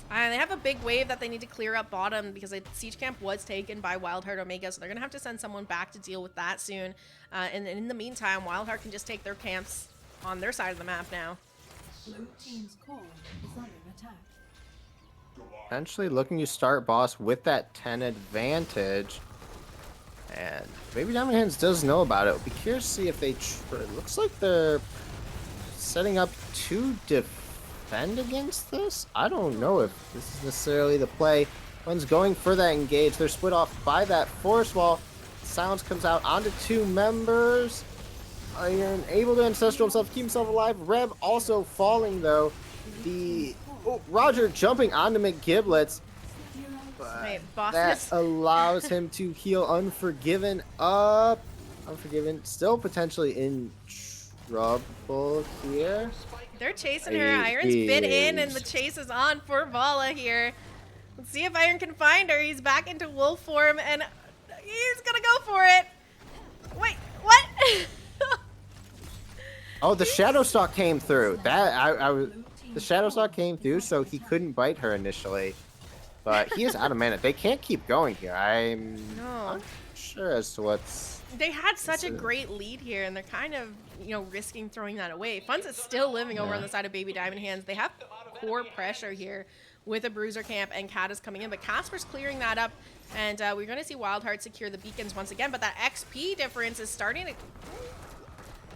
They have a big wave that they need to clear up bottom because the siege camp was taken by WildHeart Omega, so they're going to have to send someone back to deal with that soon. And in the meantime, WildHeart can just take their camps on their side of the map now. Blue team's core is under attack. Potentially looking to start boss with that 10 advantage. And Baby Diamond Hands does know about it. We'll be curious to see if they... It looks like they're setting up to defend against this. I don't know if this is necessarily the play. One's going for that engage. They're split off by that force wall. Sounds comes out onto 2 members. Iron able to ancestral himself, keep himself alive. Reb also falling though. Roger jumping onto McGiblets. But Wait, that Boss allows him to heal Unforgiven up. Unforgiven still potentially in trouble here. They're chasing her. Iron's bit in, and the chase is on for Vala here. Let's see if Iron can find her. He's back into wolf form, and he's gonna go for it. Wait, what? Oh, the Shadow Stalk came through. The Shadow Stalk came through, so he couldn't bite her initially. But he is out of mana. They can't keep going here. I'm not sure as to what's... They had such a great lead here, and they're kind of, risking throwing that away. Fun's is still living over on the side of Baby Diamond Hands. They have core pressure here with a Bruiser camp, and Cat is coming in, but Casper's clearing that up, and we're going to see WildHeart secure the beacons once again, but that XP difference is starting to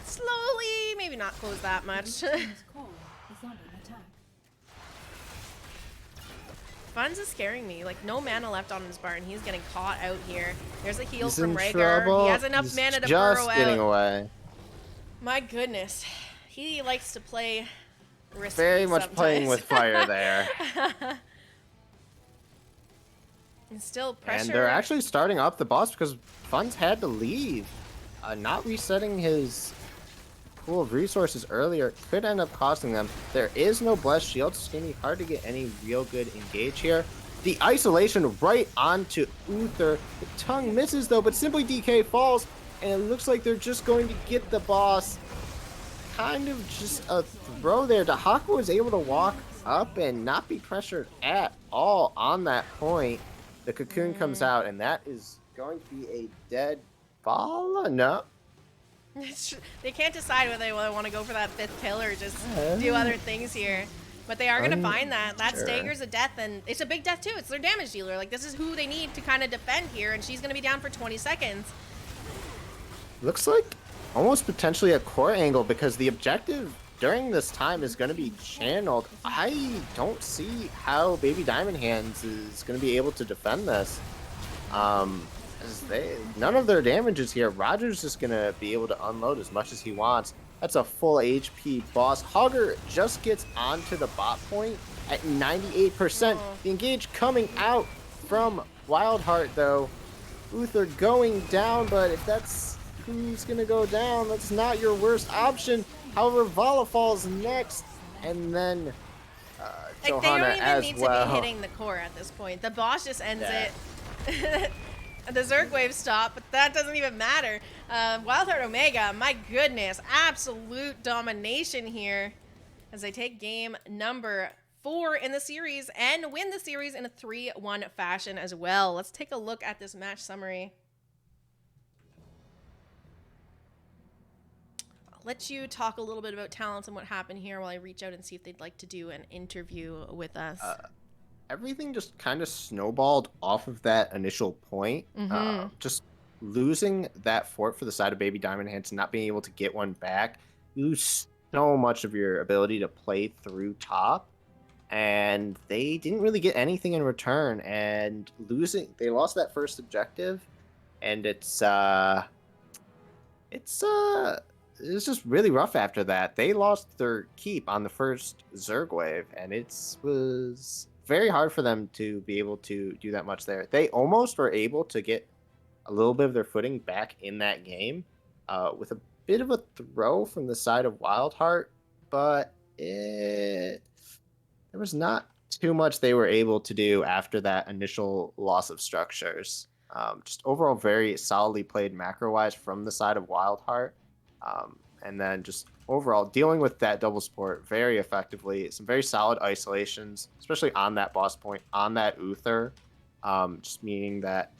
slowly, maybe not close that much. Blue team's core is under attack. Fun's is scaring me. Like, no mana left on his bar, and he's getting caught out here. There's a heal He's from in Rhaegar. trouble. He has enough He's mana to just burrow getting out. away. My goodness. He likes to play risky Very much sometimes. playing with fire there. And still pressure. And they're actually starting up the boss because Fun's had to leave. Not resetting his pool of resources earlier could end up costing them. There is no blessed shield. It's going to be hard to get any real good engage here. The isolation right onto Uther. The tongue misses though, but Simply DK falls. and it looks like they're just going to get the boss. Kind of just a throw there. Dahaka was able to walk up and not be pressured at all on that point. The cocoon comes out, and that is going to be a dead Bala? No. They can't decide whether they want to go for that 5th kill or just do other things here. But they are going to find that. That staggers a death, and it's a big death too. It's their damage dealer. Like, this is who they need to kind of defend here, and she's going to be down for 20 seconds. Looks like almost potentially a core angle, because the objective during this time is going to be channeled. I don't see how Baby Diamond Hands is going to be able to defend this. As none of their damage is here. Roger's just going to be able to unload as much as he wants. That's a full HP boss. Hogger just gets onto the bot point at 98%. The engage coming out from WildHeart, though. Uther going down, but if that's who's going to go down, that's not your worst option. However, Vala falls next, and then Like, they Johanna don't even as need well. to be hitting the core at this point. The boss just ends it. The Zerg wave stop, but that doesn't even matter. WildHeart Omega, my goodness, absolute domination here as they take game number 4 in the series and win the series in a 3-1 fashion as well. Let's take a look at this match summary. I'll let you talk a little bit about talents and what happened here while I reach out and see if they'd like to do an interview with us. Everything just kind of snowballed off of that initial point. Just losing that fort for the side of Baby Diamond Hands and not being able to get one back, you lose so much of your ability to play through top. And they didn't really get anything in return. And they lost that first objective, and it's just really rough after that. They lost their keep on the first Zerg wave, and it was very hard for them to be able to do that much there. They almost were able to get a little bit of their footing back in that game with a bit of a throw from the side of WildHeart, but there was not too much they were able to do after that initial loss of structures. Just overall very solidly played macro-wise from the side of WildHeart. And then just overall dealing with that double support very effectively. Some very solid isolations, especially on that boss point, on that Uther. Just meaning that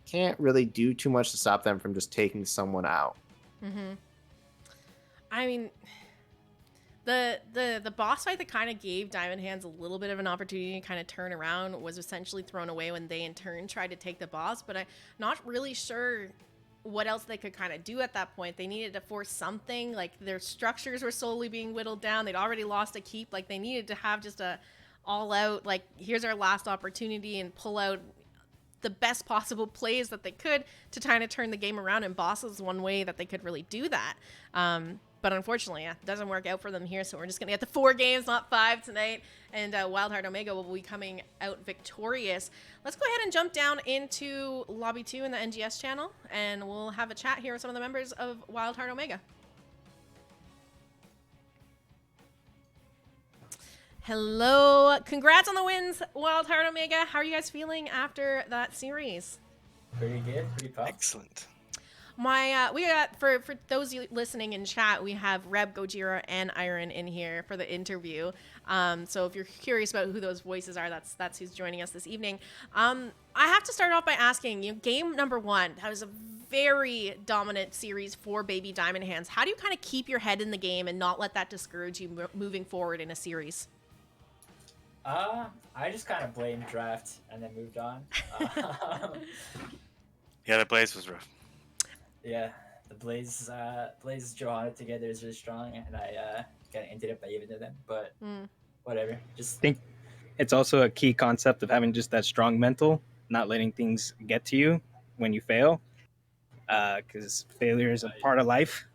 can't really do too much to stop them from just taking someone out. I mean, the boss fight that kind of gave Diamond Hands a little bit of an opportunity to kind of turn around was essentially thrown away when they in turn tried to take the boss, but I'm not really sure what else they could kind of do at that point. They needed to force something. Like, their structures were slowly being whittled down. They'd already lost a keep. Like, they needed to have just a all out, like, here's our last opportunity, and pull out the best possible plays that they could to kind of turn the game around. And boss is one way that they could really do that. But unfortunately, it doesn't work out for them here. So we're just going to get the 4 games, not 5 tonight. And WildHeart Omega will be coming out victorious. Let's go ahead and jump down into Lobby 2 in the NGS channel. And we'll have a chat here with some of the members of WildHeart Omega. Hello. Congrats on the wins, WildHeart Omega. How are you guys feeling after that series? Pretty good. Pretty pumped. Excellent. We got for those listening in chat, we have Reb, Gojira, and Iron in here for the interview. So if you're curious about who those voices are, that's who's joining us this evening. I have to start off by asking you, game number 1, that was a very dominant series for Baby Diamond Hands. How do you kind of keep your head in the game and not let that discourage you moving forward in a series? I just kind of blamed draft and then moved on. Yeah, the Blaze was rough. Yeah, the Blaze Johanna together is really strong, and I kind of ended up by even to them, but whatever. Just think it's also a key concept of having just that strong mental, not letting things get to you when you fail, because failure is a part of life.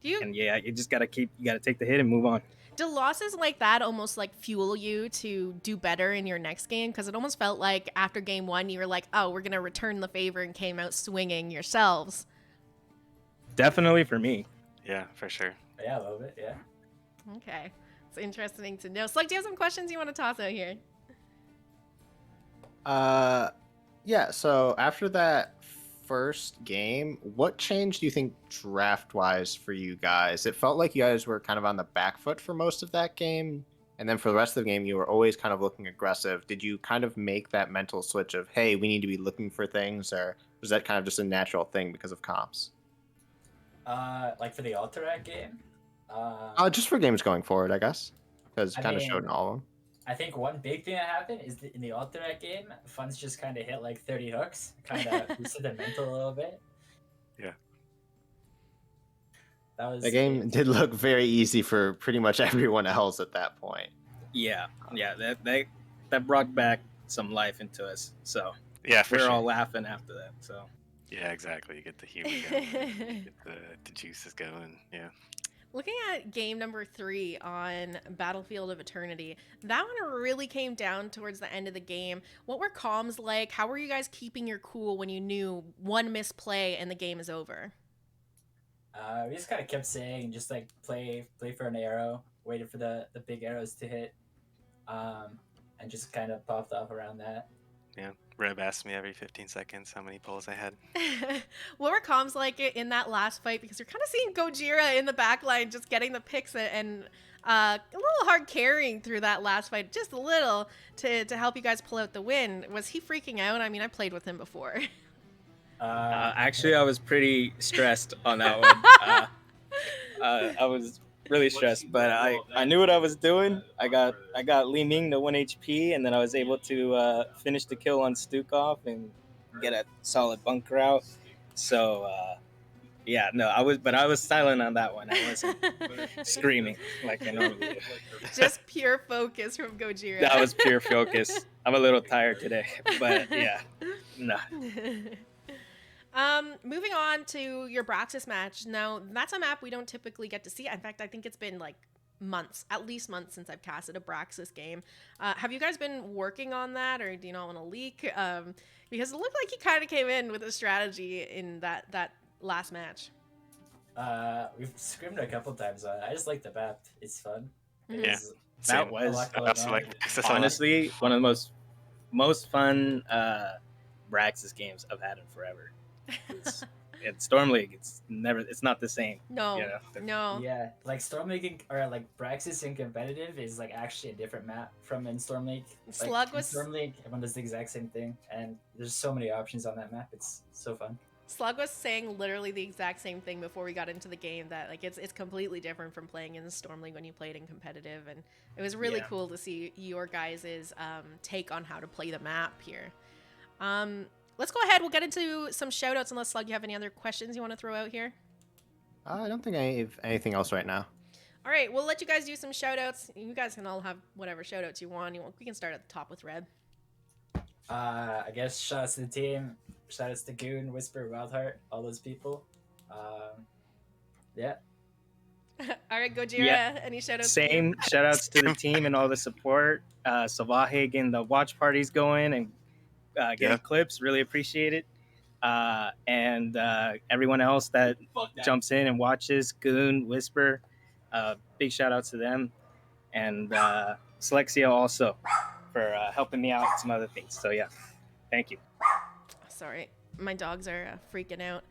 And yeah, you just gotta take the hit and move on. Do losses like that almost like fuel you to do better in your next game? Because it almost felt like after game 1, you were like, oh, we're going to return the favor, and came out swinging yourselves. Definitely for me. Yeah, for sure. yeah, a little bit, yeah. Okay. It's interesting to know. Slug, do you have some questions you want to toss out here? Yeah, so after that first game, what changed do you think draft-wise for you guys? It felt like you guys were kind of on the back foot for most of that game, and then for the rest of the game, you were always kind of looking aggressive. Did you kind of make that mental switch of, hey, we need to be looking for things, or was that kind of just a natural thing because of comps? Like for the Alterac game? Just for games going forward, I guess, because I kind of showed in mean, all of them. I think one big thing that happened is in the Alterac game, funds just kind of hit like 30 hooks, kind of boosted the mental a little bit. Yeah. That was The game it. did look very easy for pretty much everyone else at that point. Yeah, that brought back some life into us. So Yeah, for we were sure. all laughing after that. So Yeah, exactly. You get the humor going, you get the juices going. Yeah. Looking at game number 3 on Battlefield of Eternity, that one really came down towards the end of the game. What were comms like? How were you guys keeping your cool when you knew one misplay and the game is over? We just kind of kept saying, just like play for an arrow, waited for the big arrows to hit, and just kind of popped off around that. Yeah. Reb asked me every 15 seconds how many pulls I had. What were comms like in that last fight? Because you're kind of seeing Gojira in the back line just getting the picks and a little hard carrying through that last fight, just a little, to help you guys pull out the win. Was he freaking out? I mean, I played with him before. actually, I was pretty stressed on that one. I was really stressed, but I knew what I was doing. I got Li Ming to 1 HP, and then I was able to finish the kill on Stukov and get a solid bunker out. So yeah, no, I was silent on that one. I wasn't screaming like I normally do. Just pure focus from Gojira. That was pure focus. I'm a little tired today, but yeah, no. Moving on to your Braxis match. Now, that's a map we don't typically get to see. In fact, I think it's been like months, at least months, since I've casted a Braxis game. Have you guys been working on that, or do you not want to leak? Because it looked like you kind of came in with a strategy in that last match. We've scrimmed a couple times on it. I just like the map. It's fun. Mhm. Yeah. That Same. was I I also like Texas a lot. honestly one of the most fun Braxis games I've had in forever. It's Storm League. It's not the same. No, You know? no. Yeah, like Storm League or like Braxis in competitive is like actually a different map from in Storm League. Like, Slug in was- Storm League. Everyone does the exact same thing, and there's so many options on that map. It's so fun. Slug was saying literally the exact same thing before we got into the game, that like it's completely different from playing in the Storm League when you played in competitive, and it was really Yeah. cool to see your guys' take on how to play the map here. Let's go ahead. We'll get into some shout outs, unless Slug, you have any other questions you want to throw out here? I don't think I have anything else right now. All right, we'll let you guys do some shout outs. You guys can all have whatever shout outs you want. We can start at the top with Reb. I guess shout outs to the team. Shout outs to Goon, Whisper, WildHeart, all those people. Yeah. All right, Gojira, Yeah. any shout outs? Same shout outs to the team and all the support. Savahe getting the watch parties going and getting Yeah. clips. Really appreciate it. And everyone else that jumps in and watches, Goon, Whisper, big shout out to them. And Selexia also for helping me out with some other things. So yeah, thank you. Sorry, my dogs are freaking out.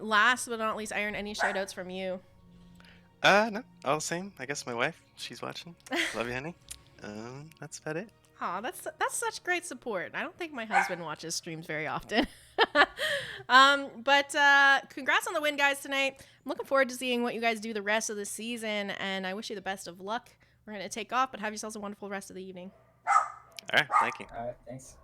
Last but not least, Iron, any shout outs from you? No, all the same. I guess my wife, she's watching. Love you, honey. That's about it. Aw, that's such great support. I don't think my husband watches streams very often. But congrats on the win, guys, tonight. I'm looking forward to seeing what you guys do the rest of the season, and I wish you the best of luck. We're going to take off, but have yourselves a wonderful rest of the evening. All right. Thank you. All right. Thanks.